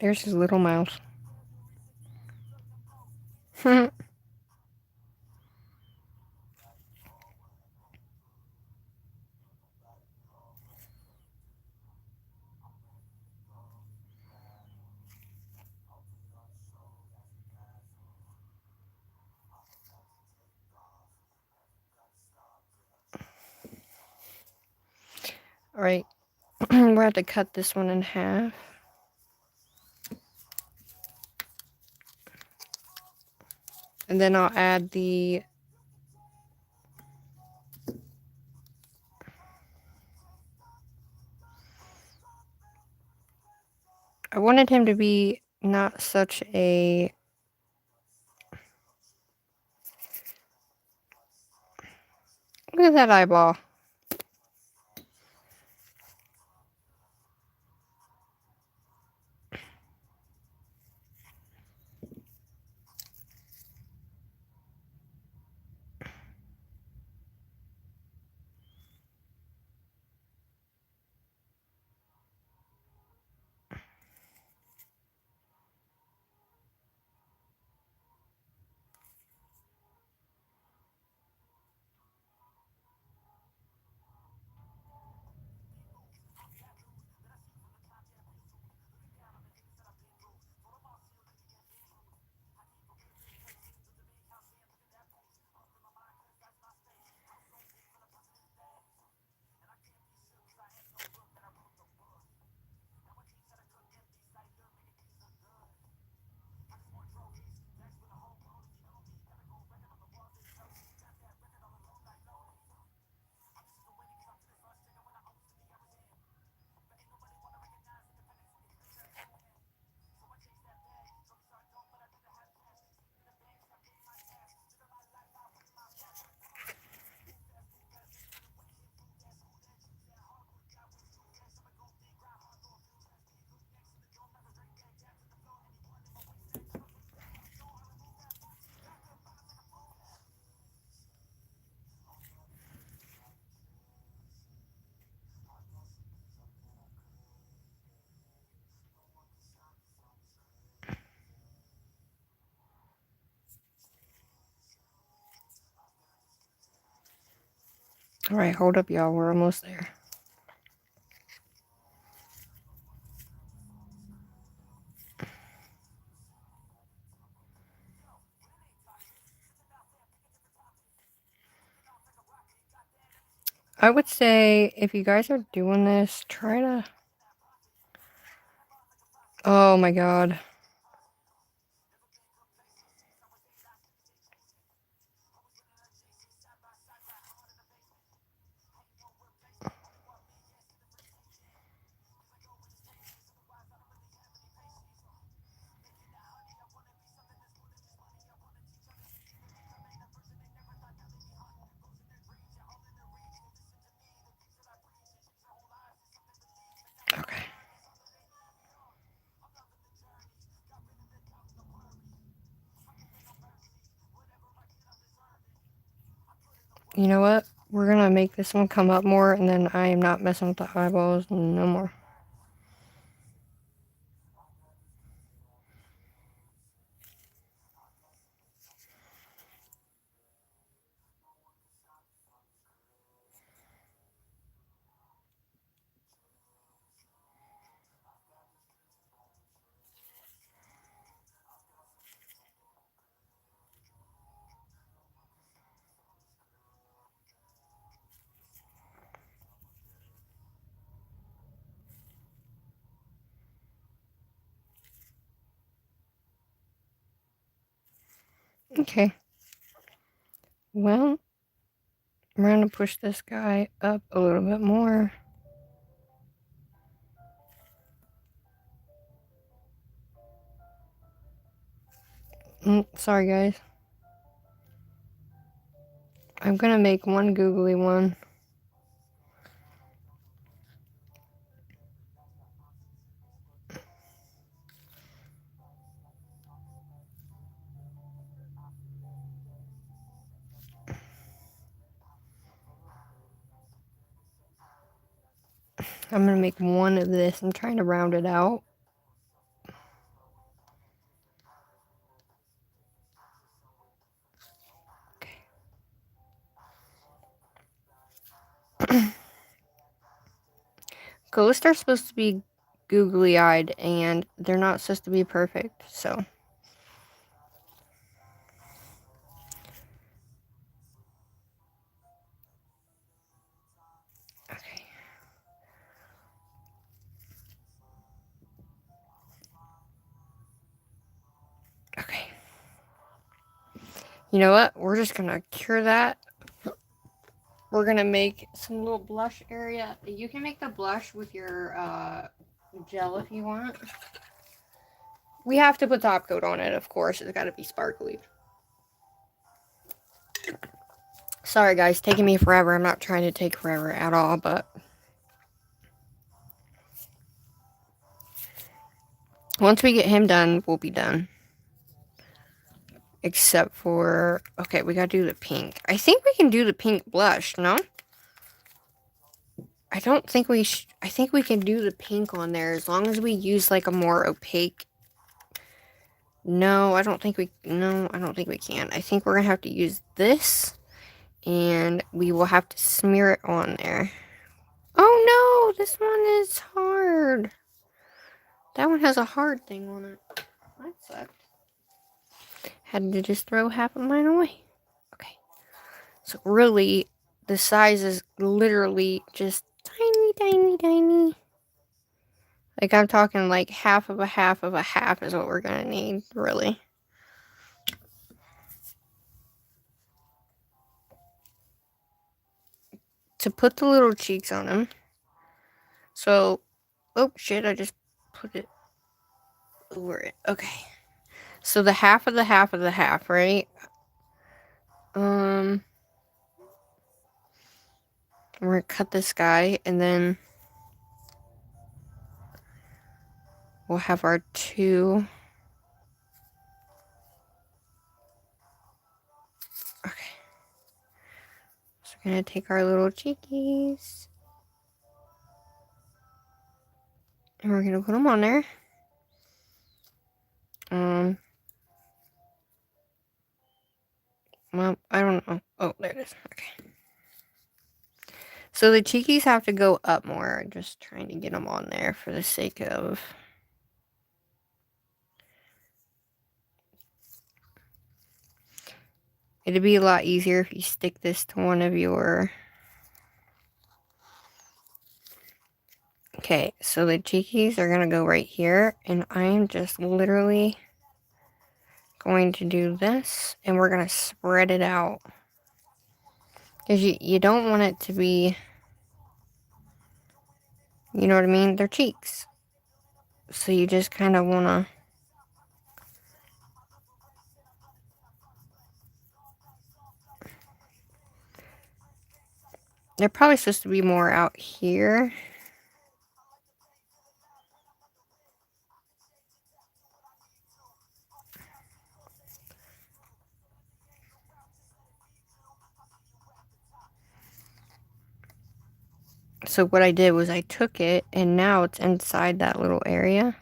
There's his little mouth. Alright, we're going to cut this one in half. And then I'll add the I wanted him to be not such a look at that eyeball. Alright, hold up, y'all. We're almost there. I would say if you guys are doing this, try to... Oh my god. Okay. You know what? We're gonna make this one come up more, and then I am not messing with the eyeballs no more. Okay. Well, we're gonna push this guy up a little bit more. Sorry, guys. I'm gonna make one googly one. I'm gonna make one of this. I'm trying to round it out. Ghosts are supposed to be googly-eyed, and they're not supposed to be perfect, so... Okay. You know what? We're just gonna cure that. We're gonna make some little blush area. You can make the blush with your gel if you want. We have to put top coat on it, of course. It's gotta be sparkly. Sorry guys, taking me forever. I'm not trying to take forever at all, but once we get him done, we'll be done. Except for, okay, we gotta do the pink. I think we can do the pink blush, no? I don't think we I think we can do the pink on there as long as we use like a more opaque. No, I don't think we can. I think we're gonna have to use this and we will have to smear it on there. Oh no, this one is hard. That one has a hard thing on it. That sucked. Had to just throw half of mine away. Okay. So really, the size is literally just tiny, tiny, tiny. Like I'm talking like half of a half of a half is what we're gonna need, really. To put the little cheeks on him. So, oh shit, I just put it over it. Okay. So the half of the half of the half, right? We're gonna cut this guy and then we'll have our two. Okay. So we're gonna take our little cheekies. And we're gonna put them on there. Well, I don't know. Oh, there it is. Okay. So the cheekies have to go up more. Just trying to get them on there for the sake of... It'd be a lot easier if you stick this to one of your... Okay, so the cheekies are gonna go right here, and I'm just literally going to do this, and we're gonna spread it out. Because you don't want it to be... You know what I mean? They're cheeks. So you just kind of want to... They're probably supposed to be more out here. So what I did was I took it, and now it's inside that little area.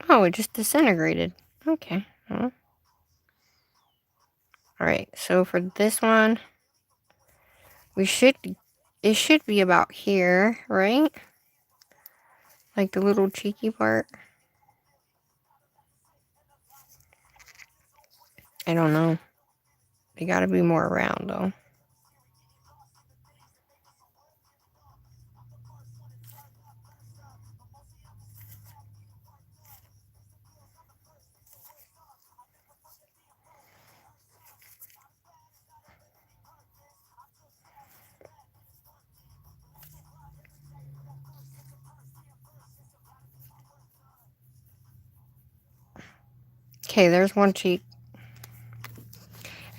Oh, it just disintegrated. Okay. Well. Alright, so for this one, it should be about here, right? Like the little cheeky part. I don't know. They gotta be more round, though. Okay, there's one cheek.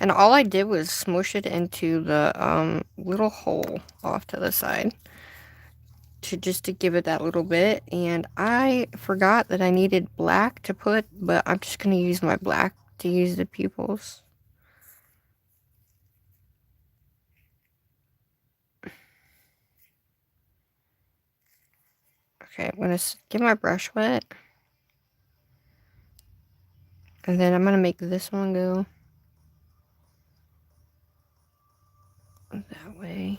And all I did was smush it into the little hole off to the side. Just to give it that little bit. And I forgot that I needed black to put, but I'm just going to use my black to use the pupils. Okay, I'm going to get my brush wet. And then I'm going to make this one go that way.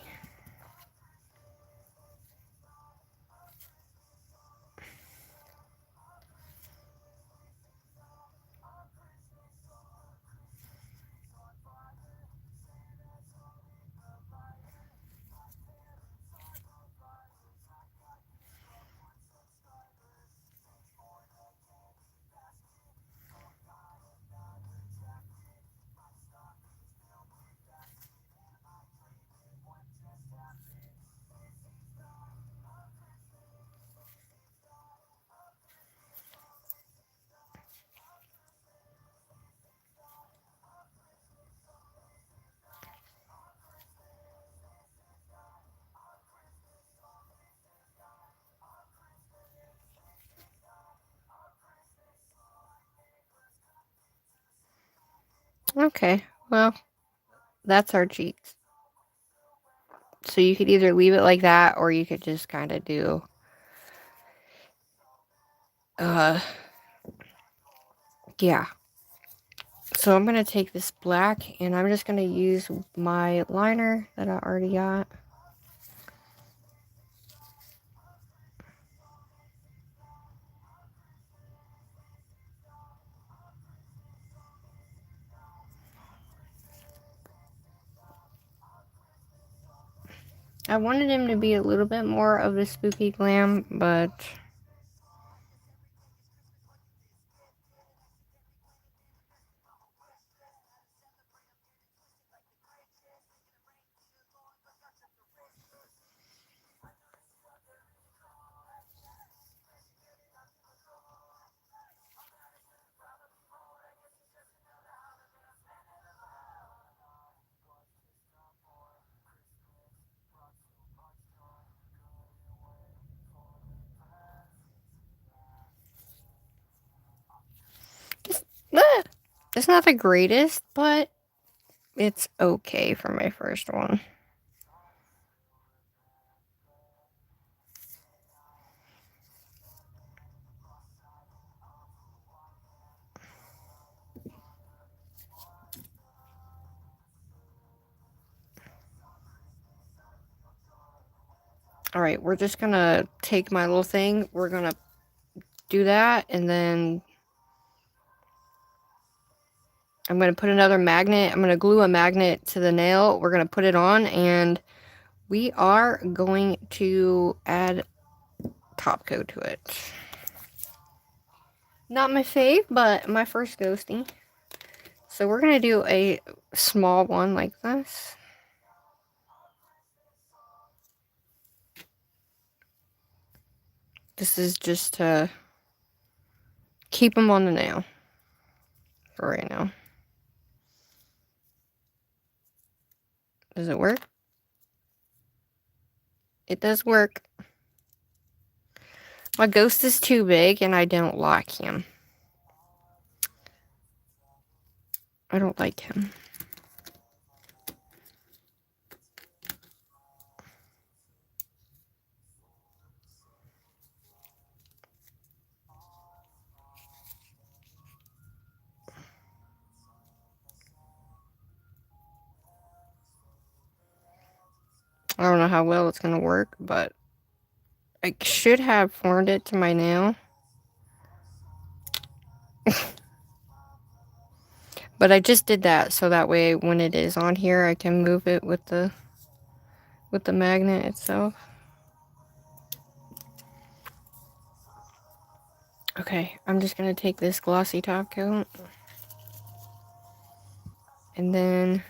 Okay, well, that's our cheeks. So you could either leave it like that, or you could just kind of do, yeah. So I'm going to take this black, and I'm just going to use my liner that I already got. I wanted him to be a little bit more of the spooky glam, but it's, it's not the greatest, but it's okay for my first one. Alright, we're just gonna take my little thing, we're gonna do that, and then I'm gonna put another magnet, I'm gonna glue a magnet to the nail, we're gonna put it on, and we are going to add top coat to it. Not my fave, but my first ghosting. So we're gonna do a small one like this. This is just to keep them on the nail for right now. Does it work? It does work. My ghost is too big and I don't like him. I don't like him. I don't know how well it's gonna work, but I should have formed it to my nail. But I just did that so that way when it is on here I can move it with the magnet itself. Okay, I'm just gonna take this glossy top coat and then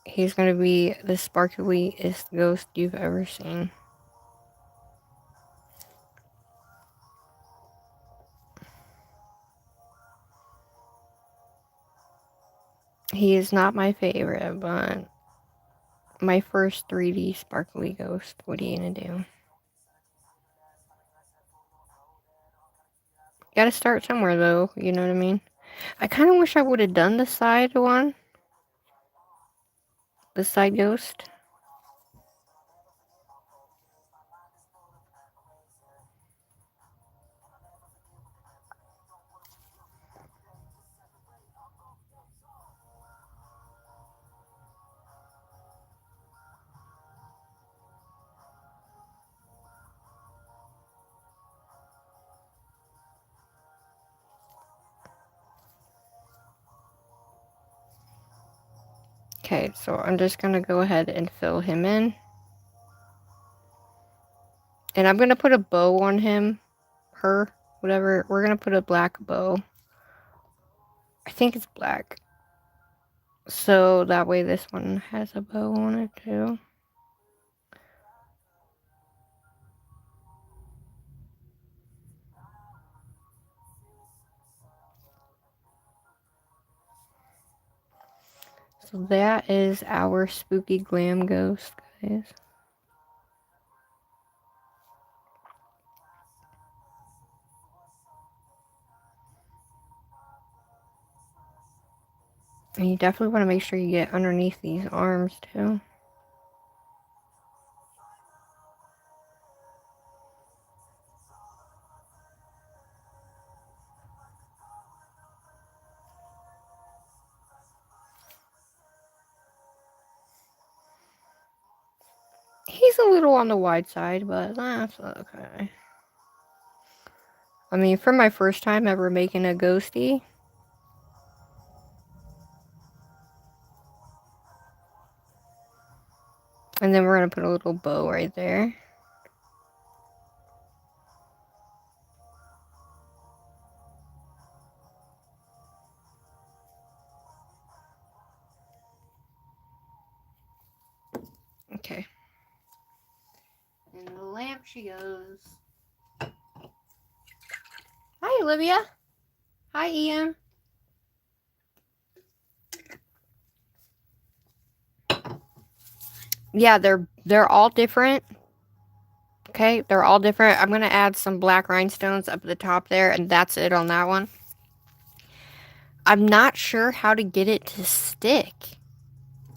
he's gonna be the sparkliest ghost you've ever seen. He is not my favorite, but my first 3D sparkly ghost. What are you gonna do? Gotta start somewhere though, you know what I mean? I kind of wish I would have done the side one. The side ghost. Okay, so I'm just gonna go ahead and fill him in. And I'm gonna put a bow on him. Her. Whatever. We're gonna put a black bow. I think it's black. So that way this one has a bow on it too. So So that is our spooky glam ghost, guys. And you definitely want to make sure you get underneath these arms too. He's a little on the wide side, but that's okay. I mean, for my first time ever making a ghosty, and then we're going to put a little bow right there. Okay. And the lamp she goes. Hi, Olivia. Hi, Ian. Yeah, they're all different. Okay, they're all different. I'm gonna add some black rhinestones up at the top there, and that's it on that one. I'm not sure how to get it to stick.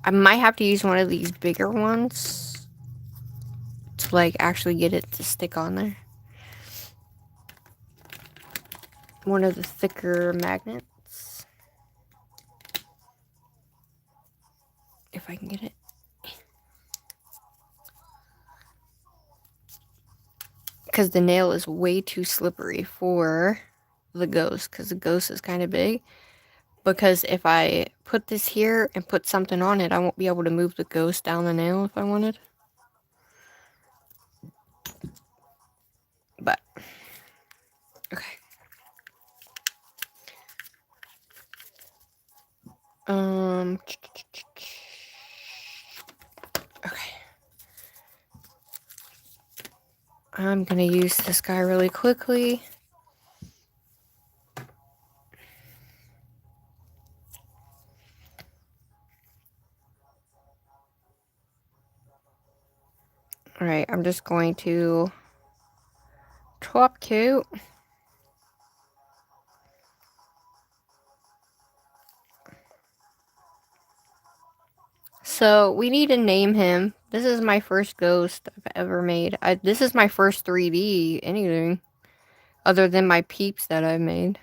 I might have to use one of these bigger ones to like actually get it to stick on there. One of the thicker magnets. If I can get it. Because the nail is way too slippery for the ghost, because the ghost is kind of big. Because if I put this here and put something on it, I won't be able to move the ghost down the nail if I wanted. But, okay. Okay. I'm gonna use this guy really quickly. Alright, I'm just going to top coat. So, we need to name him. This is my first ghost I've ever made. This is my first 3D anything. Other than my peeps that I've made.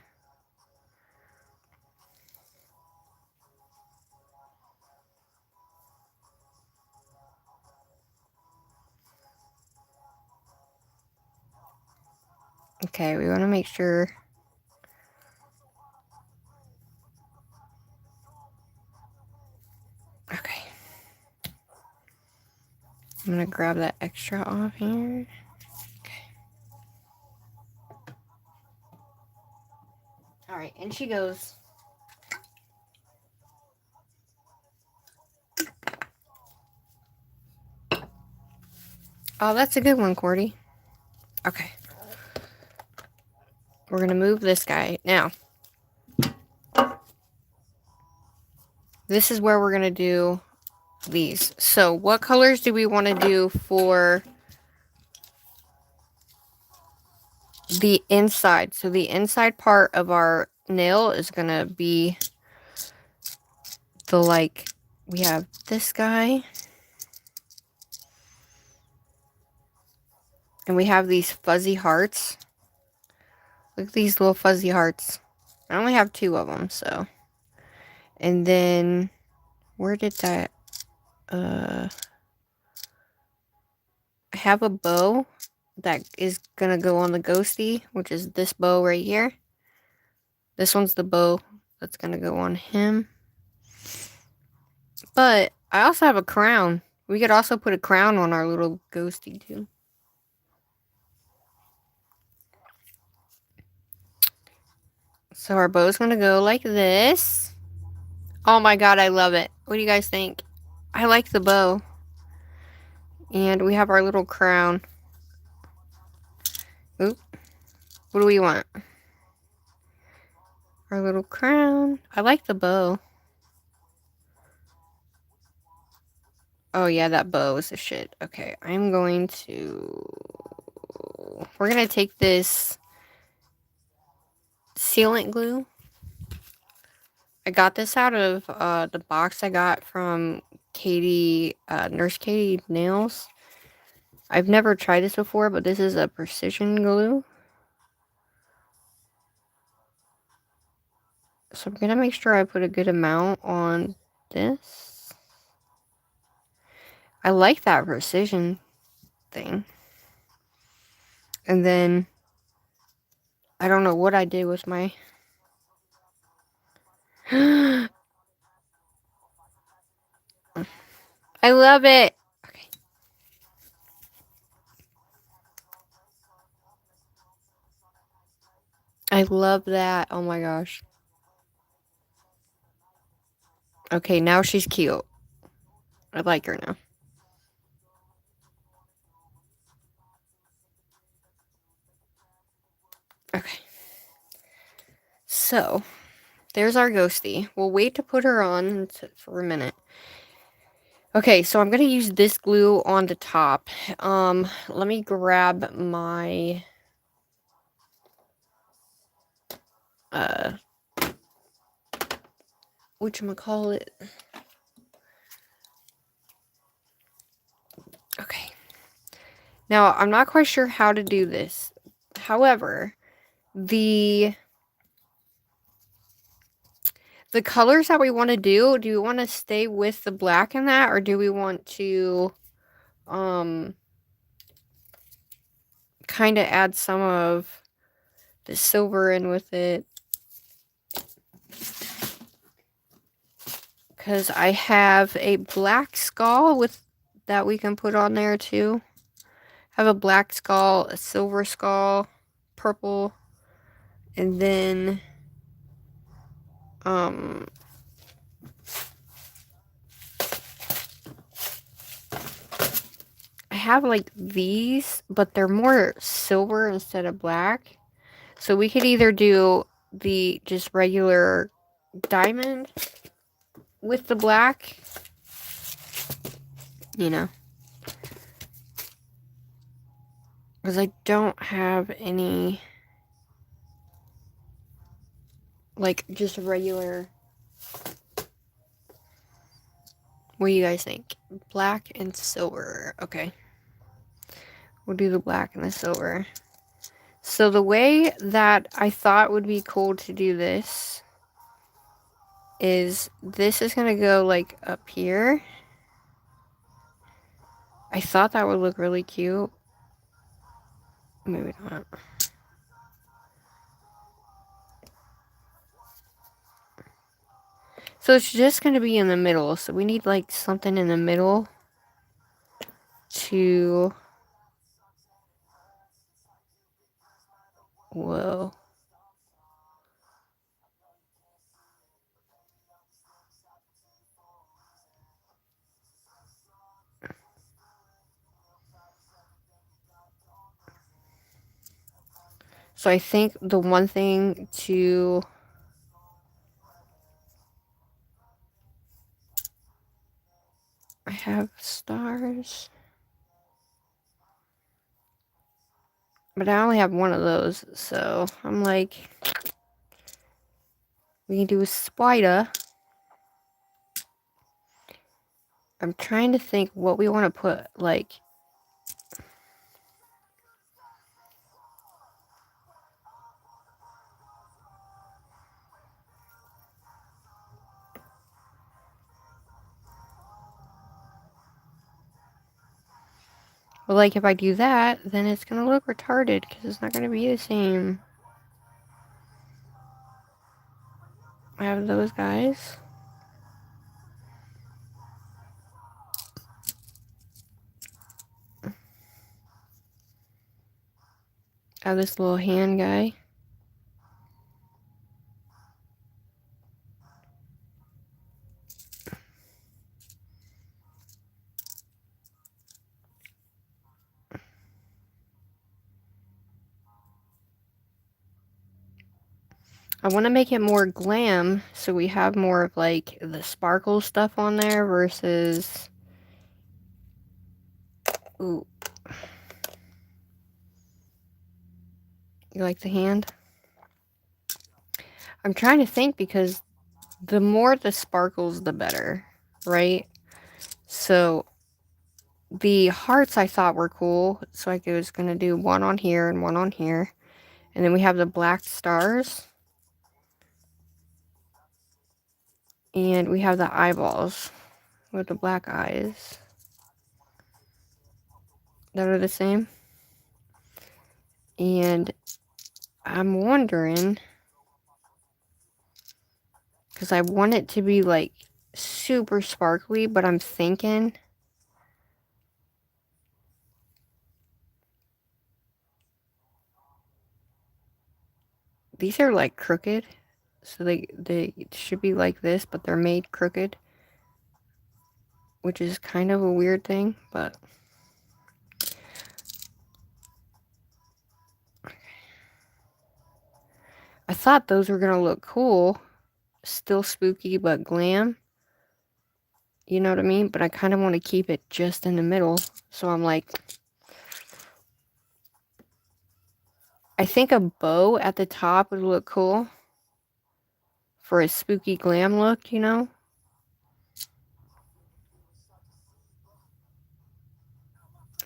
Okay, we want to make sure. Okay. I'm gonna grab that extra off here. Okay. Alright, and she goes. Oh, that's a good one, Cordy. Okay. We're gonna move this guy. Now, this is where we're gonna do these. So, what colors do we want to do for the inside? So, the inside part of our nail is gonna be the, like, we have this guy. And we have these fuzzy hearts. Look at these little fuzzy hearts. I only have 2 of them, so. And then, where did that, I have a bow that is gonna go on the ghosty, which is this bow right here. This one's the bow that's gonna go on him. But I also have a crown. We could also put a crown on our little ghosty too. So our bow's gonna go like this. Oh my god, I love it. What do you guys think? I like the bow. And we have our little crown. Oop. What do we want? Our little crown. I like the bow. Oh yeah, that bow is a shit. Okay, I'm going to... We're gonna take this sealant glue. I got this out of the box I got from Katie, Nurse Katie Nails. I've never tried this before, but this is a precision glue. So I'm gonna make sure I put a good amount on this. I like that precision thing. And then I don't know what I did with my... I love it. Okay. I love that. Oh my gosh. Okay, now she's cute. I like her now. Okay. So, there's our ghostie. We'll wait to put her on for a minute. Okay, so I'm gonna use this glue on the top. Let me grab my whatchamacallit. Okay. Now, I'm not quite sure how to do this. However, the colors that we want to do we want to stay with the black in that, or do we want to kind of add some of the silver in with it? Because I have a black skull with that we can put on there too. I have a black skull, a silver skull, purple, and then I have like these, but they're more silver instead of black. So we could either do the just regular diamond with the black, you know, because I don't have any, like, just regular. What do you guys think? Black and silver. Okay. We'll do the black and the silver. So the way that I thought would be cool to do this is this is going to go like up here. I thought that would look really cute. Maybe not. So it's just going to be in the middle. So we need like something in the middle to... Whoa. So I think the one thing to... I have stars. But I only have one of those, so I'm like... We can do a spider. I'm trying to think what we want to put, like... But like if I do that, then it's gonna look retarded because it's not gonna be the same. I have those guys. I have this little hand guy. I want to make it more glam, so we have more of like the sparkle stuff on there versus Ooh. You like the hand? I'm trying to think because the more the sparkles, the better, right? So the hearts I thought were cool. So I was going to do one on here and one on here. And then we have the black stars. And we have the eyeballs with the black eyes. That are the same. And I'm wondering, because I want it to be like super sparkly, but I'm thinking these are like crooked. So they should be like this, but they're made crooked. Which is kind of a weird thing, but I thought those were gonna look cool. Still spooky, but glam. You know what I mean? But I kind of want to keep it just in the middle. So I'm like, I think a bow at the top would look cool for a spooky glam look, you know?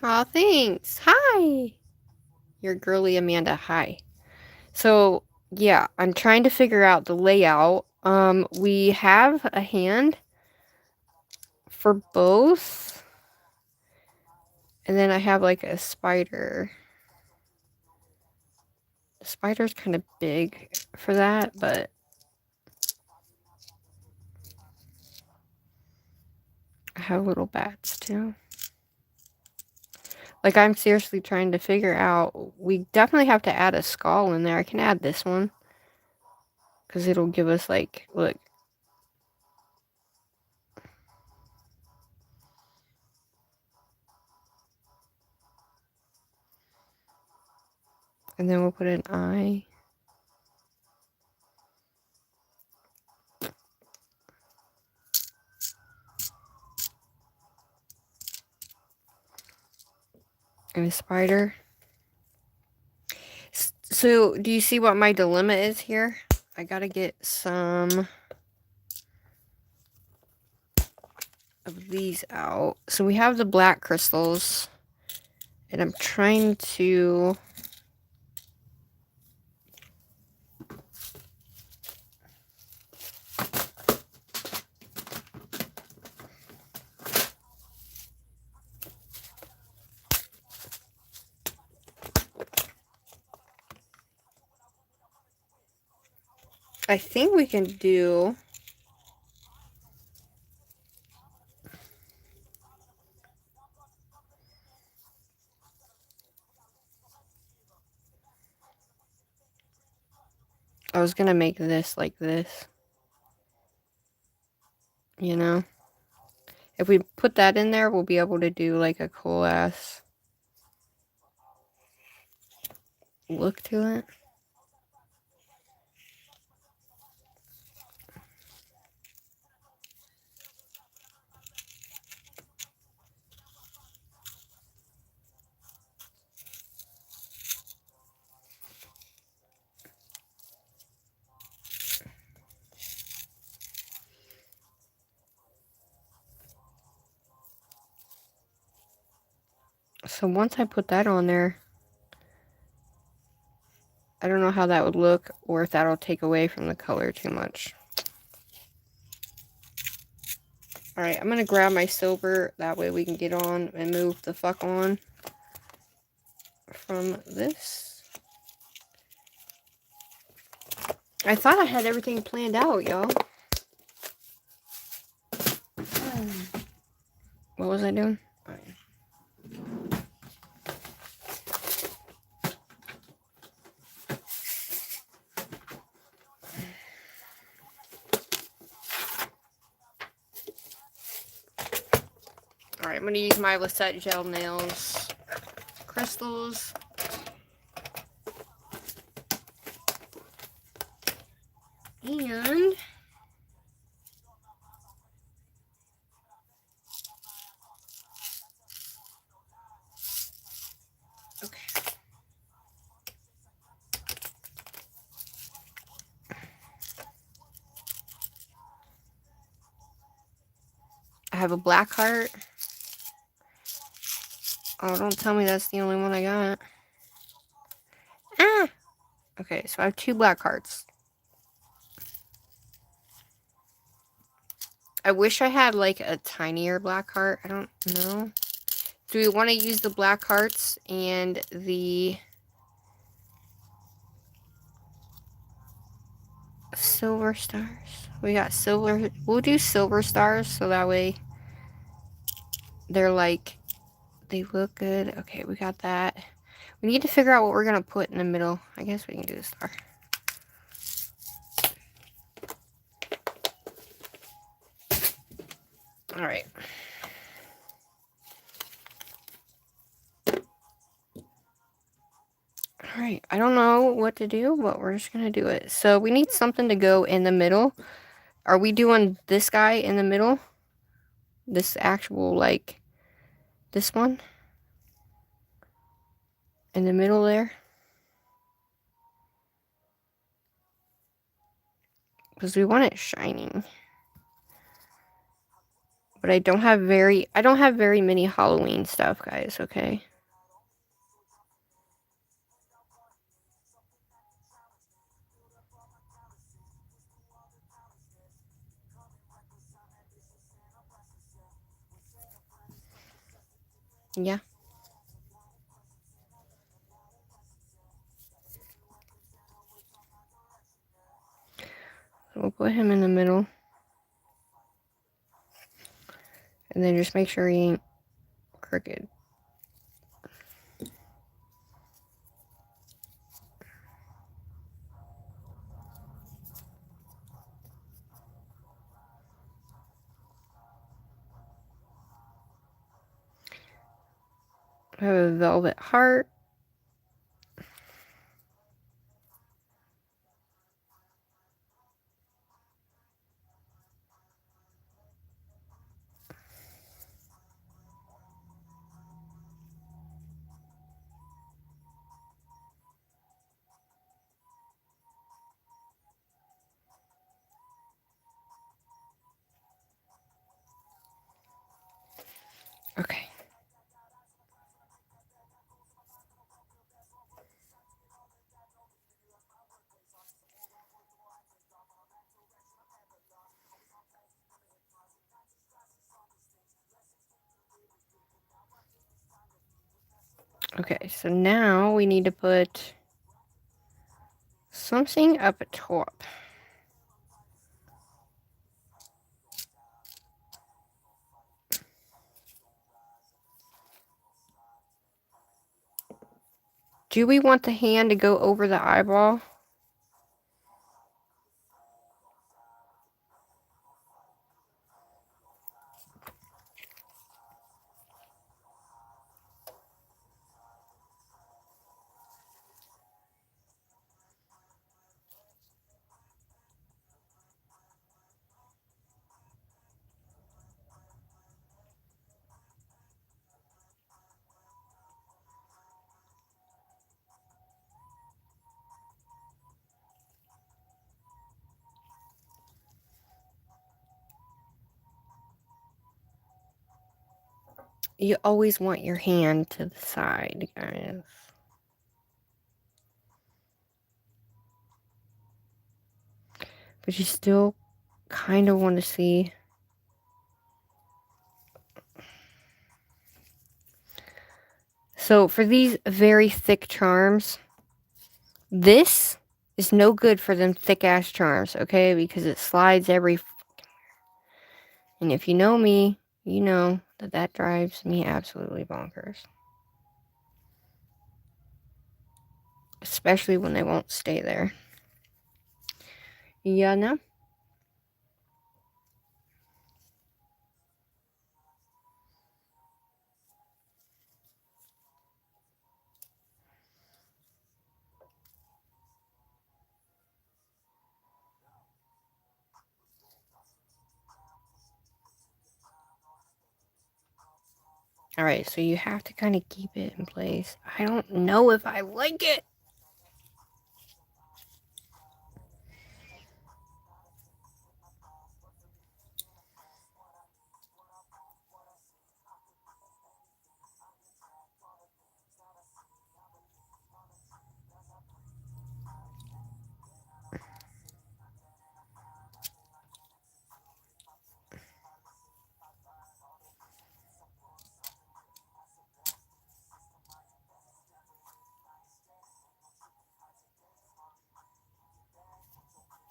Aw, thanks. Hi. You're girly Amanda. Hi. So, yeah, I'm trying to figure out the layout. We have a hand for both. And then I have like a spider. The spider's kind of big for that, but I have little bats too. Like, I'm seriously trying to figure out, we definitely have to add a skull in there. I can add this one. Because it'll give us, like, look. And then we'll put an eye. And a spider. So, do you see what my dilemma is here? I gotta get some of these out. So we have the black crystals. And I'm trying to... I think we can do... I was gonna make this like this. You know? If we put that in there, we'll be able to do like a cool ass look to it. So once I put that on there, I don't know how that would look or if that'll take away from the color too much. Alright, I'm going to grab my silver. That way we can get on and move the fuck on from this. I thought I had everything planned out, y'all. What was I doing? Alright, I'm going to use my Lisette gel nails crystals. And I have a black heart. Oh, don't tell me that's the only one I got. Ah! Okay, so I have 2 black hearts. I wish I had, like, a tinier black heart. I don't know. Do we want to use the black hearts and the silver stars? We got silver. We'll do silver stars so that way they're like, they look good. Okay, we got that. We need to figure out what we're going to put in the middle. I guess we can do the star. All right. All right. I don't know what to do, but we're just going to do it. So we need something to go in the middle. Are we doing this guy in the middle? This actual, like, this one? In the middle there? Because we want it shining. But I don't have very many Halloween stuff, guys, okay? Yeah. So we'll put him in the middle. And then just make sure he ain't crooked. I have a velvet heart. Okay. Okay, so now we need to put something up at top. Do we want the hand to go over the eyeball? You always want your hand to the side, guys. But you still kind of want to see. So for these very thick charms, this is no good for them thick ass charms, okay? Because it slides every. And if you know me, you know that that drives me absolutely bonkers. Especially when they won't stay there. Yeah, no? Alright, so you have to kind of keep it in place. I don't know if I like it.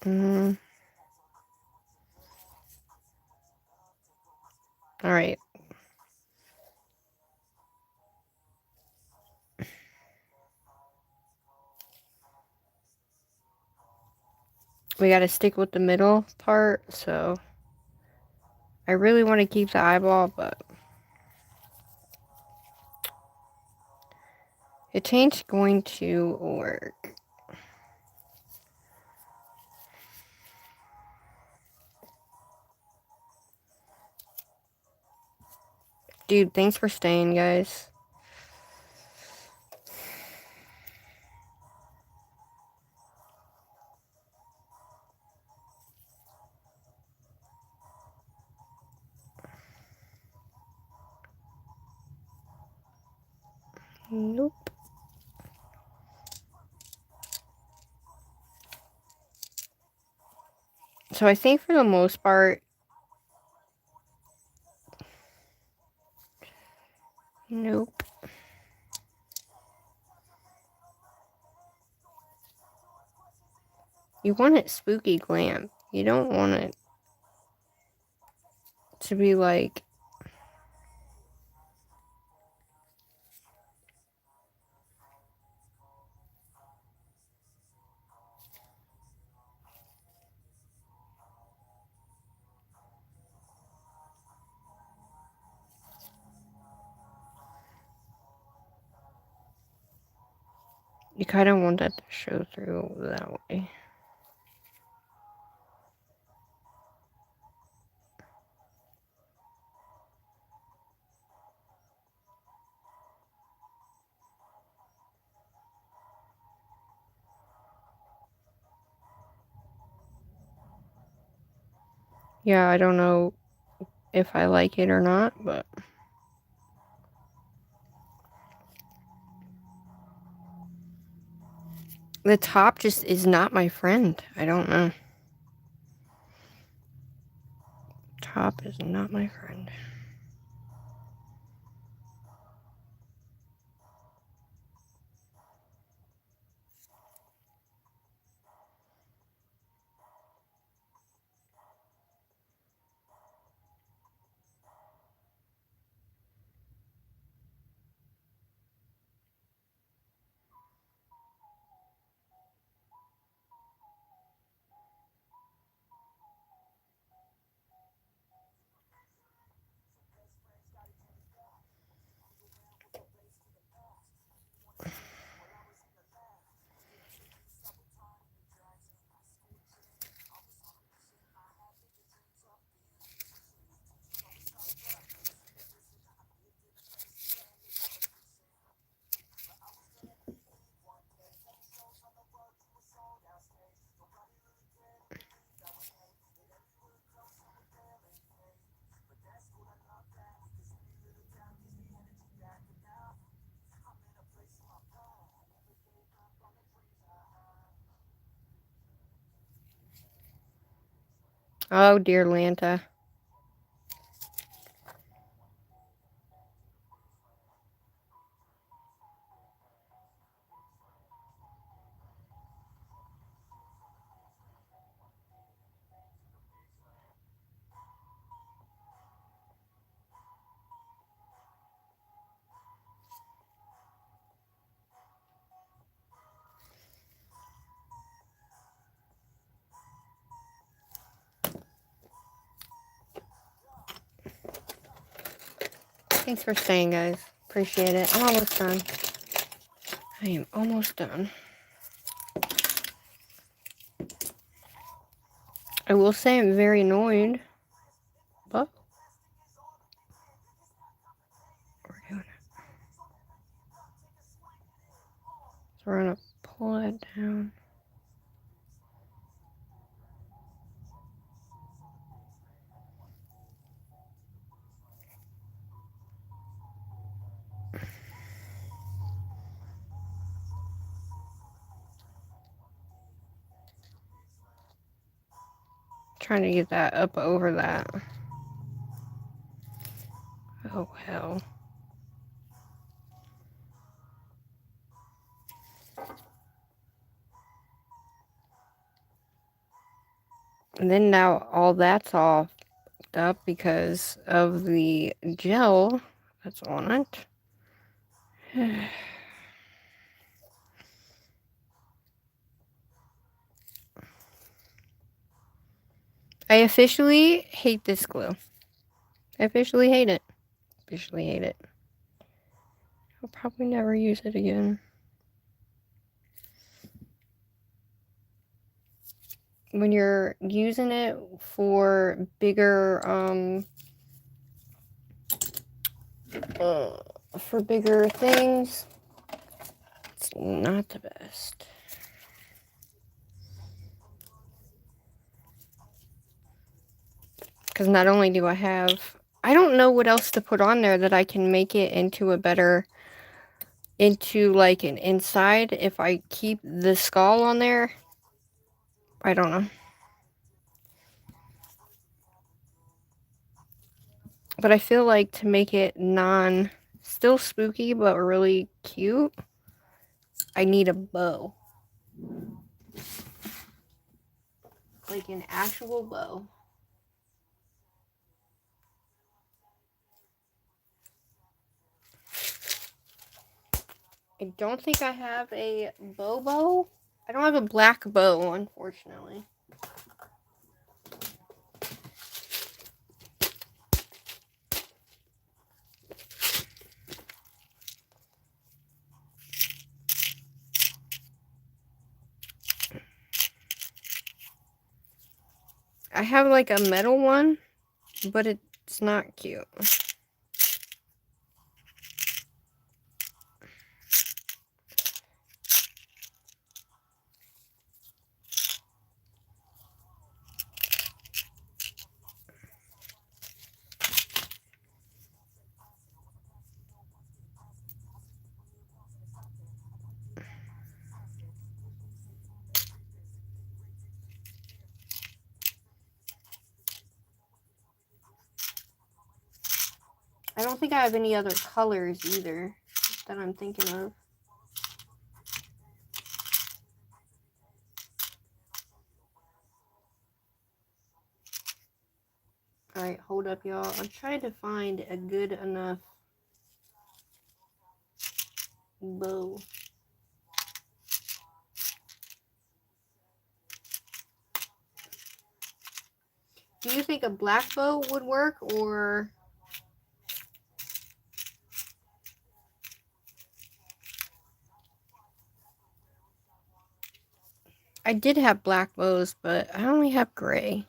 All right. We got to stick with the middle part, so I really want to keep the eyeball, but it ain't going to work. Dude, thanks for staying, guys. Nope. So I think for the most part, nope. You want it spooky glam. You don't want it to be like, you kind of want that to show through that way. Yeah, I don't know if I like it or not, but the top just is not my friend. I don't know. Top is not my friend. Oh, dear Lanta. Thanks for staying, guys. Appreciate it. I'm almost done. I am almost done. I will say I'm very annoyed, but we're doing it. So we're gonna pull it down. Trying to get that up over that. Oh, hell. And then now all that's all up because of the gel that's on it. I officially hate this glue. I officially hate it. Officially hate it. I'll probably never use it again. When you're using it for bigger things, it's not the best. Because not only do I don't know what else to put on there that I can make it into a better, into like an inside. If I keep the skull on there, I don't know. But I feel like to make it still spooky, but really cute, I need a bow. Like an actual bow. I don't think I have a bow. I don't have a black bow, unfortunately. I have like a metal one, but it's not cute. I don't think I have any other colors either that I'm thinking of. Alright, hold up, y'all. I'm trying to find a good enough bow. Do you think a black bow would work, or... I did have black bows, but I only have gray.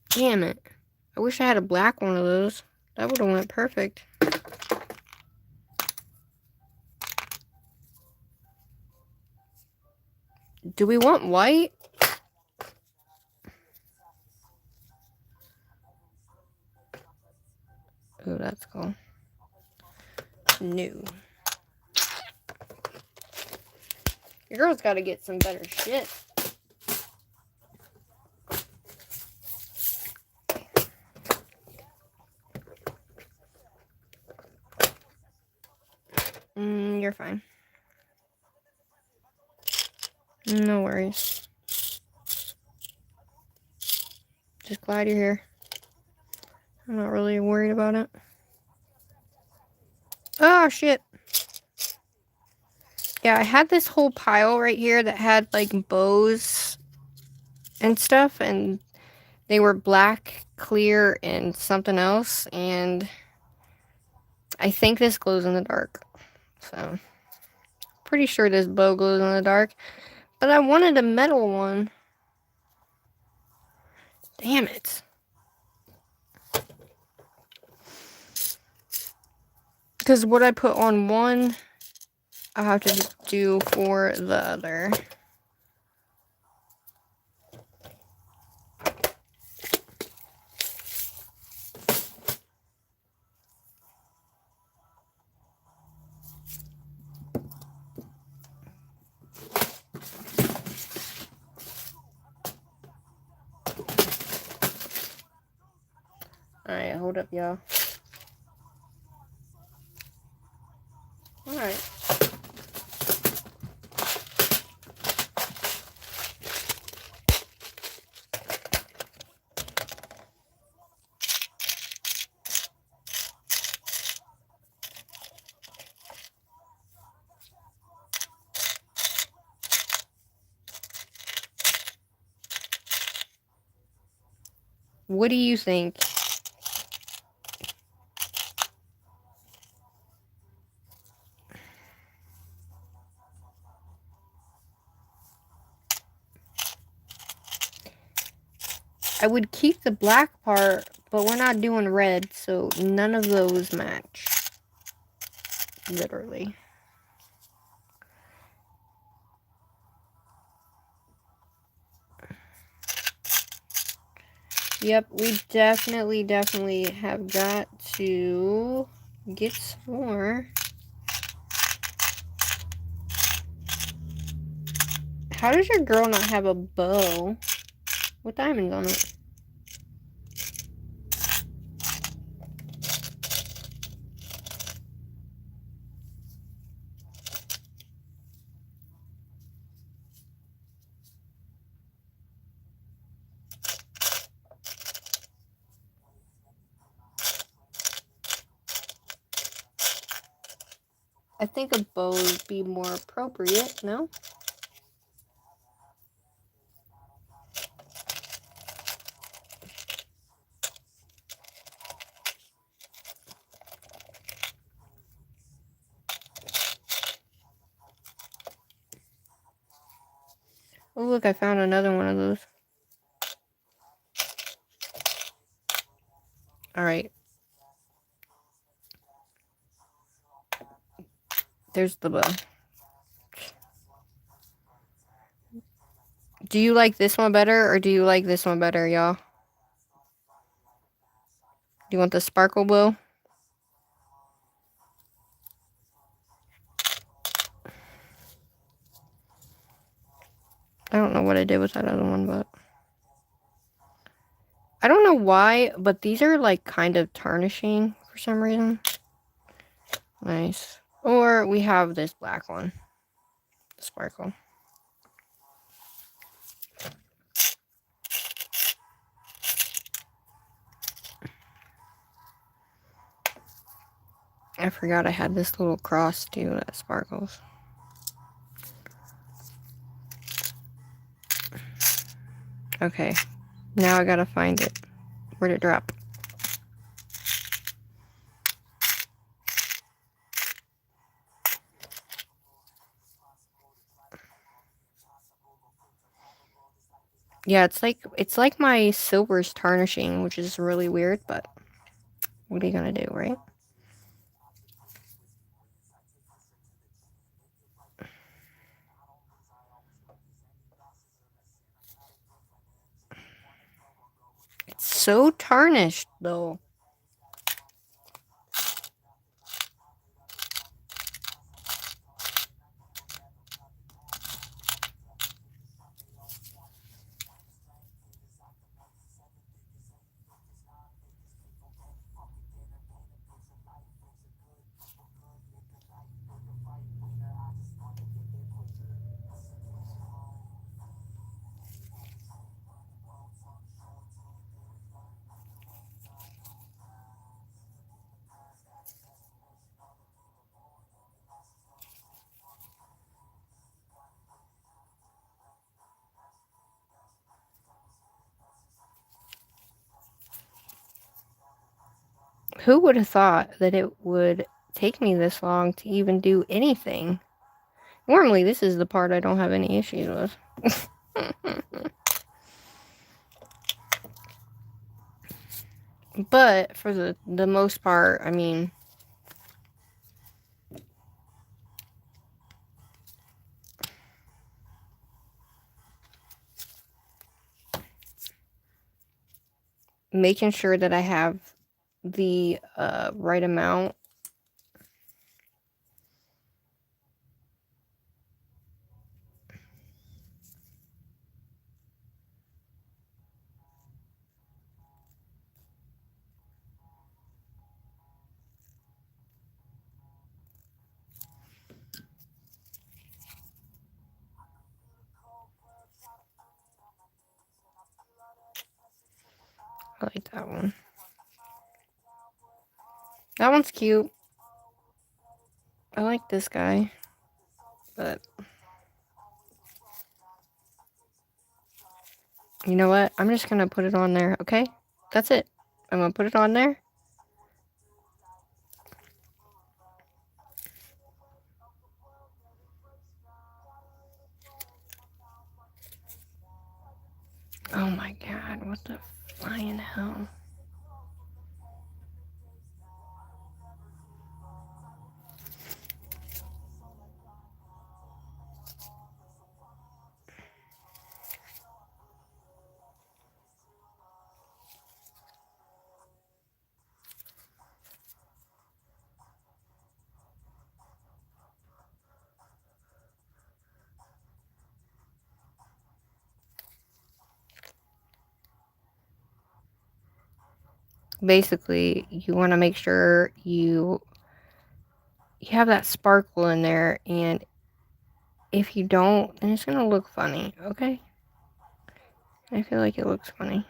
Damn it. I wish I had a black one of those. That would have went perfect. Do we want white? Oh, that's cool. No. Your girl's got to get some better shit. You're fine. No worries. Just glad you're here. I'm not really worried about it. Oh, shit. Yeah, I had this whole pile right here that had, like, bows and stuff, and they were black, clear, and something else, and I think this glows in the dark. So, pretty sure this bow glows in the dark, but I wanted a metal one. Damn it. Because what I put on one, I have to do for the other. Alright, hold up, y'all. Alright. What do you think? I would keep the black part, but we're not doing red, so none of those match. Literally. Yep, we definitely have got to get some more. How does your girl not have a bow with diamonds on it? I think a bow would be more appropriate, no? Oh, look, I found another one of those. Alright. There's the bow. Do you like this one better, or do you like this one better, y'all? Do you want the sparkle bow? I don't know what I did with that other one, but... I don't know why, but these are, like, kind of tarnishing for some reason. Nice. Or we have this black one. Sparkle. I forgot I had this little cross too that sparkles. Okay, now I gotta find it. Where'd it drop? Yeah, it's like my silver's tarnishing, which is really weird, but what are you gonna do, right? It's so tarnished, though. Who would have thought that it would take me this long to even do anything? Normally, this is the part I don't have any issues with. But for the most part, I mean, making sure that I have the right amount. I like that one. That one's cute. I like this guy, but you know what? I'm just gonna put it on there, okay? That's it. I'm gonna put it on there. Oh my god, what the flying hell? Basically, you want to make sure you have that sparkle in there, and if you don't, then it's gonna look funny, okay? I feel like it looks funny.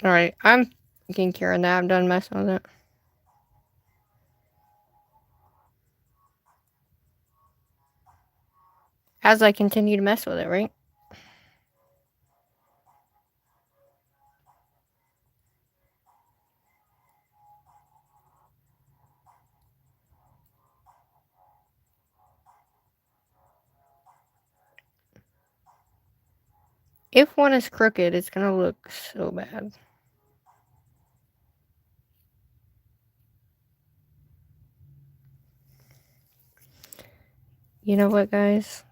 Alright, I'm taking care of that. I'm done messing with it. As I continue to mess with it, right? If one is crooked, it's gonna look so bad. You know what, guys?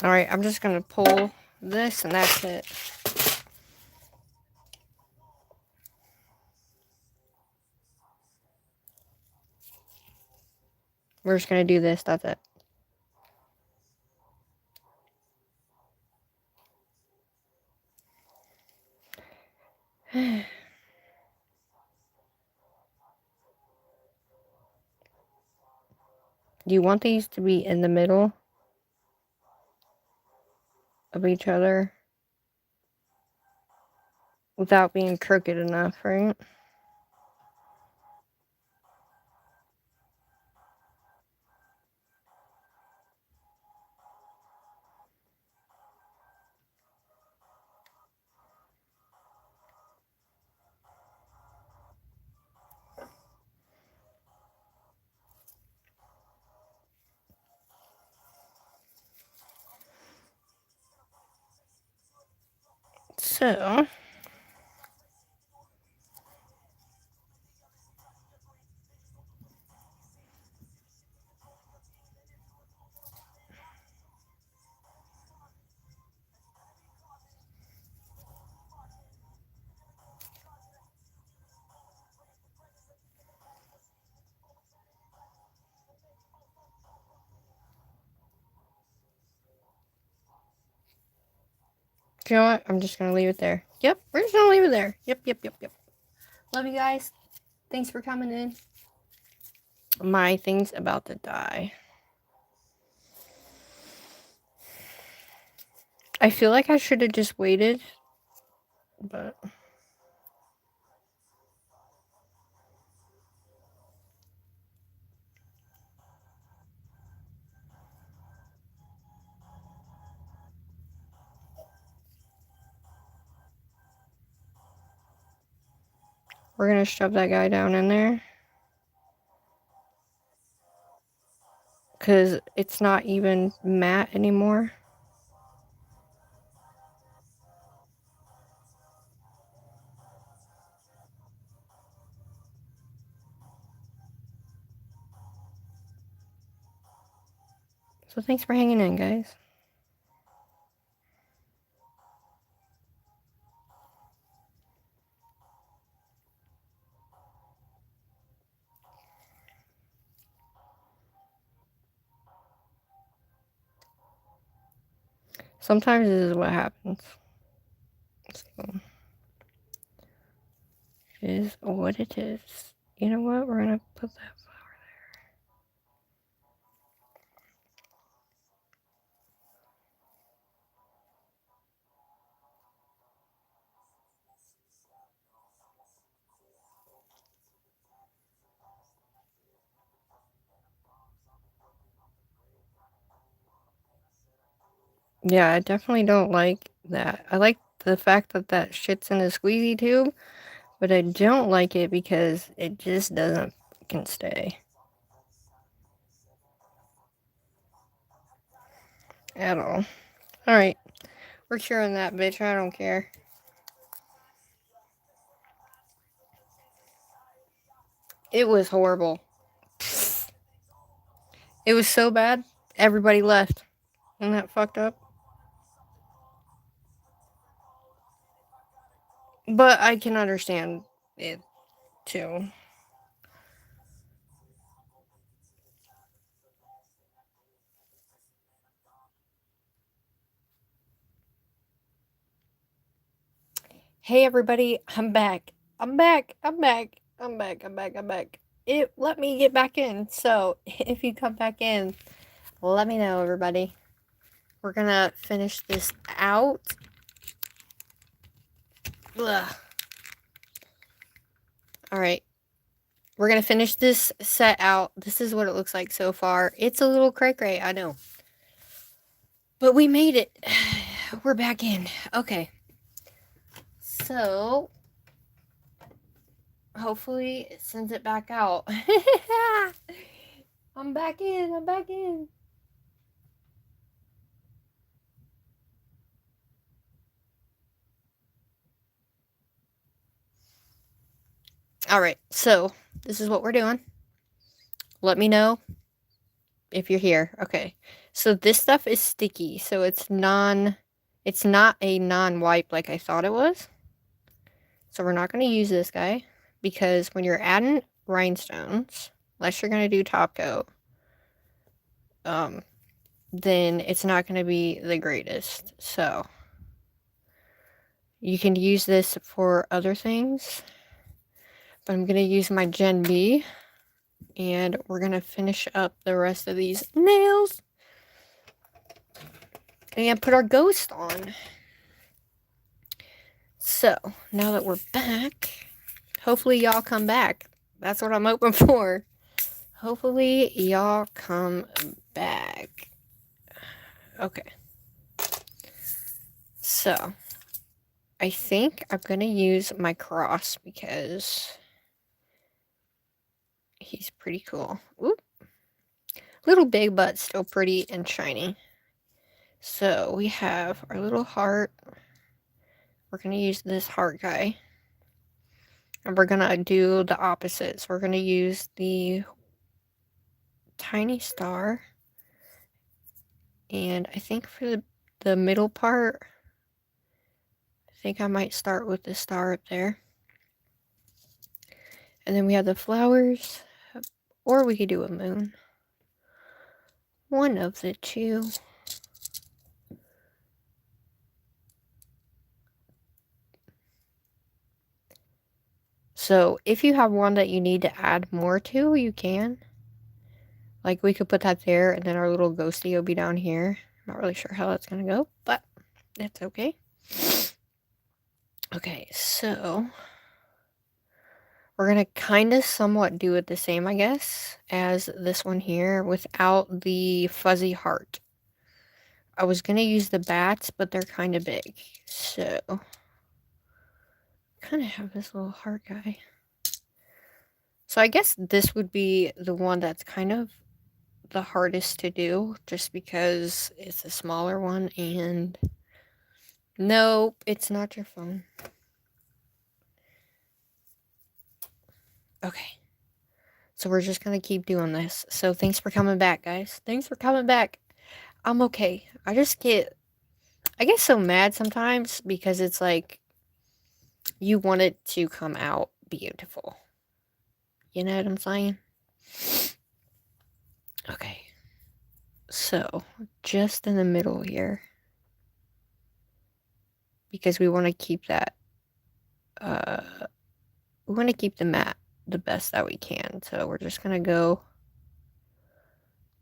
Alright, I'm just gonna pull this and that's it. We're just gonna do this, that's it. Do you want these to be in the middle of each other without being crooked enough, right? So You know what? I'm just going to leave it there. Yep, we're just going to leave it there. Yep. Love you guys. Thanks for coming in. My thing's about to die. I feel like I should have just waited, but... We're going to shove that guy down in there. Because it's not even matte anymore. So thanks for hanging in, guys. Sometimes this is what happens. So, it is what it is. You know what? We're going to put that flower there. Yeah, I definitely don't like that. I like the fact that that shit's in a squeezy tube, but I don't like it because it just doesn't fucking stay. At all. Alright. We're curing that bitch. I don't care. It was horrible. It was so bad, everybody left. Isn't that fucked up? But I can understand it, too. Hey everybody, I'm back. I'm back. It let me get back in. So if you come back in, let me know, everybody. We're gonna finish this out. Ugh. Alright. We're gonna finish this set out. This is what it looks like so far. It's a little cray-cray, I know. But we made it. We're back in. Okay. So, hopefully it sends it back out. I'm back in. Alright, so this is what we're doing. Let me know if you're here. Okay. So this stuff is sticky, so it's not a non-wipe like I thought it was. So we're not going to use this guy because when you're adding rhinestones, unless you're going to do top coat, then it's not going to be the greatest. So you can use this for other things, but I'm going to use my Gen B, and we're going to finish up the rest of these nails and put our ghost on. So now that we're back, hopefully y'all come back. That's what I'm hoping for. Hopefully y'all come back. Okay. So I think I'm gonna use my cross because he's pretty cool. Oop. Little big, but still pretty and shiny. So we have our little heart. We're gonna use this heart guy. And we're gonna do the opposites. We're gonna use the tiny star. And I think for the middle part, I think I might start with the star up there. And then we have the flowers, or we could do a moon. One of the two. So if you have one that you need to add more to, you can. Like we could put that there and then our little ghosty will be down here. Not really sure how that's gonna go, but it's okay. Okay, so we're gonna kind of somewhat do it the same, I guess, as this one here without the fuzzy heart. I was gonna use the bats, but they're kind of big, so kind of have this little heart guy. So I guess this would be the one that's kind of the hardest to do, just because it's a smaller one. And nope, it's not your phone. Okay, so we're just gonna keep doing this. So thanks for coming back, guys. Thanks for coming back. I'm okay. I get so mad sometimes because it's like you want it to come out beautiful. You know what I'm saying? Okay. So, just in the middle here. Because we want to keep that we want to keep the mat the best that we can. So, we're just going to go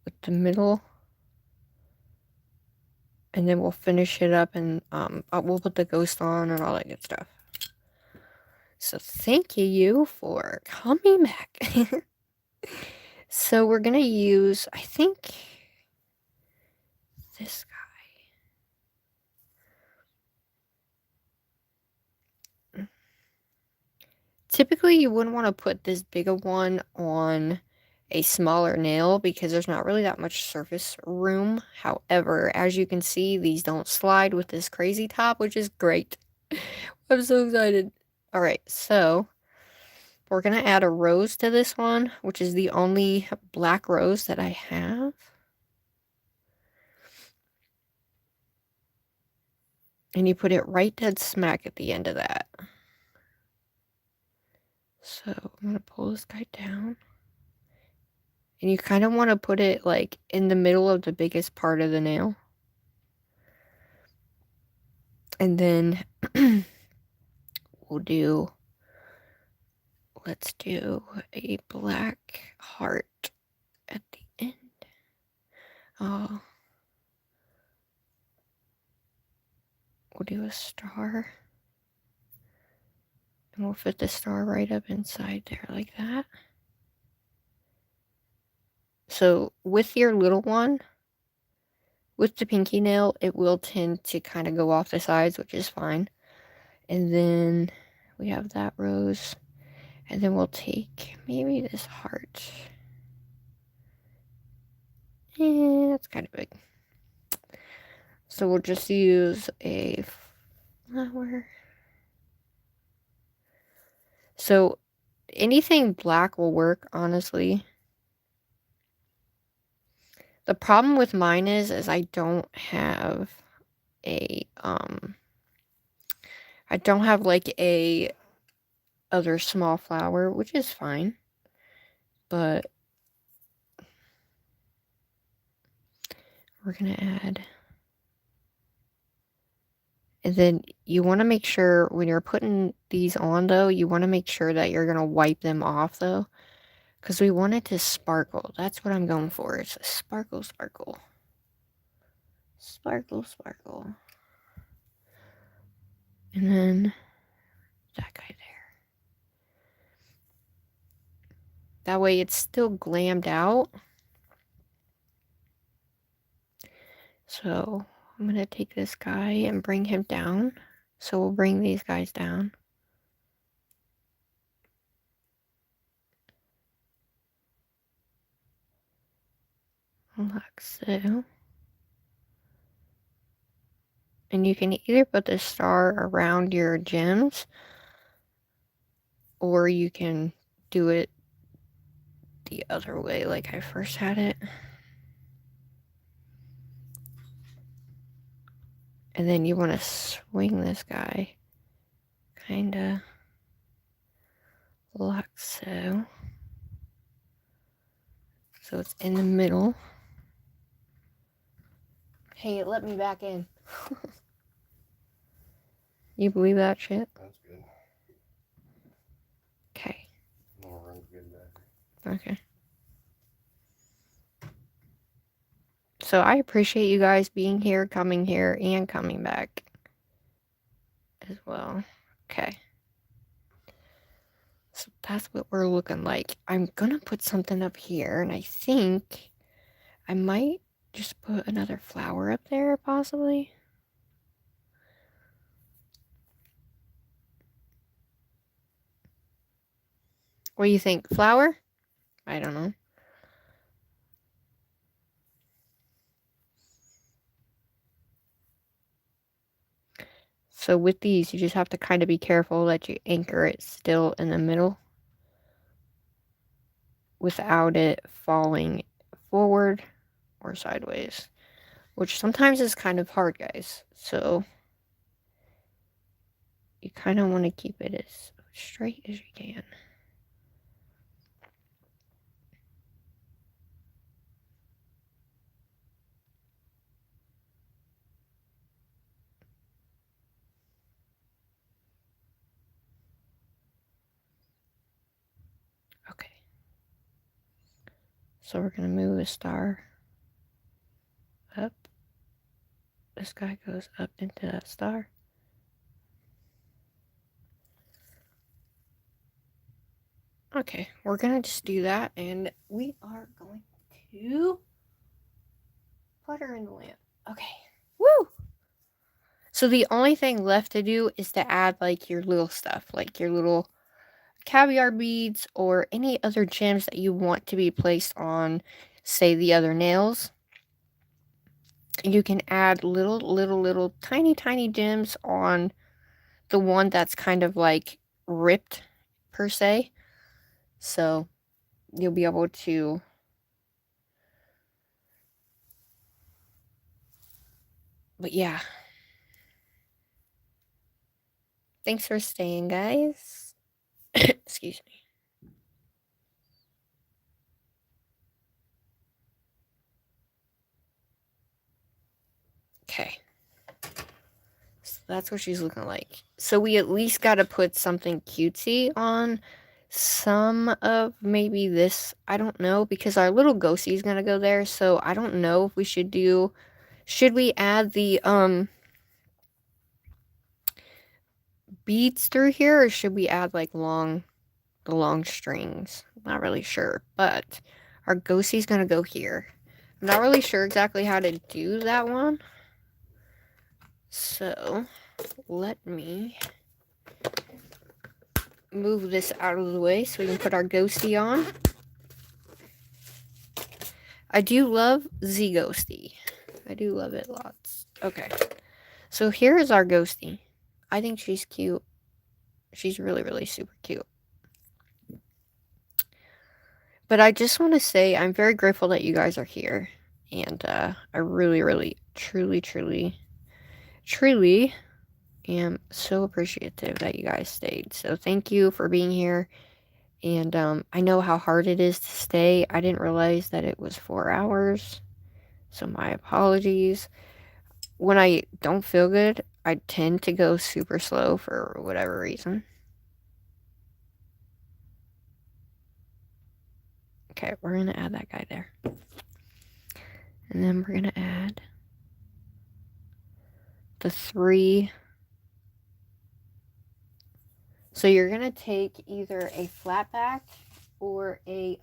with the middle. And then we'll finish it up and we'll put the ghost on and all that good stuff. So thank you for coming back. So we're going to use, I think, this guy. Typically, you wouldn't want to put this bigger one on a smaller nail because there's not really that much surface room. However, as you can see, these don't slide with this crazy top, which is great. I'm so excited. All right, so we're going to add a rose to this one, which is the only black rose that I have. And you put it right dead smack at the end of that. So I'm going to pull this guy down. And you kind of want to put it like in the middle of the biggest part of the nail. And then let's do a black heart at the end. Oh. We'll do a star. And we'll fit the star right up inside there like that. So with your little one, with the pinky nail, it will tend to kind of go off the sides, which is fine. And then we have that rose. And then we'll take maybe this heart. That's kind of big. So we'll just use a flower. So anything black will work, honestly. The problem with mine is I don't have I don't have like a other small flower, which is fine. But we're gonna add. And then you want to make sure when you're putting these on, though, you want to make sure that you're going to wipe them off, though. Because we want it to sparkle. That's what I'm going for. It's a sparkle, sparkle. Sparkle, sparkle. And then that guy there. That way it's still glammed out. So I'm going to take this guy and bring him down. So we'll bring these guys down. Like so. And you can either put the star around your gems, or you can do it the other way like I first had it. And then you want to swing this guy kind of like so. So it's in the middle. Hey, it let me back in. You believe that shit? That's good. Okay. So I appreciate you guys being here, and coming back as well. Okay. So that's what we're looking like. I'm gonna put something up here, and I think I might just put another flower up there, possibly. What do you think? Flower? I don't know. So with these, you just have to kind of be careful that you anchor it still in the middle without it falling forward or sideways, which sometimes is kind of hard, guys. So you kind of want to keep it as straight as you can. Okay. So we're going to move a star up. This guy goes up into that star. Okay, we're going to just do that, and we are going to put her in the lamp. Okay. Woo! So the only thing left to do is to add like your little stuff, like your little caviar beads or any other gems that you want to be placed on, say, the other nails. You can add little tiny gems on the one that's kind of like ripped per se. So you'll be able to but yeah. Thanks for staying, guys. Excuse me. Okay. So that's what she's looking like. So we at least got to put something cutesy on some of maybe this. I don't know, because our little ghostie is going to go there. So I don't know if we should do... Should we add the beads through here, or should we add like the long strings? Not really sure, but our ghostie's going to go here. I'm not really sure exactly how to do that one. So let me move this out of the way so we can put our ghostie on. I do love the ghostie. I do love it lots. Okay. So here is our ghostie. I think she's cute. She's really super cute. But I just want to say I'm very grateful that you guys are here. And I really, truly am so appreciative that you guys stayed. So thank you for being here. And I know how hard it is to stay. I didn't realize that it was 4 hours. So my apologies. When I don't feel good, I tend to go super slow for whatever reason. Okay, we're going to add that guy there. And then we're going to add the 3. So you're going to take either a flat back or a,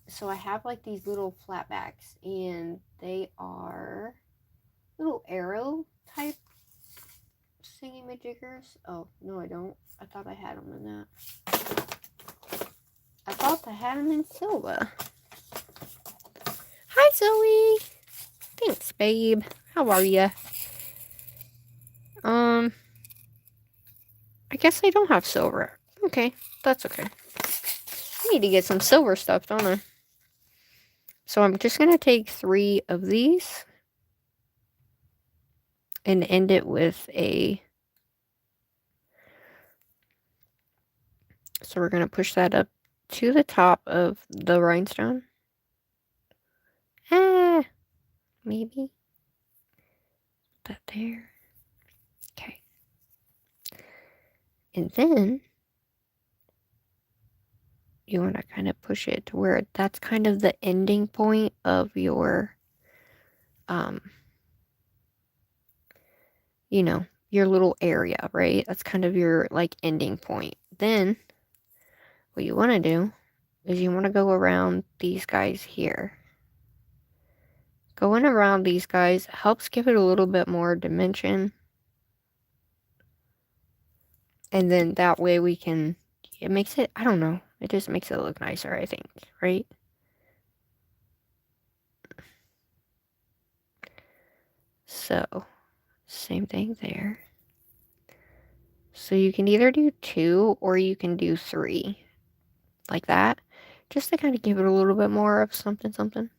so I have like these little flat backs, and they are little arrow type thingy-majiggers. Oh, no, I don't. I thought I had them in that. I thought I had them in silver. Hi, Zoe. Thanks, babe. How are ya? I guess I don't have silver. Okay, that's okay. I need to get some silver stuff, don't I? So I'm just going to take 3 of these and end it with a... So we're going to push that up to the top of the rhinestone. Maybe. Put that there. Okay. And then you want to kind of push it to where that's kind of the ending point of your, you know, your little area, right? That's kind of your like ending point. Then what you want to do is you want to go around these guys here. Going around these guys helps give it a little bit more dimension. And then that way we can, it makes it, I don't know, it just makes it look nicer, I think, right? So, same thing there. So you can either do 2 or you can do 3, like that, just to kind of give it a little bit more of something, something.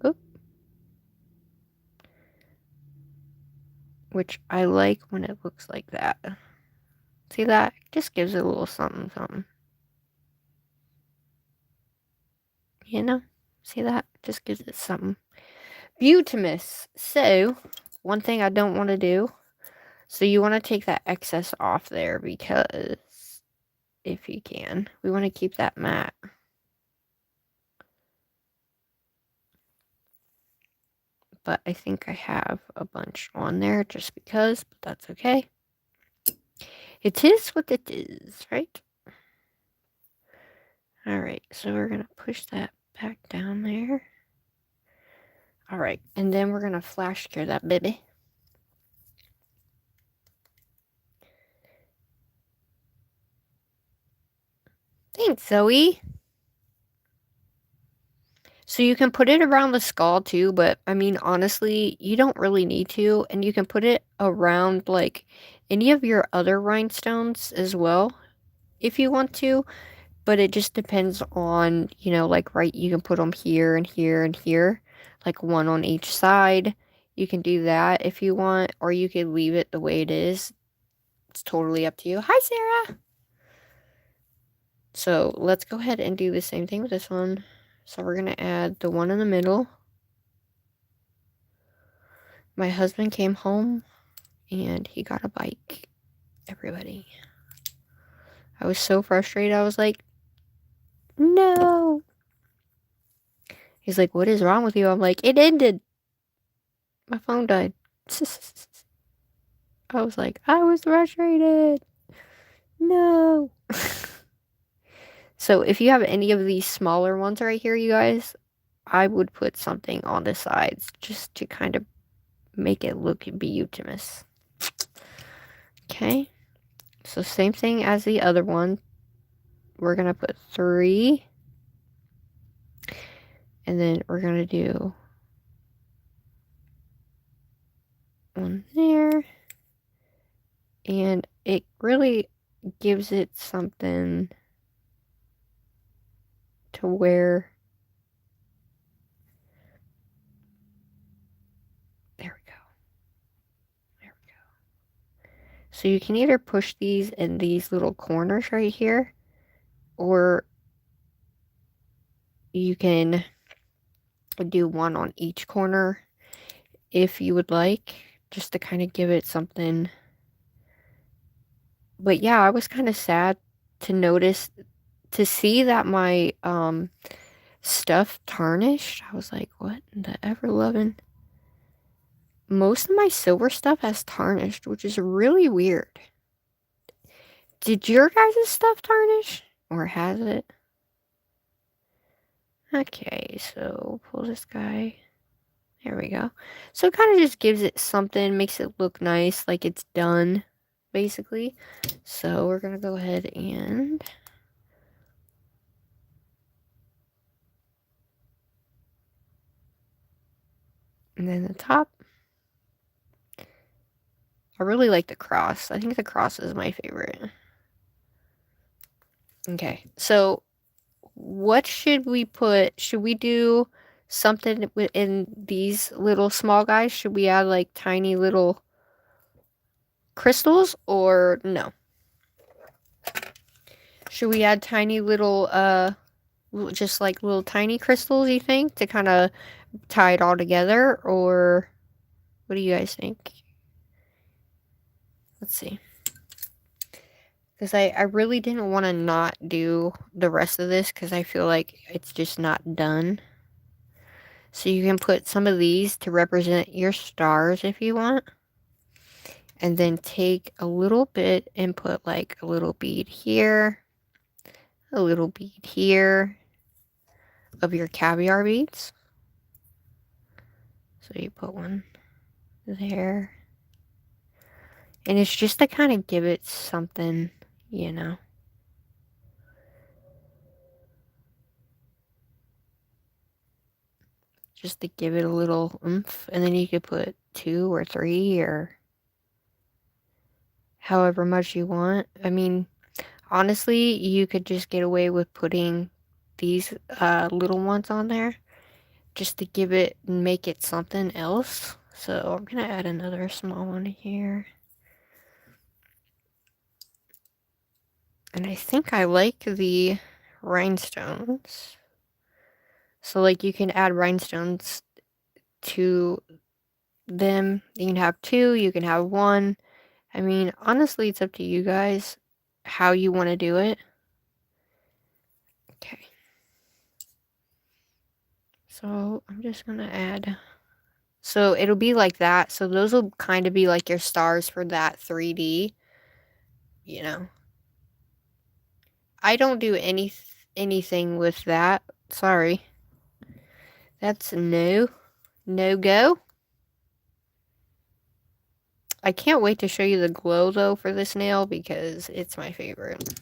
Oop. Which I like when it looks like that. See that? Just gives it a little something, something. You know? See that? Just gives it something. Beautimous. So, one thing I don't want to do, so you want to take that excess off there because, if you can, we want to keep that matte. But I think I have a bunch on there just because, but that's okay. It is what it is, right? Alright, so we're going to push that back down there. Alright, and then we're going to flash cure that baby. Thanks, Zoe. So you can put it around the skull too, but I mean, honestly, you don't really need to. And you can put it around like any of your other rhinestones as well if you want to. But it just depends on, you know, like, right, you can put them here and here and here, like one on each side. You can do that if you want, or you could leave it the way it is. It's totally up to you. Hi, Sarah. So let's go ahead and do the same thing with this one. So we're going to add the one in the middle. My husband came home and he got a bike. Everybody. I was so frustrated. I was like, no. He's like, what is wrong with you? I'm like, it ended. My phone died. I was like, I was frustrated. No. So if you have any of these smaller ones right here, you guys, I would put something on the sides just to kind of make it look beautimous. Okay. So same thing as the other one. We're going to put 3. And then we're going to do 1 there. And it really gives it something to where, there we go. There we go. So you can either push these in these little corners right here, or you can do one on each corner if you would like, just to kind of give it something. But yeah, I was kind of sad to see that my stuff tarnished. I was like, what in the ever-loving? Most of my silver stuff has tarnished, which is really weird. Did your guys' stuff tarnish? Or has it? Okay, so pull this guy. There we go. So it kind of just gives it something, makes it look nice, like it's done, basically. So we're going to go ahead and then the top. I really like the cross. I think the cross is my favorite. Okay, so what should we put? Should we do something in these little small guys? Should we add like tiny little crystals or no? Should we add tiny little, just like little tiny crystals, you think, to kind of tie it all together? Or what do you guys think? Let's see. Because I really didn't want to not do the rest of this because I feel like it's just not done. So you can put some of these to represent your stars if you want. And then take a little bit and put like a little bead here, a little bead here of your caviar beads. So you put one there. And it's just to kind of give it something, you know. Just to give it a little oomph. And then you could put 2 or 3 or however much you want. I mean, honestly, you could just get away with putting these little ones on there just to give it, make it something else. So I'm gonna add another small one here. And I think I like the rhinestones. So like you can add rhinestones to them. You can have 2, you can have 1. I mean, honestly, it's up to you guys how you want to do it. Okay. So I'm just gonna add. So it'll be like that. So those will kind of be like your stars for that 3D. You know. I don't do anything with that. Sorry. That's no go. I can't wait to show you the glow though for this nail because it's my favorite.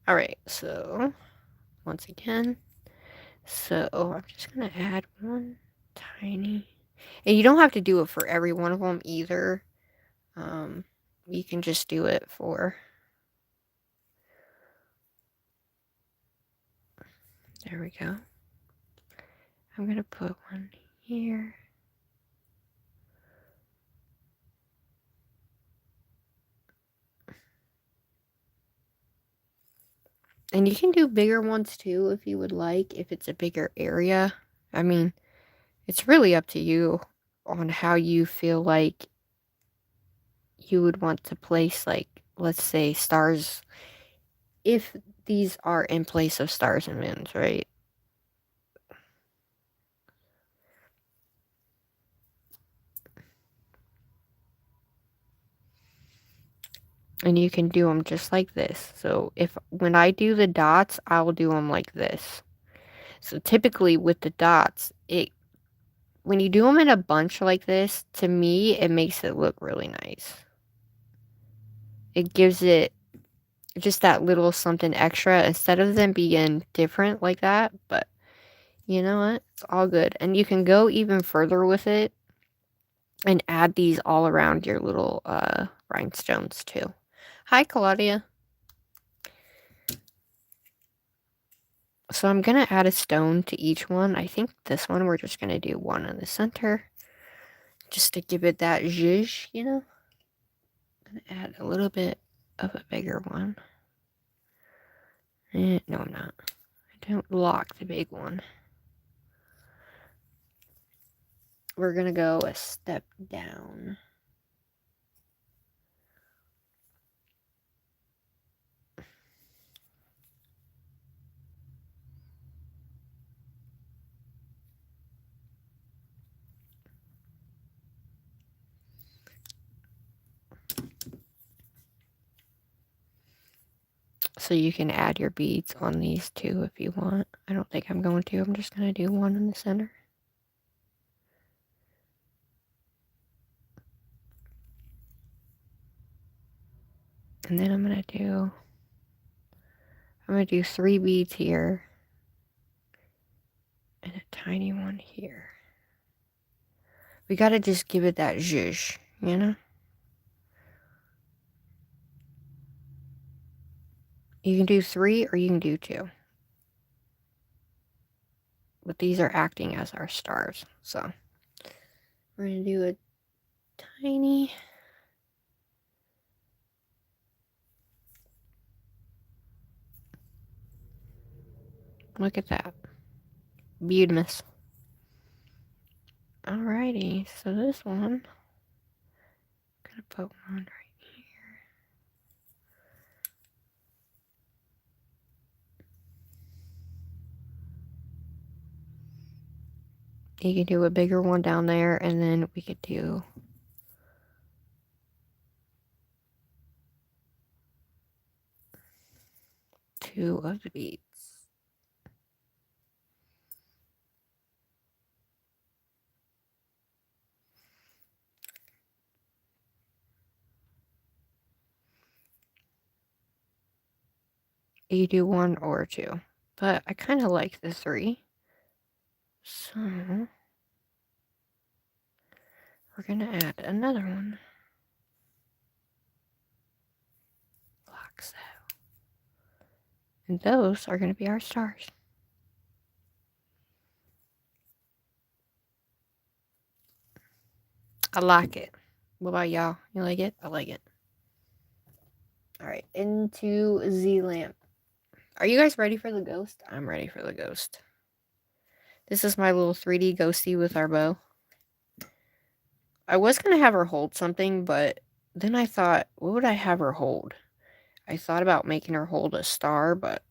Alright, so once again. So I'm just gonna add one tiny. And you don't have to do it for every one of them either. You can just do it for. There we go. I'm gonna put one here. And you can do bigger ones too if you would like, if it's a bigger area. I mean, it's really up to you on how you feel like you would want to place, like, let's say stars, if these are in place of stars and moons, right? And you can do them just like this. So when I do the dots, I will do them like this. So typically with the dots, when you do them in a bunch like this, to me, it makes it look really nice. It gives it just that little something extra instead of them being different like that. But you know what? It's all good. And you can go even further with it and add these all around your little rhinestones too. Hi, Claudia. So I'm going to add a stone to each one. I think this one we're just going to do one in the center. Just to give it that zhuzh, you know? I'm going to add a little bit of a bigger one. No, I'm not. I don't lock the big one. We're going to go a step down. So you can add your beads on these too if you want. I don't think I'm going to. I'm just going to do one in the center. And then I'm going to do 3 beads here. And a tiny one here. We got to just give it that zhuzh, you know? You can do 3 or you can do 2. But these are acting as our stars. So we're going to do a tiny. Look at that. Beautimous. Alrighty, so this one, I'm going to put one right here. You can do a bigger one down there, and then we could do two of the beads. You do one or two, but I kind of like the three. So we're gonna add another one. Like so. And those are gonna be our stars. I like it. What about y'all? You like it? I like it. Alright, into the lamp. Are you guys ready for the ghost? I'm ready for the ghost. This is my little 3D ghosty with our bow. I was going to have her hold something, but then I thought, what would I have her hold? I thought about making her hold a star, but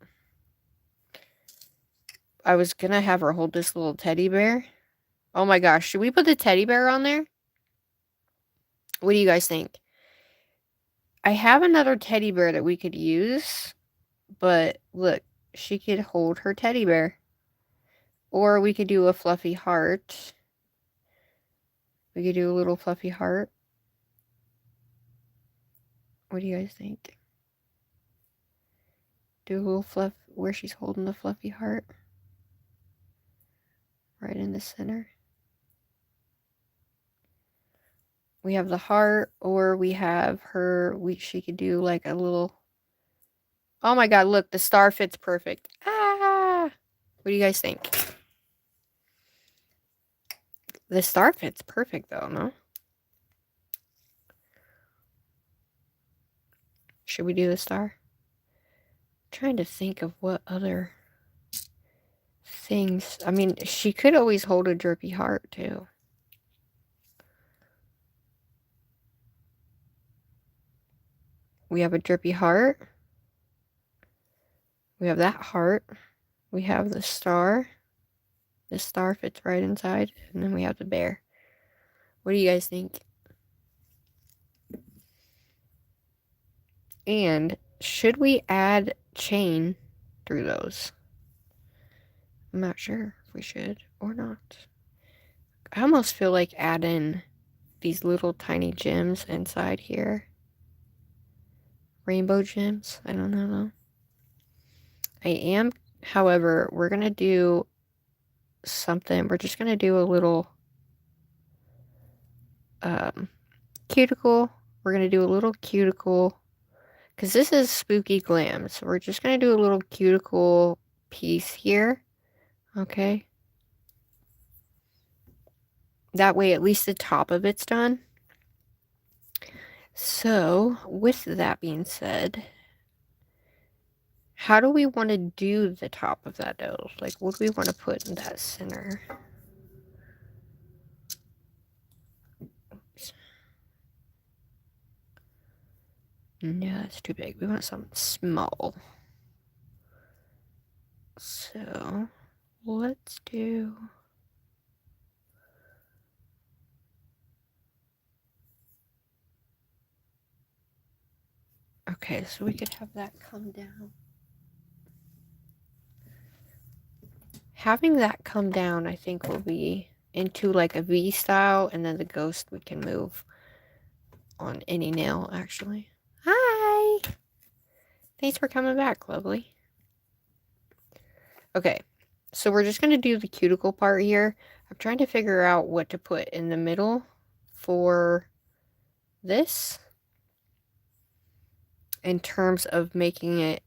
I was going to have her hold this little teddy bear. Oh my gosh, should we put the teddy bear on there? What do you guys think? I have another teddy bear that we could use, but look, she could hold her teddy bear. Or we could do a fluffy heart. We could do a little fluffy heart. What do you guys think? Do a little fluff where she's holding the fluffy heart. Right in the center. We have the heart, or we have her, she could do like a little, oh my god, look, the star fits perfect. Ah! What do you guys think? The star fits perfect though, no? Should we do the star? I'm trying to think of what other things. I mean, she could always hold a drippy heart too. We have a drippy heart. We have that heart. We have the star. The star fits right inside. And then we have the bear. What do you guys think? And should we add chain through those? I'm not sure if we should or not. I almost feel like adding these little tiny gems inside here. Rainbow gems. I don't know though. I am, however, we're going to do something. We're just going to do a little cuticle. We're going to do a little cuticle. Because this is spooky glam. So we're just going to do a little cuticle piece here. Okay. That way at least the top of it's done. So, with that being said, how do we want to do the top of that though? Like, what do we want to put in that center? Oops. No, that's too big. We want something small. So, let's do... Okay, so we could have that come down. Having that come down, I think, will be into like a V style, and then the ghost we can move on any nail, actually. Hi! Thanks for coming back, lovely. Okay, so we're just going to do the cuticle part here. I'm trying to figure out what to put in the middle for this in terms of making it.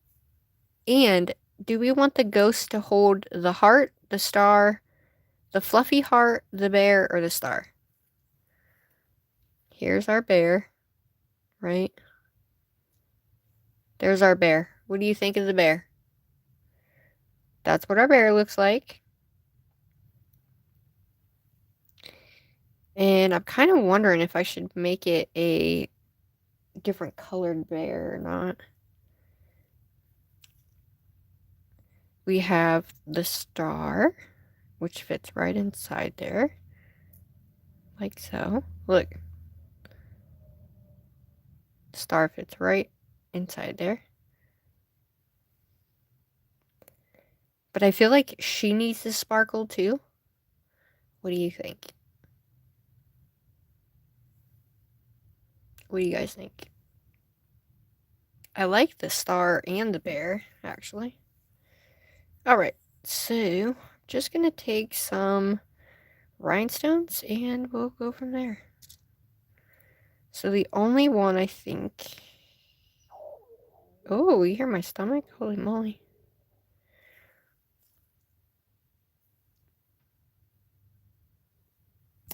And do we want the ghost to hold the heart, the star, the fluffy heart, the bear, or the star? Here's our bear, right? There's our bear. What do you think of the bear? That's what our bear looks like. And I'm kind of wondering if I should make it a different colored bear or not. We have the star. which fits right inside there. Like so. Look. Star fits right inside there. But I feel like she needs to sparkle too. What do you think? What do you guys think? I like the star and the bear, actually. Alright, so just gonna take some rhinestones and we'll go from there. So the only one I think... Oh, you hear my stomach? Holy moly.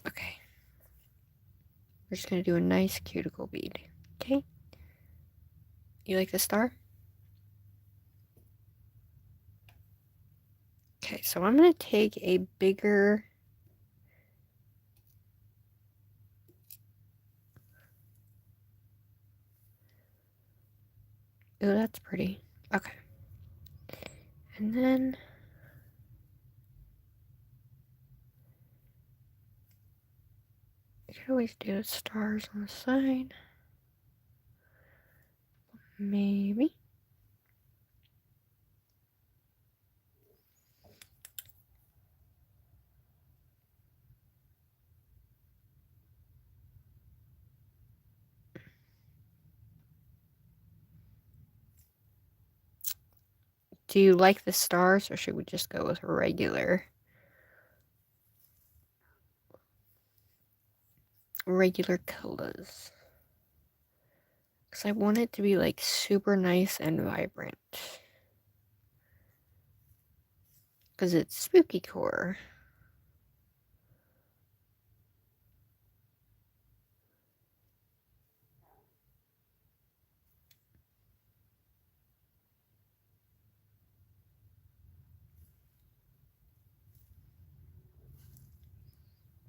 Okay. We're just gonna do a nice cuticle bead. Okay? You like the star? Okay, so I'm gonna take a bigger... Oh, that's pretty. Okay. And then... You could always do stars on the side. Maybe. Do you like the stars, or should we just go with regular colors? Because I want it to be like super nice and vibrant. Because it's spooky core.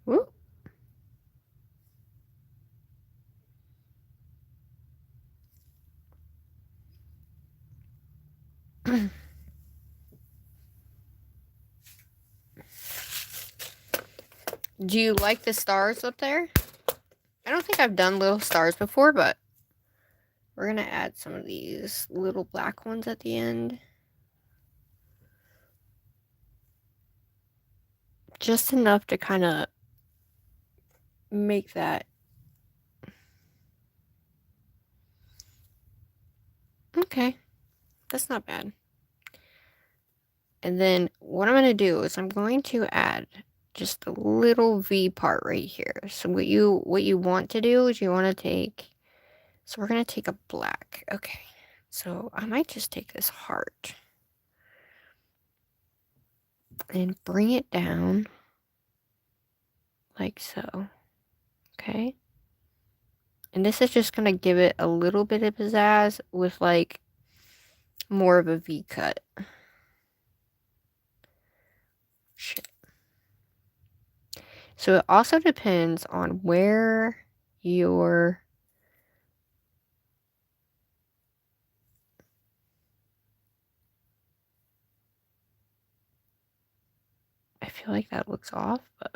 Woo. Do you like the stars up there? I don't think I've done little stars before, but we're going to add some of these little black ones at the end. Just enough to kind of make that. Okay, that's not bad. And then what I'm going to do is I'm going to add just a little V part right here. So what you want to do is you want to take, so we're going to take a black. Okay, so I might just take this heart and bring it down like so. Okay. And this is just going to give it a little bit of pizzazz with like more of a V cut. Shit. So it also depends on where your I feel like that looks off, but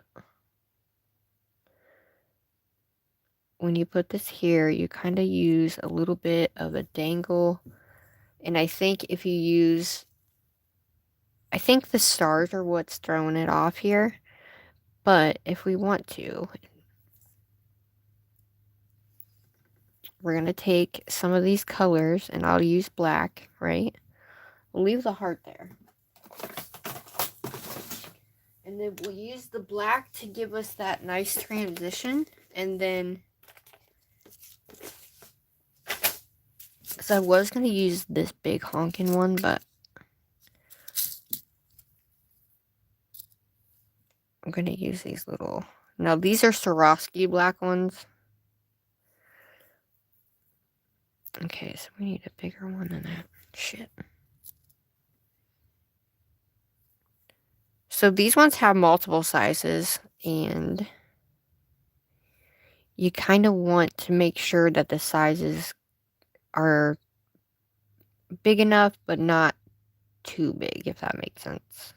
when you put this here, you kind of use a little bit of a dangle. And I think if you use, I think the stars are what's throwing it off here. But if we want to, we're going to take some of these colors, and I'll use black, right? We'll leave the heart there. And then we'll use the black to give us that nice transition. And then, because I was going to use this big honking one, but I'm going to use these little... Now, these are Swarovski black ones. Okay, so we need a bigger one than that. Shit. So these ones have multiple sizes, and you kind of want to make sure that the sizes are big enough, but not too big, if that makes sense.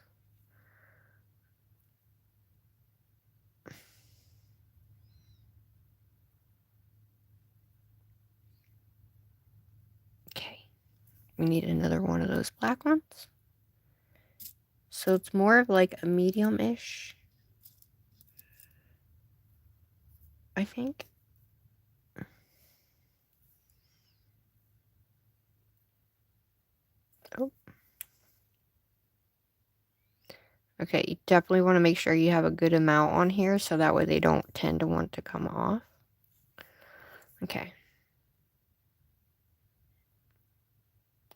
We need another one of those black ones. So it's more of like a medium-ish, I think. Oh. Okay, you definitely want to make sure you have a good amount on here so that way they don't tend to want to come off. Okay.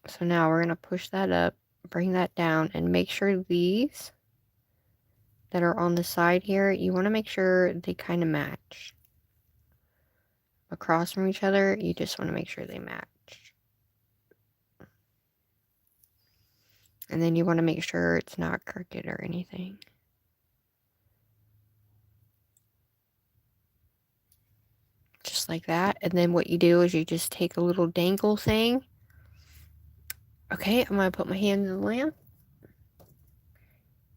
So now we're going to push that up, bring that down, and make sure these that are on the side here, you want to make sure they kind of match. Across from each other, you just want to make sure they match. And then you want to make sure it's not crooked or anything. Just like that. And then what you do is you just take a little dangle thing. Okay, I'm going to put my hand in the lamp.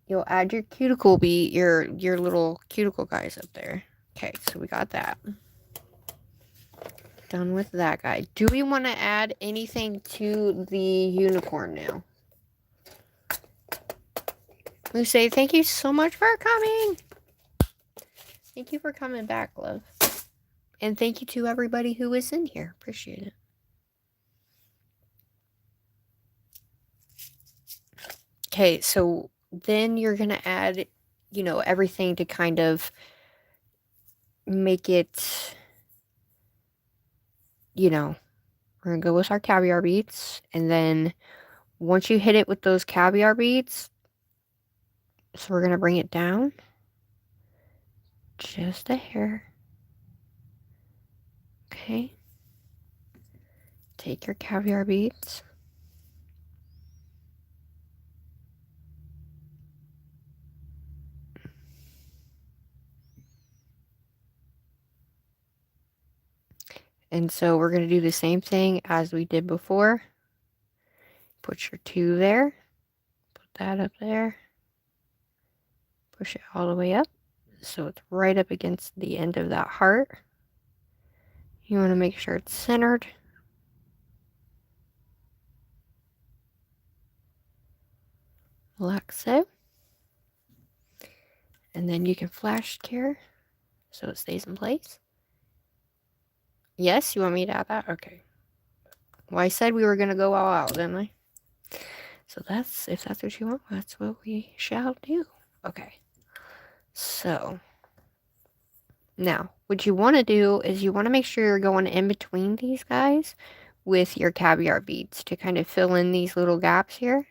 You'll add your cuticle bead, your little cuticle guys up there. Okay, so we got that. Done with that guy. Do we want to add anything to the unicorn now? We say thank you so much for coming. Thank you for coming back, love. And thank you to everybody who was in here. Appreciate it. Okay, so then you're going to add, you know, everything to kind of make it, you know, we're going to go with our caviar beads. And then once you hit it with those caviar beads, so we're going to bring it down just a hair. Okay. Take your caviar beads. And so we're going to do the same thing as we did before. Put your 2 there. Put that up there. Push it all the way up. So it's right up against the end of that heart. You want to make sure it's centered. Like so. And then you can flash care so it stays in place. Yes, you want me to add that? Okay. Well, I said we were going to go all out, didn't I? So that's, if that's what you want, that's what we shall do. Okay. So, now, what you want to do is you want to make sure you're going in between these guys with your caviar beads to kind of fill in these little gaps here.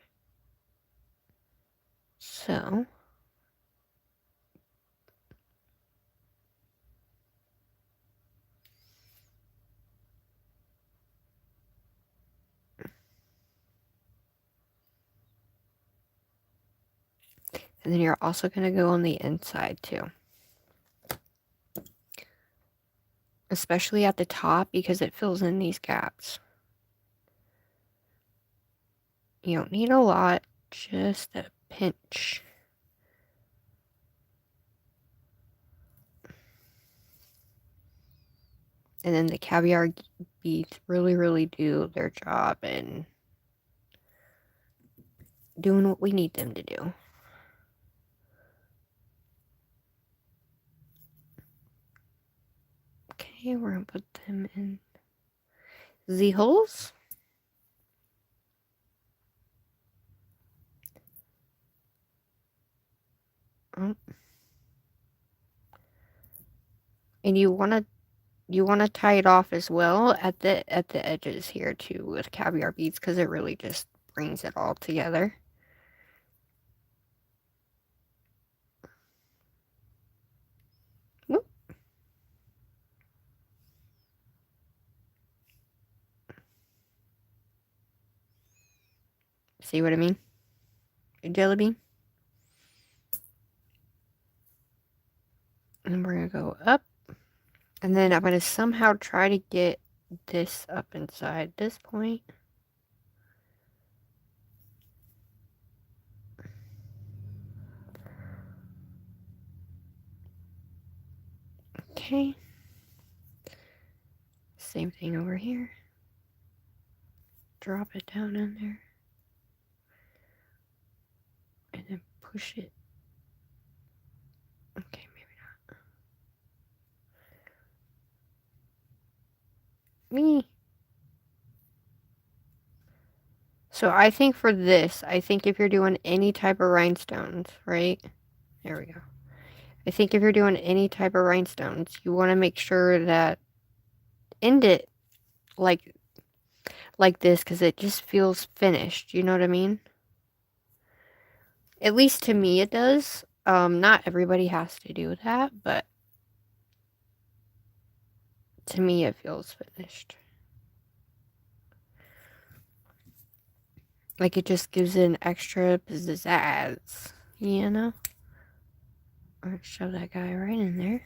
So, and then you're also going to go on the inside too. Especially at the top because it fills in these gaps. You don't need a lot, just a pinch. And then the caviar beads really do their job in doing what we need them to do. Okay, we're going to put them in the holes. Oh. And you want to tie it off as well at the edges here too with caviar beads because it really just brings it all together. Whoop. See what I mean? Jelly bean. And we're going to go up. And then I'm going to somehow try to get this up inside this point. Okay. Same thing over here. drop it down in there. And then push it. Okay, maybe not. Me. So I think for this, I think if you're doing any type of rhinestones, right? There we go. I think if you're doing any type of rhinestones, you want to make sure that end it like this, because it just feels finished. You know what I mean? At least to me it does. Not everybody has to do that, but to me it feels finished. Like it just gives it an extra pizzazz, you know? I'll shove that guy right in there.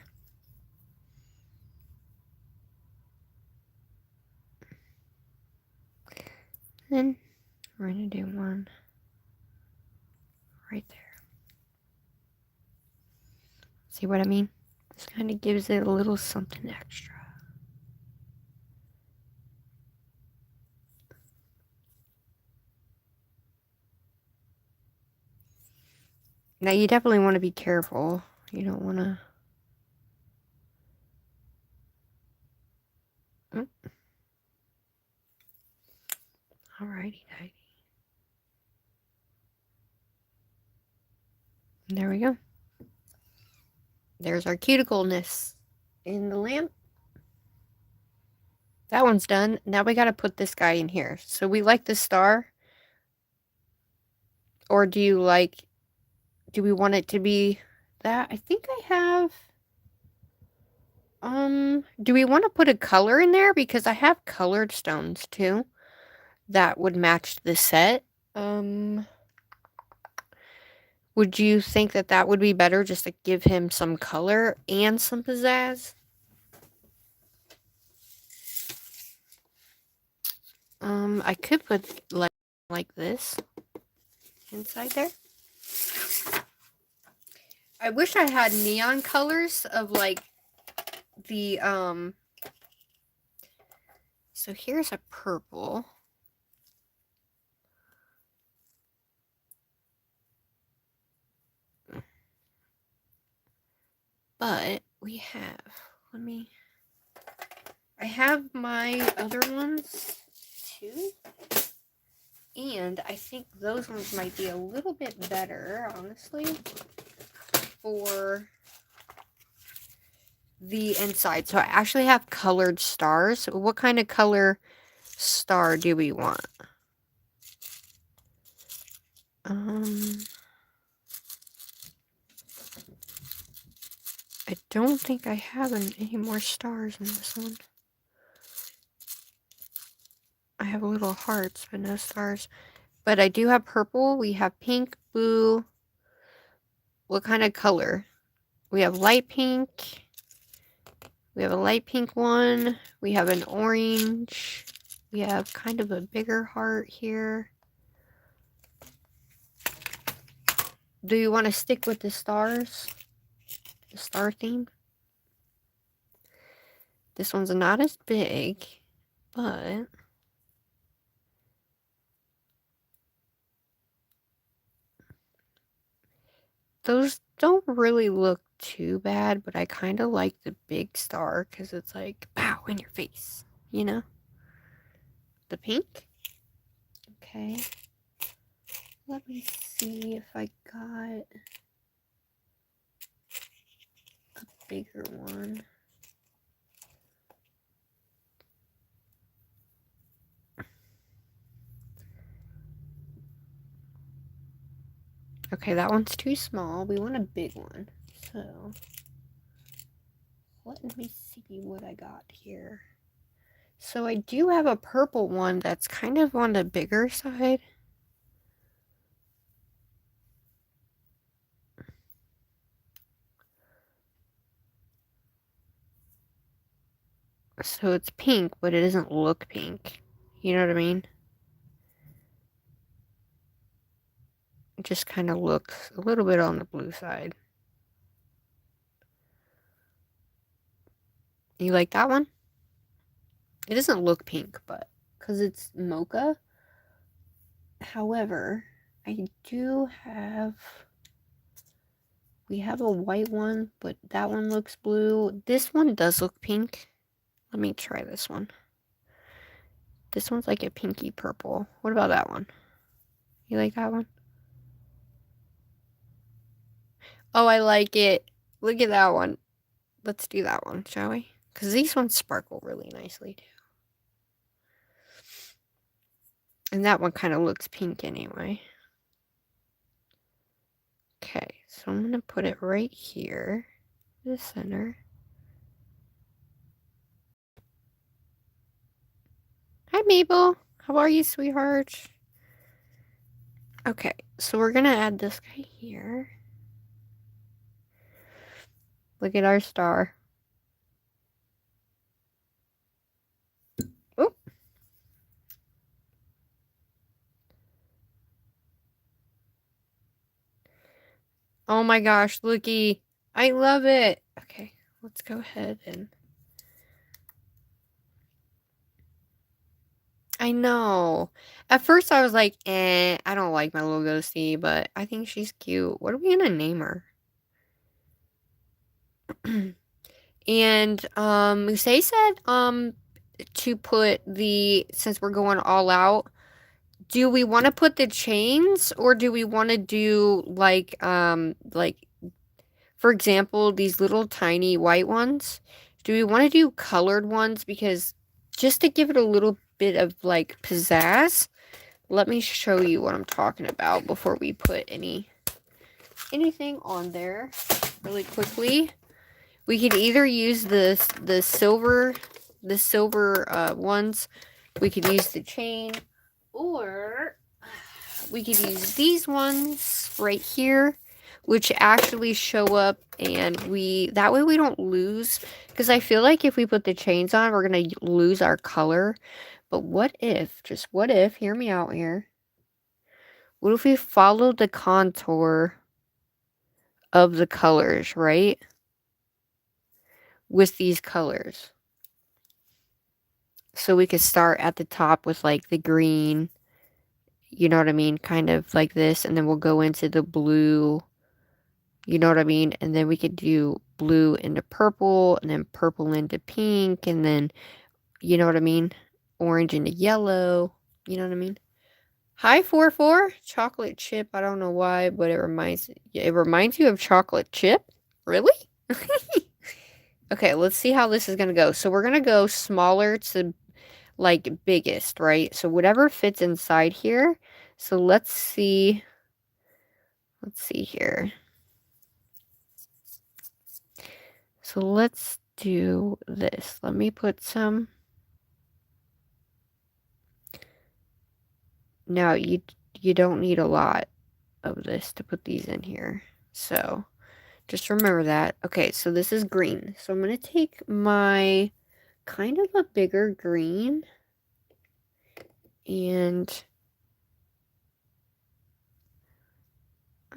Then we're gonna do one right there. See what I mean? This kind of gives it a little something extra. Now you definitely want to be careful. You don't want to... Oh. Alrighty, nighty. There we go. There's our cuticleness in the lamp. That one's done. Now we got to put this guy in here. So we like the star. Or do you like... Do we want it to be that? I think I have... do we want to put a color in there? Because I have colored stones too that would match the set. Would you think that that would be better, just to give him some color and some pizzazz? I could put like this inside there. I wish I had neon colors of like the so here's a purple. But we have, I have my other ones too. And I think those ones might be a little bit better, honestly, for the inside. So I actually have colored stars. What kind of color star do we want? I don't think I have any more stars in this one. I have little hearts, but no stars. But I do have purple. We have pink, blue. What kind of color? We have light pink. We have a light pink one. We have an orange. We have kind of a bigger heart here. Do you want to stick with the stars? The star theme? This one's not as big, but those don't really look too bad, but I kind of like the big star because it's like, pow, in your face, you know? The pink? Okay. Let me see if I got a bigger one. Okay, that one's too small. We want a big one. So, let me see what I got here. So I do have a purple one that's kind of on the bigger side. So it's pink, but it doesn't look pink. You know what I mean? It just kind of looks a little bit on the blue side. You like that one? It doesn't look pink, but because it's mocha, However, I do have... We have a white one, but that one looks blue. This one does look pink. Let me try this one. This one's like a pinky purple. What about that one? You like that one? Oh, I like it. Look at that one. Let's do that one, shall we? Because these ones sparkle really nicely, too. And that one kind of looks pink anyway. Okay, so I'm going to put it right here, the center. Hi, Mabel. How are you, sweetheart? Okay, so we're going to add this guy here. Look at our star. Oop. Oh my gosh, looky. I love it. Okay, let's go ahead and... I know. At first I was like, I don't like my little ghostie, but I think she's cute. What are we gonna name her? And, Musei said, to put the, since we're going all out, do we want to put the chains or do we want to do like, for example, these little tiny white ones? Do we want to do colored ones? Because just to give it a little bit of like pizzazz, let me show you what I'm talking about before we put anything on there really quickly. We could either use the silver ones. We could use the chain, or we could use these ones right here, which actually show up, and that way we don't lose, because I feel like if we put the chains on, we're gonna lose our color. But what if, just what if, hear me out here, what if we followed the contour of the colors, right? With these colors. So we could start at the top with like the green, you know what I mean? Kind of like this, and then we'll go into the blue, you know what I mean? And then we could do blue into purple, and then purple into pink, and then, you know what I mean? Orange into yellow, you know what I mean? Hi, 44 chocolate chip. I don't know why, but it reminds you of chocolate chip? Really? Okay, let's see how this is gonna go. So we're gonna go smaller to like biggest, right? So whatever fits inside here. So let's see here. So let's do this. Let me put some. Now you don't need a lot of this to put these in here. So just remember that. Okay, so this is green. So I'm going to take my kind of a bigger green and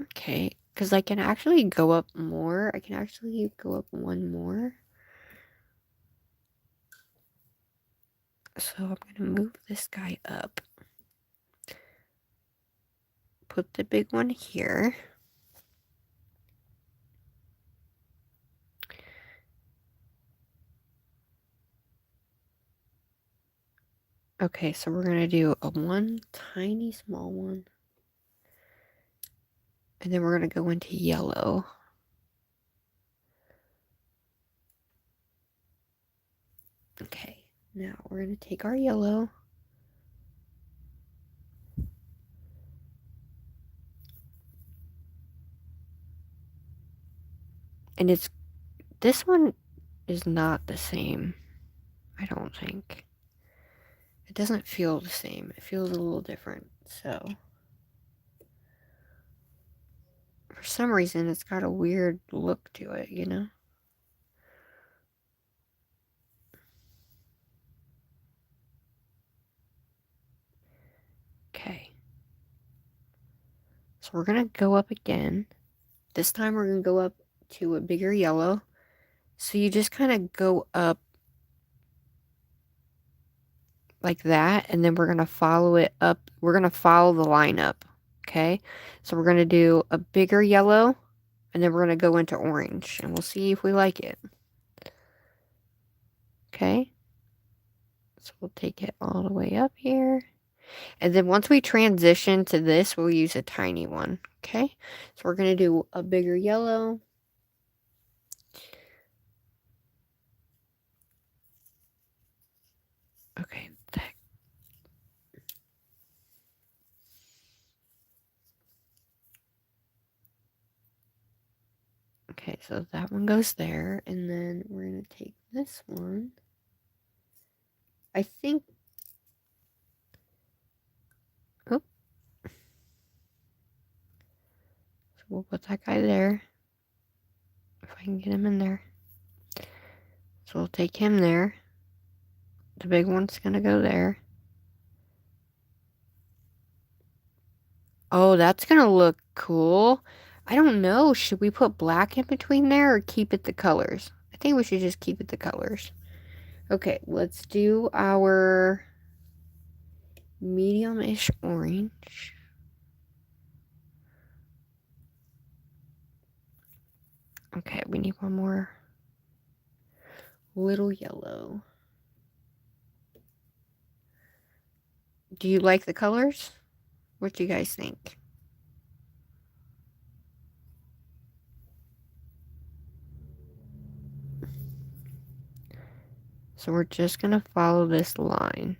okay, because I can actually go up more. I can actually go up one more. So I'm going to move this guy up. Put the big one here. Okay, so we're going to do a one tiny small one. And then we're going to go into yellow. Okay, now we're going to take our yellow. And this one is not the same, I don't think. It doesn't feel the same. It feels a little different, so. For some reason, it's got a weird look to it, you know? Okay. So we're going to go up again. This time we're going to go up to a bigger yellow. So you just kind of go up like that, and then we're going to follow it up. We're going to follow the line up, okay? So we're going to do a bigger yellow, and then we're going to go into orange, and we'll see if we like it. Okay? So we'll take it all the way up here. And then once we transition to this, we'll use a tiny one, okay? So we're going to do a bigger yellow. Okay, okay, so that one goes there, and then we're going to take this one. I think, oh, so we'll put that guy there, if I can get him in there. So we'll take him there. The big one's going to go there. Oh, that's going to look cool. I don't know. Should we put black in between there or keep it the colors? I think we should just keep it the colors. Okay, let's do our medium-ish orange. Okay, we need one more little yellow. Do you like the colors? What do you guys think? So we're just going to follow this line.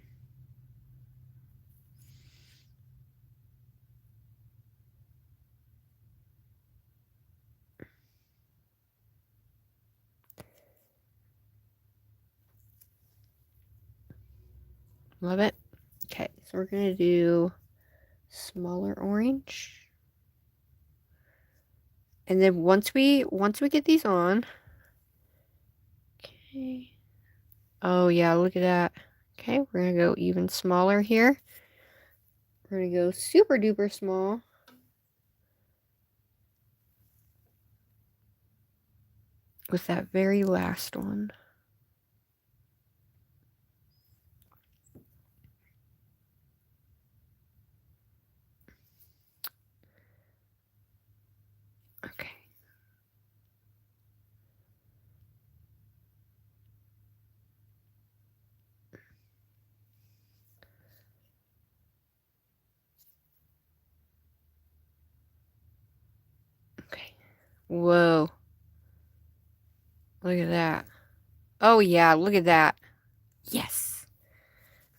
Love it. Okay, so we're going to do smaller orange. And then once we get these on, okay. Oh yeah, look at that. Okay, we're gonna go even smaller here. We're gonna go super duper small. With that very last one. Okay. Okay. Whoa. Look at that. Oh yeah, look at that. Yes.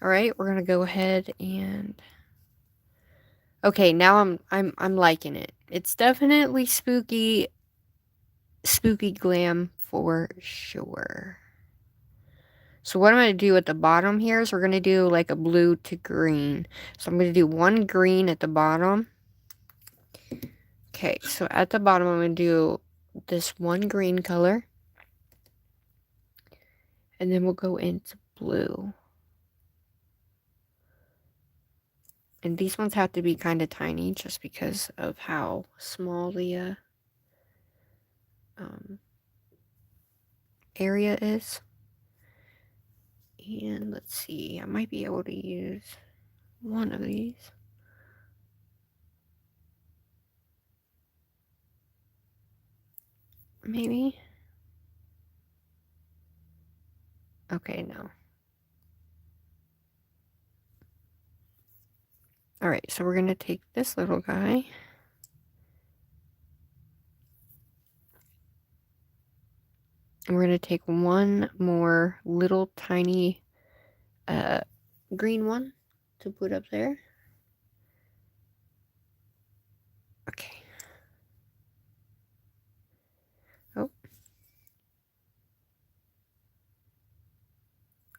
All right, we're gonna go ahead and. Okay, now I'm liking it. It's definitely spooky glam for sure. So what I'm going to do at the bottom here is we're going to do like a blue to green. So I'm going to do one green at the bottom. Okay, so at the bottom I'm going to do this one green color. And then we'll go into blue. And these ones have to be kind of tiny just because of how small the area is. And let's see, I might be able to use one of these. Maybe. Okay, no. Alright, so we're going to take this little guy. And we're going to take one more little tiny green one to put up there. Okay. Oh.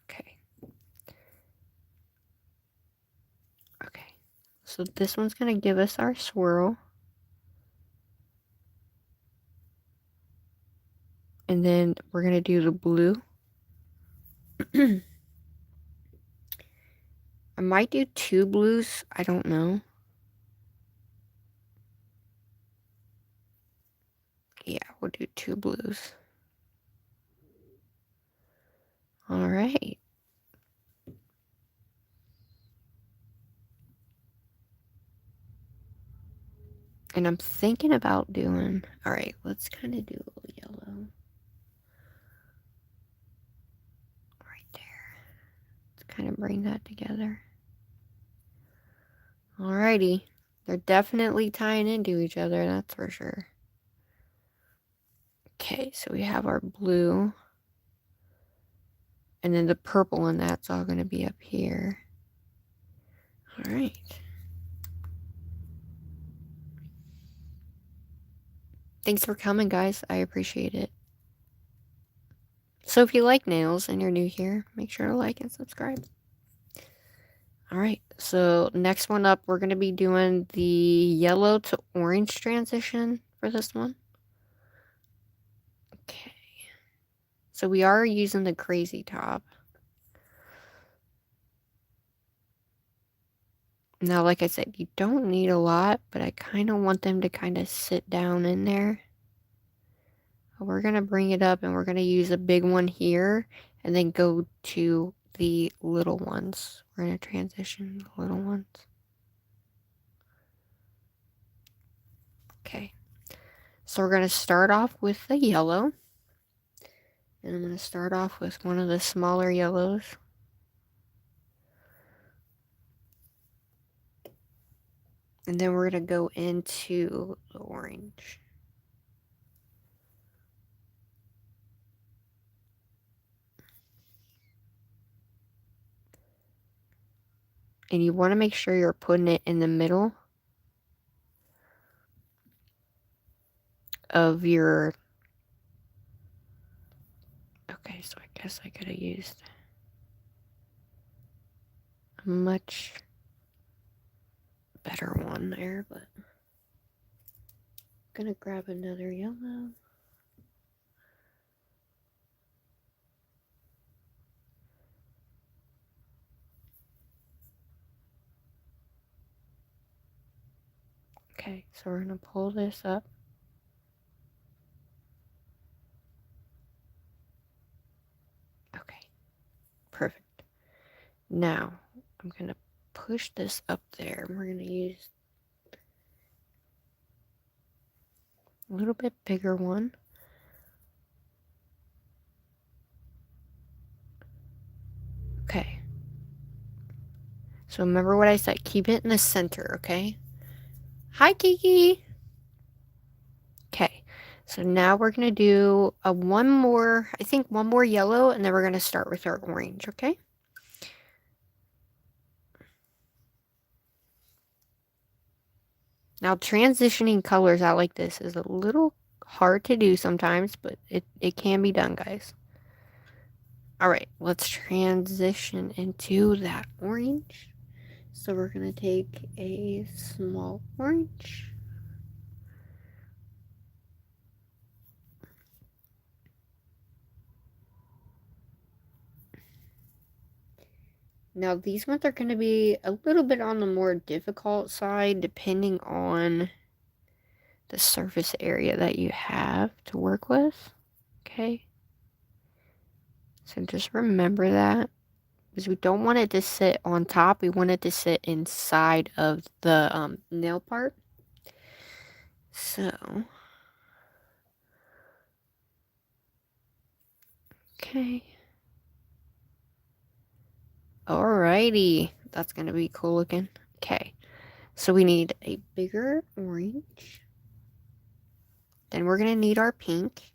Okay. Okay. So this one's going to give us our swirl. And then we're going to do the blue. I might do two blues. I don't know. Yeah, we'll do two blues. All right. And I'm thinking about doing, all right, let's kind of do a little yellow right there. Let's kind of bring that together. Alrighty. They're definitely tying into each other, that's for sure. Okay, so we have our blue. And then the purple and that's all going to be up here. Alright. Thanks for coming, guys. I appreciate it. So if you like nails and you're new here, make sure to like and subscribe. Alright, so next one up, we're going to be doing the yellow to orange transition for this one. Okay. So we are using the crazy top. Now, like I said, you don't need a lot, but I kind of want them to kind of sit down in there. We're going to bring it up and we're going to use a big one here and then go to the little ones. We're going to transition the little ones. Okay. So we're going to start off with the yellow. And I'm going to start off with one of the smaller yellows. And then we're going to go into the orange. And you want to make sure you're putting it in the middle of your... Okay, so I guess I could have used a much better one there, but I'm gonna grab another yellow. Okay, so we're gonna pull this up. Okay, perfect. Now, I'm gonna push this up there. We're gonna use a little bit bigger one. Okay. So remember what I said, keep it in the center, okay? Hi, Kiki! Okay, so now we're gonna do one more yellow, and then we're gonna start with our orange, okay? Now, transitioning colors out like this is a little hard to do sometimes, but it can be done, guys. Alright, let's transition into that orange. So we're going to take a small orange. Now, these ones are going to be a little bit on the more difficult side, depending on the surface area that you have to work with. Okay? So just remember that. Because we don't want it to sit on top. We want it to sit inside of the nail part. So. Okay. Alrighty. That's going to be cool looking. Okay. So we need a bigger orange. Then we're going to need our pink.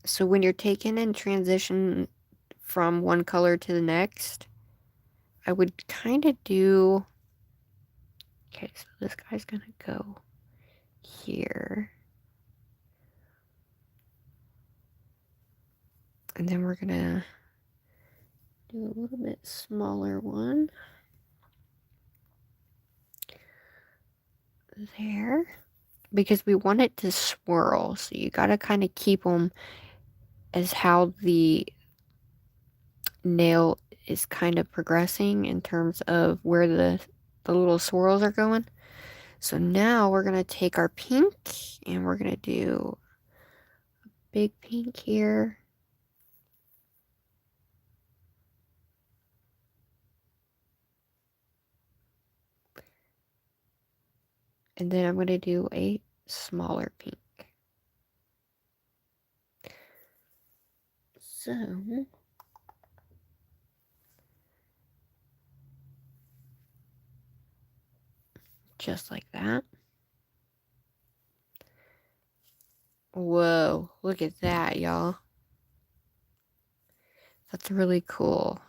So when you're taking in transition from one color to the next, I would kind of do... Okay, so this guy's going to go here. And then we're going to do a little bit smaller one. There. Because we want it to swirl. So you got to kind of keep them as how the nail is kind of progressing in terms of where the little swirls are going. So now we're going to take our pink and we're going to do a big pink here. And then I'm going to do a smaller pink. So, just like that. Whoa, look at that, y'all. That's really cool.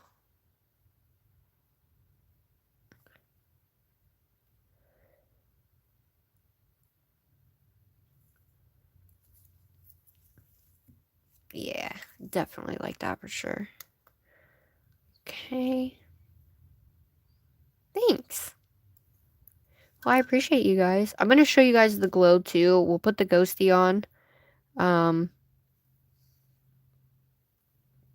Yeah, definitely like that for sure. Okay. Thanks. Well, I appreciate you guys. I'm going to show you guys the glow too. We'll put the ghosty on.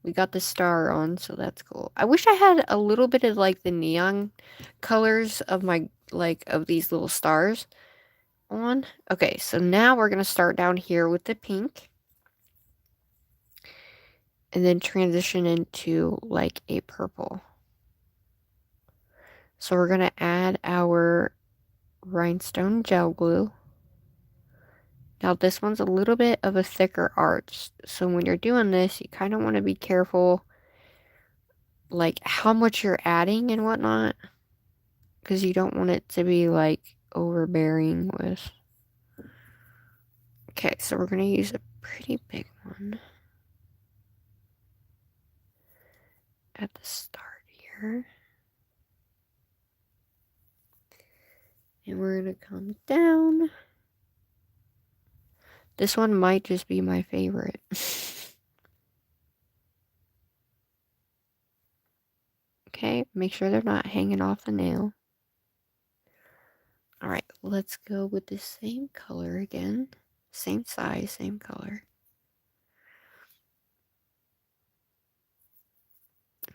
We got the star on, so that's cool. I wish I had a little bit of like the neon colors of my, like, of these little stars on. Okay, so now we're going to start down here with the pink. And then transition into like a purple. So we're going to add our rhinestone gel glue. Now this one's a little bit of a thicker arch. So when you're doing this, you kind of want to be careful like how much you're adding and whatnot. Because you don't want it to be like overbearing with. Okay, so we're going to use a pretty big one at the start here. And we're going to come down. This one might just be my favorite. Okay, make sure they're not hanging off the nail. Alright, let's go with the same color again. Same size, same color.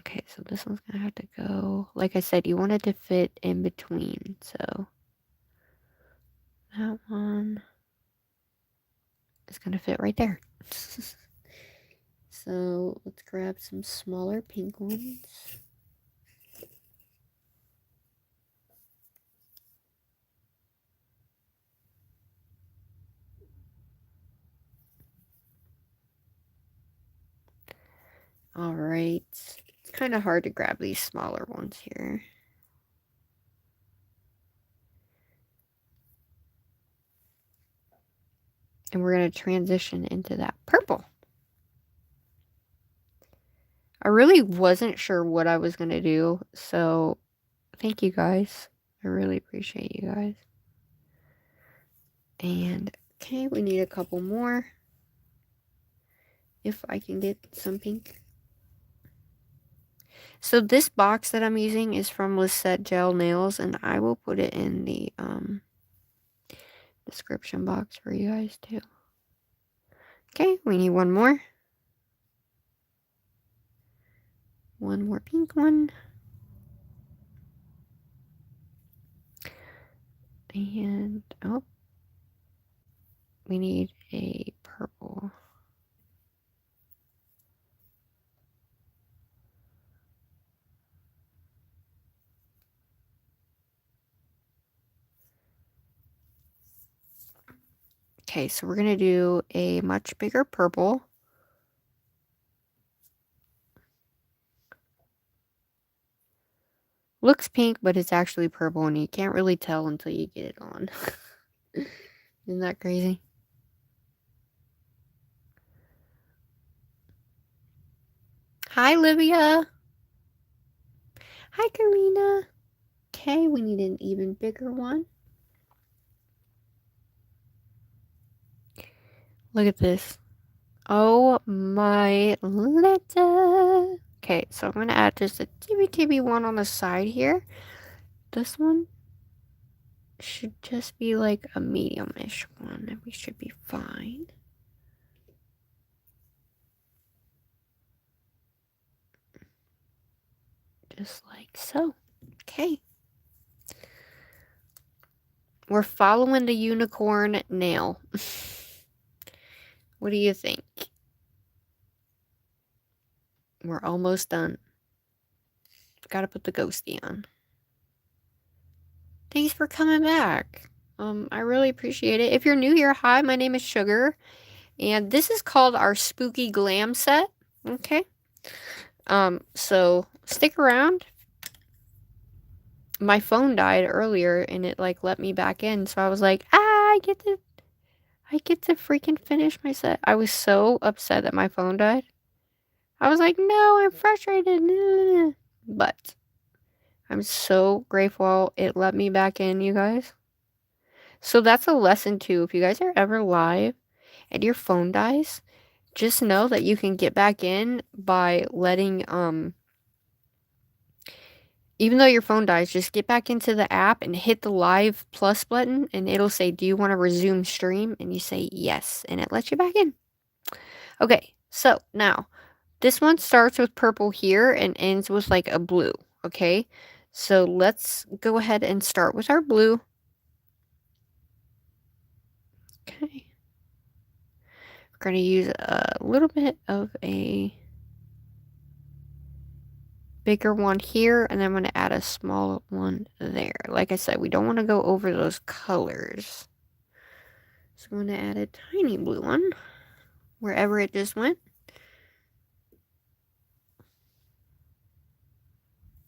Okay, so this one's gonna have to go. Like I said, you want it to fit in between, so that one is gonna fit right there. So let's grab some smaller pink ones. Alright, it's kind of hard to grab these smaller ones here. And we're going to transition into that purple. I really wasn't sure what I was going to do, so thank you guys. I really appreciate you guys. And, okay, we need a couple more. If I can get some pink. So this box that I'm using is from Lisette Gel Nails, and I will put it in the description box for you guys too. Okay, we need one more. One more pink one. And, oh, we need a purple. Okay, so we're going to do a much bigger purple. Looks pink, but it's actually purple, and you can't really tell until you get it on. Isn't that crazy? Hi, Livia. Hi, Karina. Okay, we need an even bigger one. Look at this. Oh my letter. Okay, so I'm going to add just a teeny one on the side here. This one should just be like a medium-ish one, and we should be fine. Just like so. Okay. We're following the unicorn nail. What do you think? We're almost done. Gotta put the ghosty on. Thanks for coming back. I really appreciate it. If you're new here, hi, my name is Sugar, and this is called our Spooky Glam set. Okay. So stick around. My phone died earlier, and it like let me back in, so I was like, I get to freaking finish my set. I was so upset that my phone died. I was like, no, I'm frustrated. But I'm so grateful it let me back in, you guys. So that's a lesson too. If you guys are ever live and your phone dies, just know that you can get back in by letting even though your phone dies, just get back into the app and hit the live plus button, and it'll say, do you want to resume stream? And you say yes, and it lets you back in. Okay, so now this one starts with purple here and ends with like a blue. Okay, so let's go ahead and start with our blue. Okay, we're going to use a little bit of a bigger one here, and then I'm going to add a small one there. Like I said, we don't want to go over those colors. So I'm going to add a tiny blue one wherever it just went.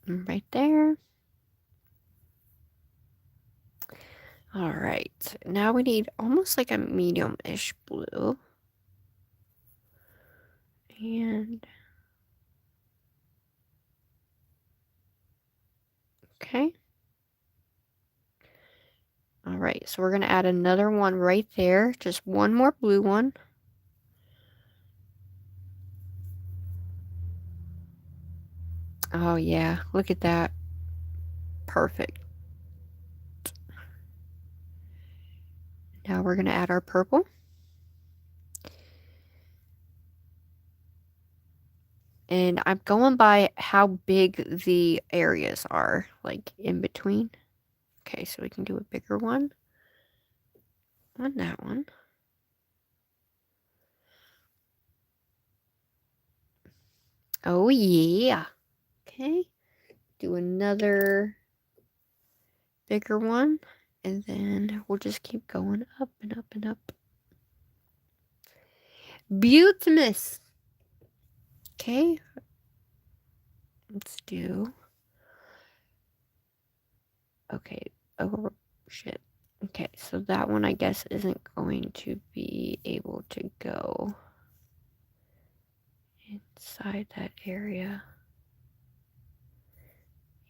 Right there. All right, now we need almost like a medium-ish blue. And okay. All right, so we're going to add another one right there. Just one more blue one. Oh, yeah. Look at that. Perfect. Now we're going to add our purple. And I'm going by how big the areas are, like in between. Okay, so we can do a bigger one on that one. Oh, yeah. Okay. Do another bigger one. And then we'll just keep going up and up and up. Beautimous. Okay. Let's do. Okay. Oh, shit. Okay, so that one I guess isn't going to be able to go inside that area.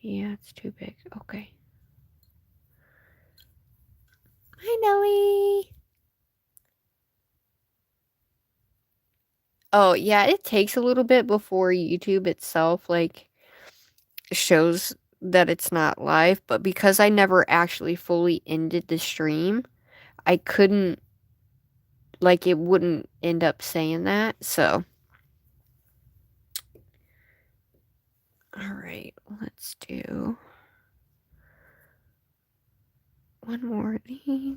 Yeah, it's too big. Okay. Hi, Nelly. Oh, yeah, it takes a little bit before YouTube itself, like, shows that it's not live, but because I never actually fully ended the stream, I couldn't, like, it wouldn't end up saying that, so. Alright, let's do one more of these.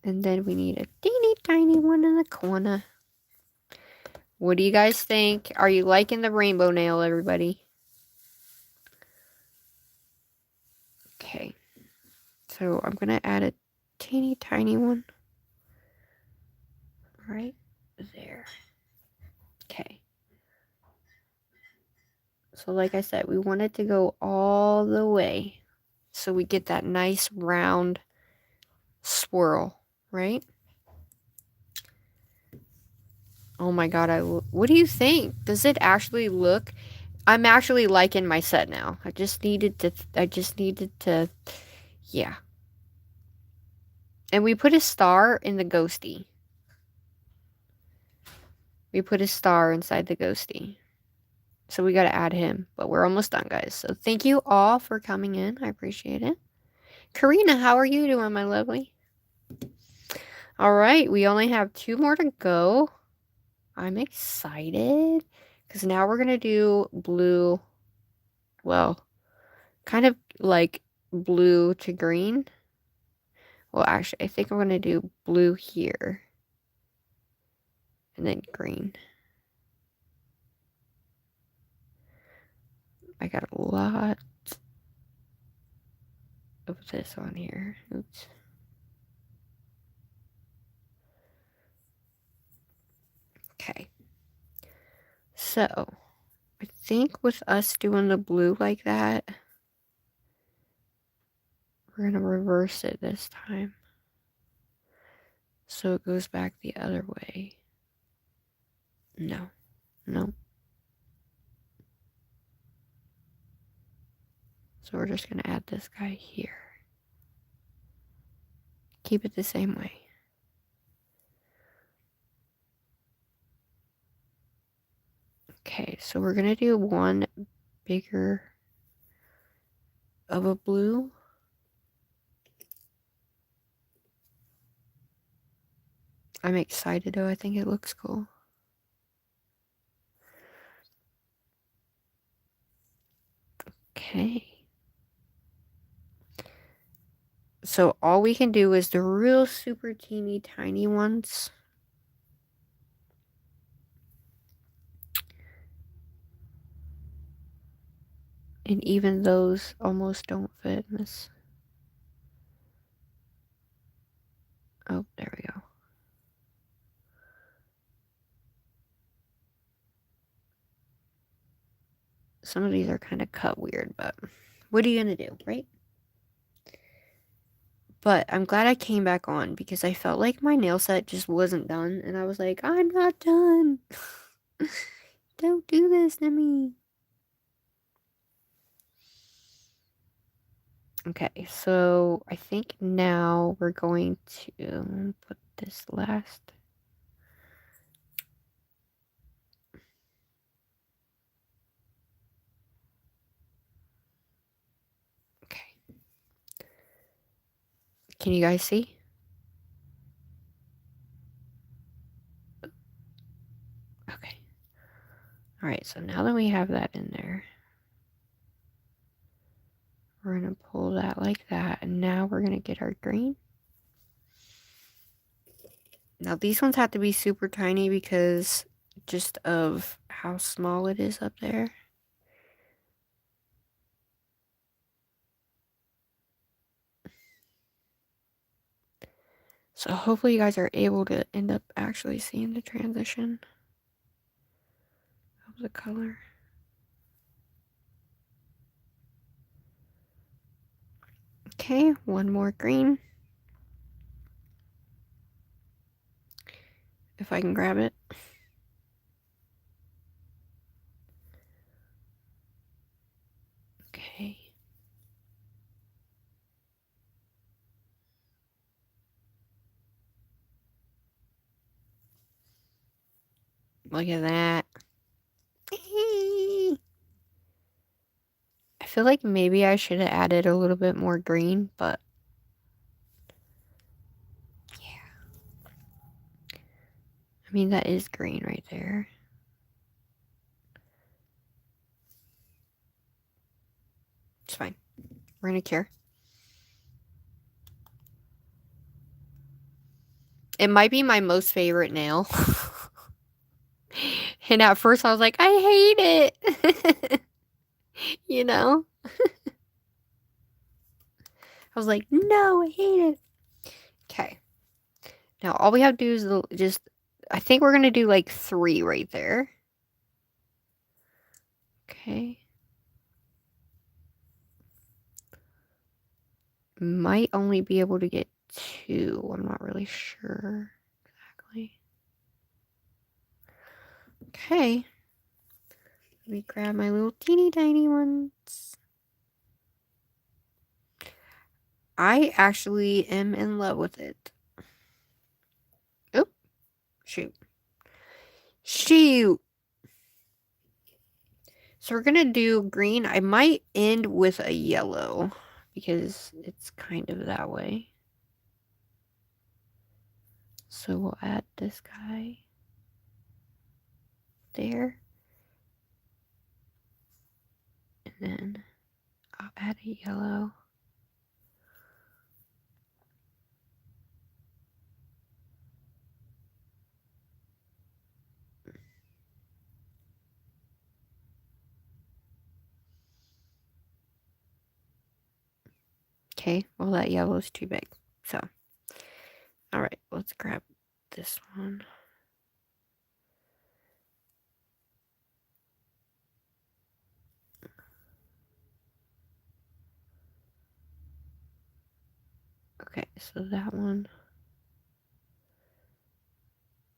And then we need a teeny tiny one in the corner. What do you guys think? Are you liking the rainbow nail, everybody? Okay. So I'm going to add a teeny tiny one right there. Okay. So like I said, we want it to go all the way. So we get that nice round swirl, right? Oh my god, what do you think? Does it actually look? I'm actually liking my set now. I just needed to, yeah. And we put a star in the ghosty. We put a star inside the ghosty. So we got to add him. But we're almost done, guys. So thank you all for coming in. I appreciate it. Karina, how are you doing, my lovely? All right. We only have 2 more to go. I'm excited. Because now we're going to do blue. Well, kind of like blue to green. Well, actually, I think I'm going to do blue here. And then green. I got a lot of this on here. Oops. Okay. So, I think with us doing the blue like that, we're going to reverse it this time. So it goes back the other way. No. No. So we're just going to add this guy here. Keep it the same way. Okay, so we're going to do one bigger of a blue. I'm excited though, I think it looks cool. Okay. So all we can do is the real super teeny tiny ones. And even those almost don't fit in this. Oh, there we go. Some of these are kind of cut weird, but what are you gonna do, right? But I'm glad I came back on because I felt like my nail set just wasn't done. And I was like, I'm not done. Don't do this to me. Okay, so I think now we're going to put this last. Okay. Can you guys see? Okay. All right, so now that we have that in there, we're going to pull that like that. And now we're going to get our green. Now these ones have to be super tiny because just of how small it is up there. So hopefully you guys are able to end up actually seeing the transition of the color. Okay, one more green. If I can grab it. Okay. Look at that. I feel like maybe I should have added a little bit more green, but yeah. I mean, that is green right there. It's fine. We're gonna cure. It might be my most favorite nail. And at first I was like, I hate it. You know? I was like, no, I hate it. Okay. Now all we have to do is just, I think we're going to do like 3 right there. Okay. Might only be able to get 2. I'm not really sure exactly. Okay. Let me grab my little teeny tiny ones. I actually am in love with it. Oh, shoot. Shoot. So we're going to do green. I might end with a yellow because it's kind of that way. So we'll add this guy there. And then I'll add a yellow. Okay, well that yellow is too big. So, alright, let's grab this one. Okay, so that one.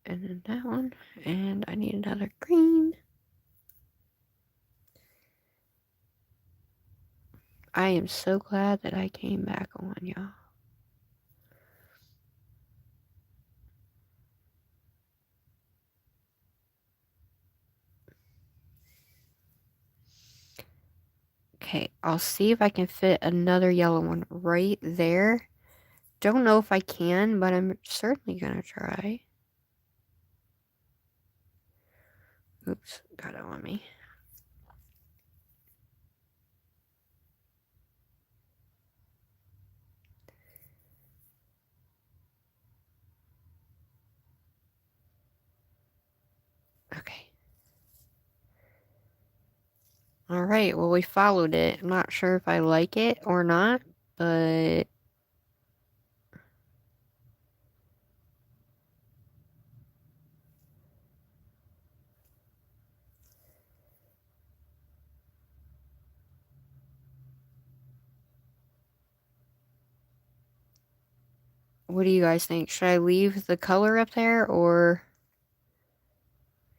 And then that one. And I need another green. I am so glad that I came back on, y'all. Okay, I'll see if I can fit another yellow one right there. Don't know if I can, but I'm certainly gonna try. Oops, got it on me. Okay. Alright, well we followed it. I'm not sure if I like it or not, but... What do you guys think? Should I leave the color up there, or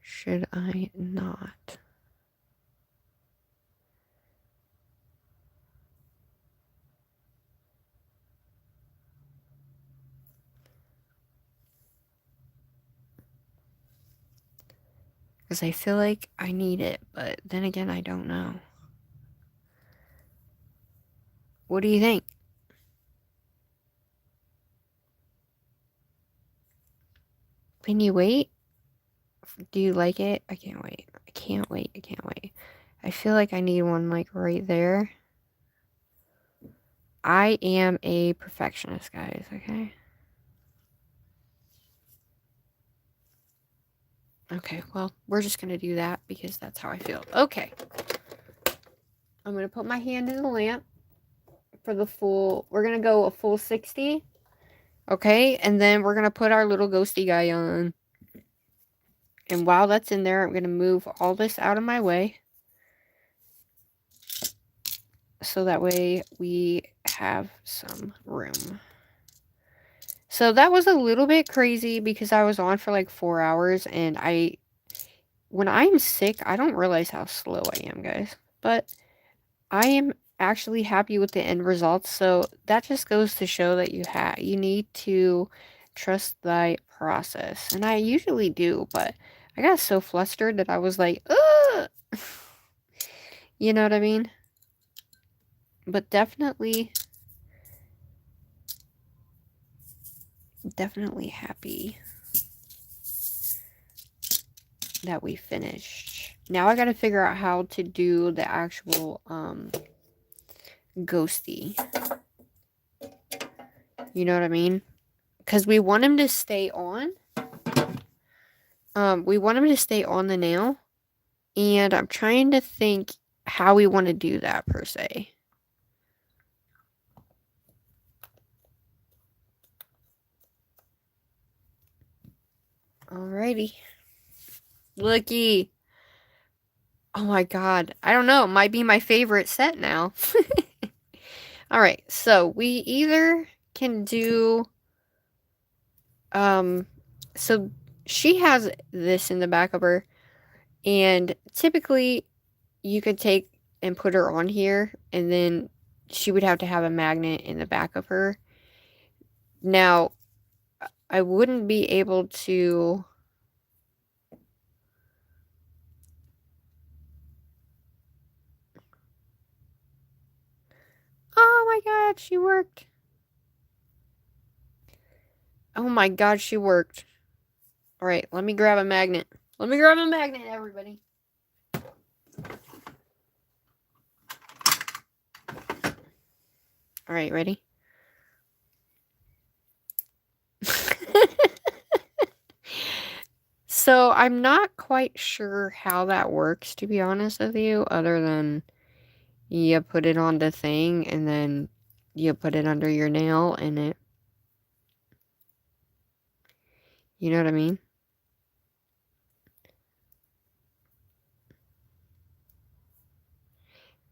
should I not? Because I feel like I need it, but then again, I don't know. What do you think? Can you wait? Do you like it? I can't wait. I can't wait. I can't wait. I feel like I need one like right there. I am a perfectionist, guys, okay? Okay, well, we're just gonna do that because that's how I feel. Okay. I'm gonna put my hand in the lamp for the full, we're gonna go a full 60. Okay, and then we're gonna put our little ghosty guy on. And while that's in there, I'm gonna move all this out of my way. So that way we have some room. So that was a little bit crazy because I was on for like 4 hours, and when I'm sick, I don't realize how slow I am, guys. But I am actually happy with the end results. So that just goes to show that you need to trust thy process. And I usually do, but I got so flustered that I was like, ugh! You know what I mean? But definitely happy that we finished. Now I gotta figure out how to do the actual ghosty. You know what I mean? Because we want him to stay on. We want him to stay on the nail. And I'm trying to think how we want to do that per se. Alrighty. Looky. Oh my god. I don't know. It might be my favorite set now. Alright, so we either can do... So she has this in the back of her. And typically, you could take and put her on here. And then she would have to have a magnet in the back of her. Now, I wouldn't be able to... Oh my god, she worked. Oh my god, she worked. Alright, let me grab a magnet. Let me grab a magnet, everybody. Alright, ready? So, I'm not quite sure how that works, to be honest with you, other than you put it on the thing and then you put it under your nail and it, you know what I mean?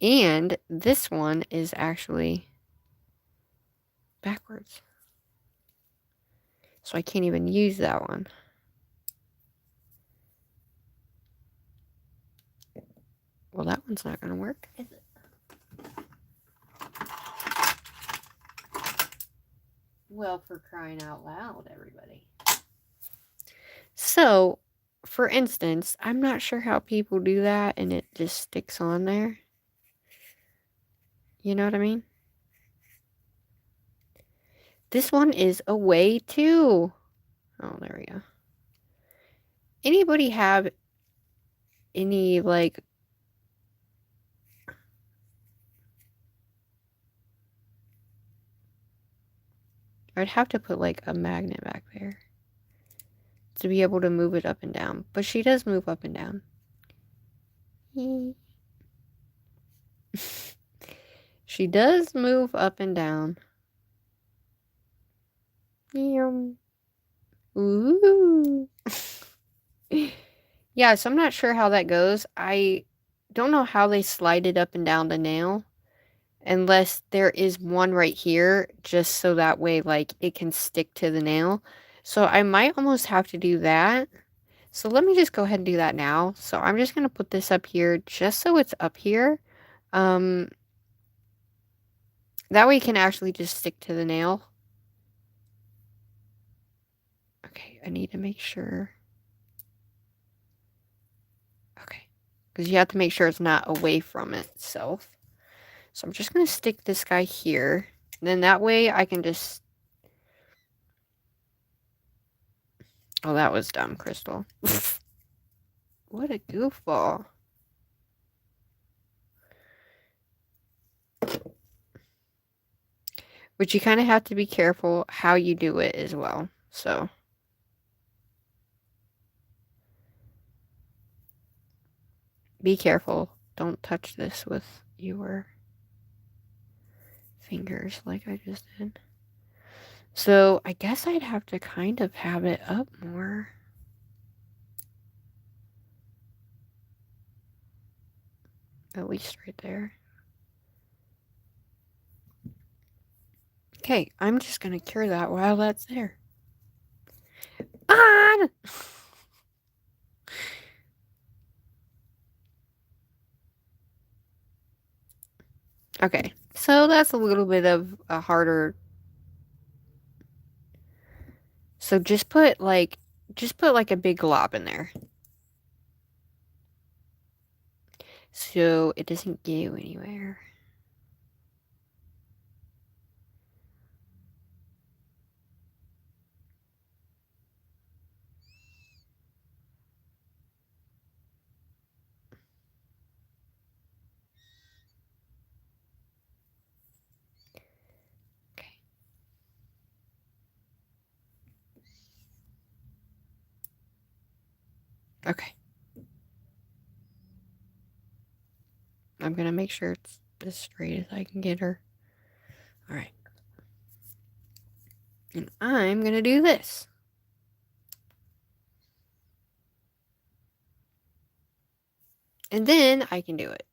And this one is actually backwards. So I can't even use that one. Well, that one's not going to work, is it? Well, for crying out loud, everybody. So, for instance, I'm not sure how people do that and it just sticks on there. You know what I mean? This one is away too. Oh, there we go. Anybody have any, like, I'd have to put, like, a magnet back there to be able to move it up and down. But she does move up and down. She does move up and down. Ooh. Yeah, so I'm not sure how that goes. I don't know how they slide it up and down the nail. Unless there is one right here, just so that way, like, it can stick to the nail. So I might almost have to do that. So let me just go ahead and do that now. So I'm just going to put this up here just so it's up here. That way it can actually just stick to the nail. Okay, I need to make sure. Okay, because you have to make sure it's not away from itself. So I'm just going to stick this guy here. And then that way I can just... Oh, that was dumb, Crystal. What a goofball. But you kind of have to be careful how you do it as well. So... be careful. Don't touch this with your fingers like I just did. So I guess I'd have to kind of have it up more. At least right there. Okay, I'm just going to cure that while that's there. On! Okay, so that's a little bit of a harder... So just put like a big glob in there. So it doesn't go anywhere. Okay. I'm going to make sure it's as straight as I can get her. All right. And I'm going to do this. And then I can do it.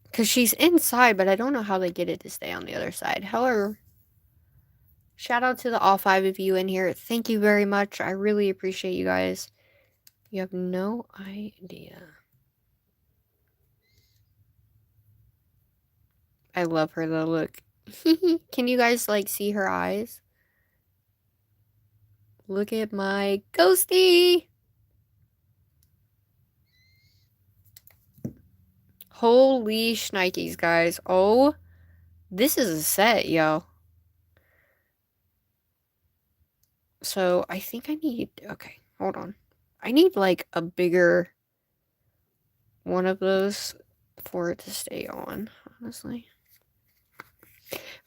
Because she's inside, but I don't know how they get it to stay on the other side. However, shout out to all 5 of you in here. Thank you very much. I really appreciate you guys. You have no idea. I love her though, look. Can you guys like see her eyes? Look at my ghosty. Holy shnikes, guys. Oh, this is a set, yo. So I think I need, okay, hold on. I need like a bigger one of those for it to stay on, honestly.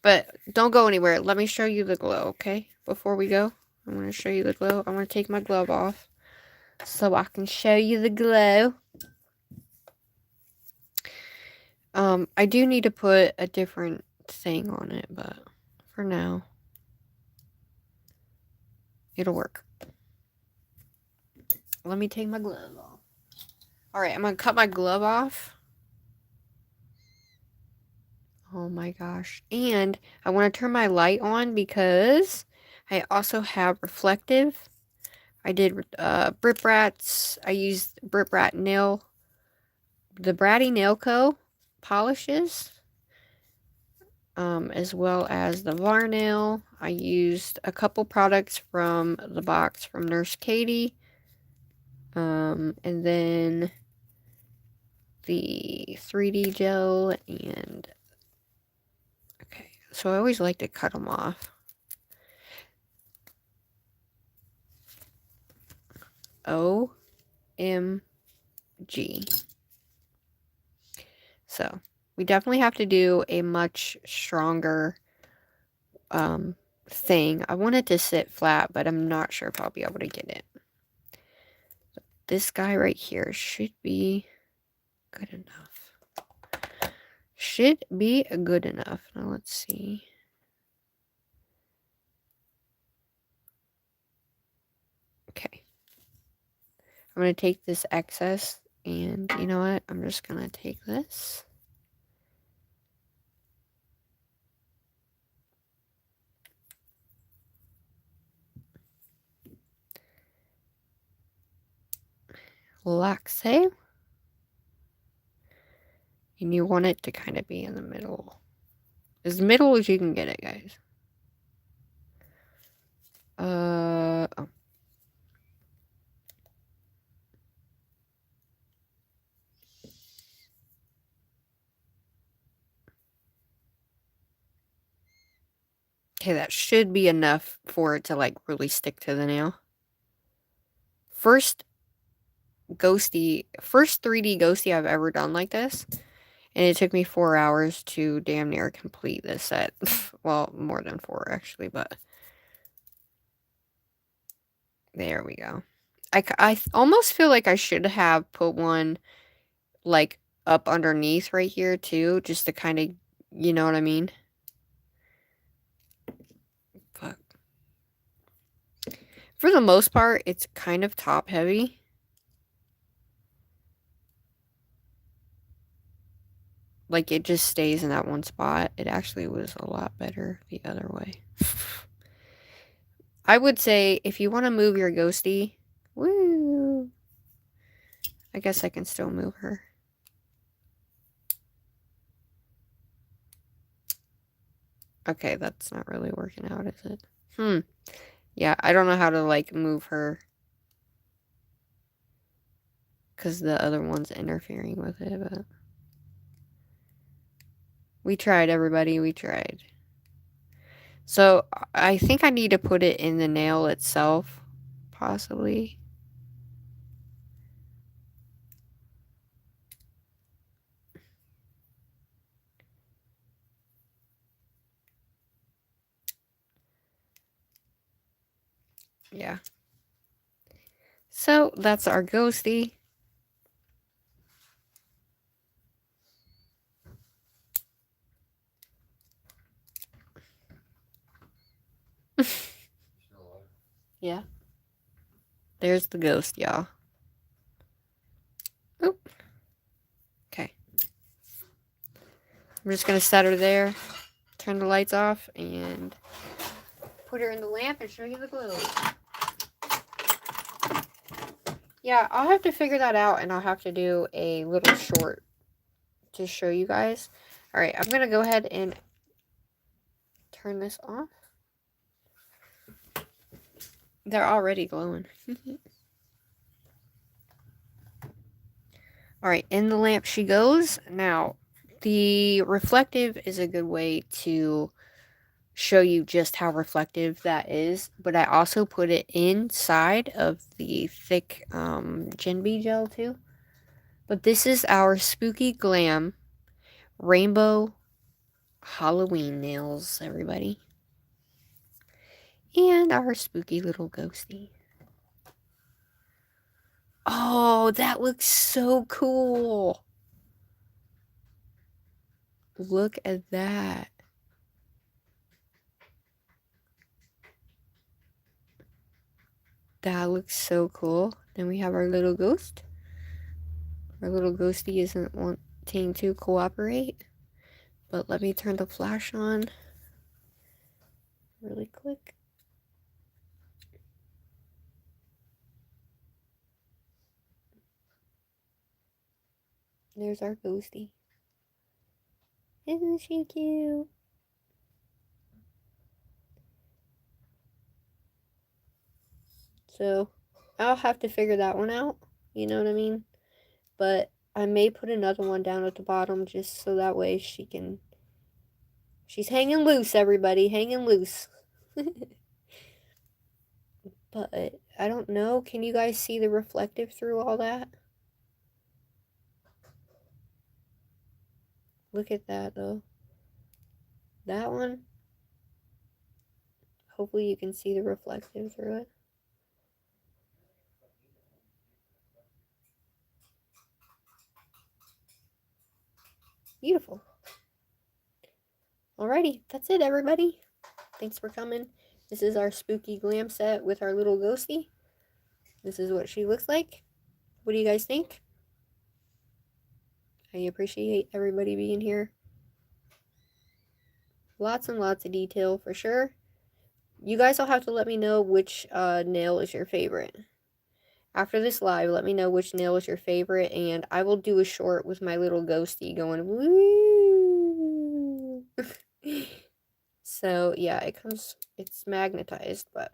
But don't go anywhere. Let me show you the glow, okay? Before we go, I'm going to show you the glow. I'm going to take my glove off so I can show you the glow. I do need to put a different thing on it, but for now, it'll work. Let me take my glove off. Alright, I'm gonna cut my glove off. Oh my gosh. And I want to turn my light on because I also have reflective. I did Brit Brat's. I used Brit Brat nail, the BRATTYNAILCO polishes, as well as the Varnail. I used a couple products from the box from Nurse Katie. And then the 3D gel and okay. So I always like to cut them off. OMG. So we definitely have to do a much stronger thing. I want it to sit flat, but I'm not sure if I'll be able to get it. This guy right here should be good enough. Should be good enough. Now let's see. Okay. I'm going to take this excess and you know what? I'm just going to take this. Laxe. And you want it to kind of be in the middle. As middle as you can get it, guys. Oh. Okay, that should be enough for it to like really stick to the nail. First 3D ghosty I've ever done like this. And it took me 4 hours to damn near complete this set. Well, more than 4 actually, but there we go. I almost feel like I should have put one like up underneath right here too, just to kind of, you know what I mean? But for the most part, it's kind of top heavy. Like it just stays in that one spot. It actually was a lot better the other way. I would say if you want to move your ghosty, woo. I guess I can still move her. Okay, that's not really working out, is it? Yeah, I don't know how to like move her because the other one's interfering with it, but we tried, everybody. We tried. So I think I need to put it in the nail itself, possibly. Yeah. So that's our ghosty. Yeah. There's the ghost, y'all. Oop. Okay. I'm just going to set her there, turn the lights off, and put her in the lamp and show you the glow. Yeah, I'll have to figure that out, and I'll have to do a little short to show you guys. Alright, I'm going to go ahead and turn this off. They're already glowing. Alright, in the lamp she goes. Now, the reflective is a good way to show you just how reflective that is, but I also put it inside of the thick Gen B gel too. But this is our Spooky Glam Rainbow Halloween nails, everybody. And our spooky little ghosty. Oh, that looks so cool. Look at that. That looks so cool. Then we have our little ghost. Our little ghosty isn't wanting to cooperate. But let me turn the flash on really quick. There's our ghosty. Isn't she cute? So I'll have to figure that one out. You know what I mean? But I may put another one down at the bottom just so that way she can... She's hanging loose, everybody. Hanging loose. But I don't know. Can you guys see the reflective through all that? Look at that, though. That one. Hopefully you can see the reflective through it. Beautiful. Alrighty, that's it, everybody. Thanks for coming. This is our spooky glam set with our little ghosty. This is what she looks like. What do you guys think? I appreciate everybody being here. Lots and lots of detail for sure. You guys will have to let me know which nail is your favorite. After this live, let me know which nail is your favorite, and I will do a short with my little ghosty going woo. So yeah, it's magnetized, but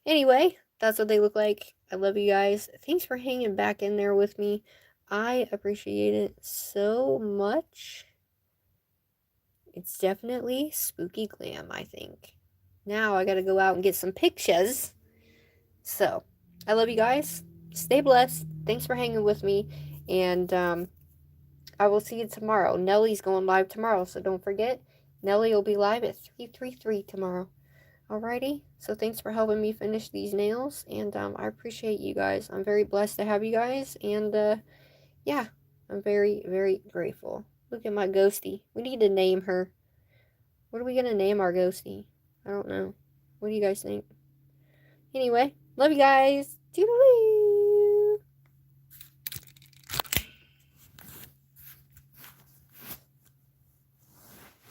anyway, that's what they look like. I love you guys. Thanks for hanging back in there with me. I appreciate it so much. It's definitely spooky glam, I think. Now I gotta go out and get some pictures. So, I love you guys. Stay blessed. Thanks for hanging with me. And I will see you tomorrow. Nellie's going live tomorrow, so don't forget. Nellie will be live at 3:33 tomorrow. Alrighty? So thanks for helping me finish these nails. And I appreciate you guys. I'm very blessed to have you guys. And yeah, I'm very, very grateful. Look at my ghosty. We need to name her. What are we going to name our ghosty? I don't know. What do you guys think? Anyway, love you guys. Toodaloo.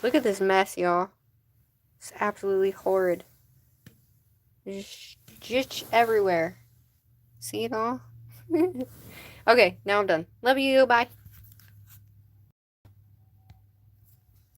Look at this mess, y'all. It's absolutely horrid. There's just everywhere. See it all? Okay, now I'm done. Love you. Bye.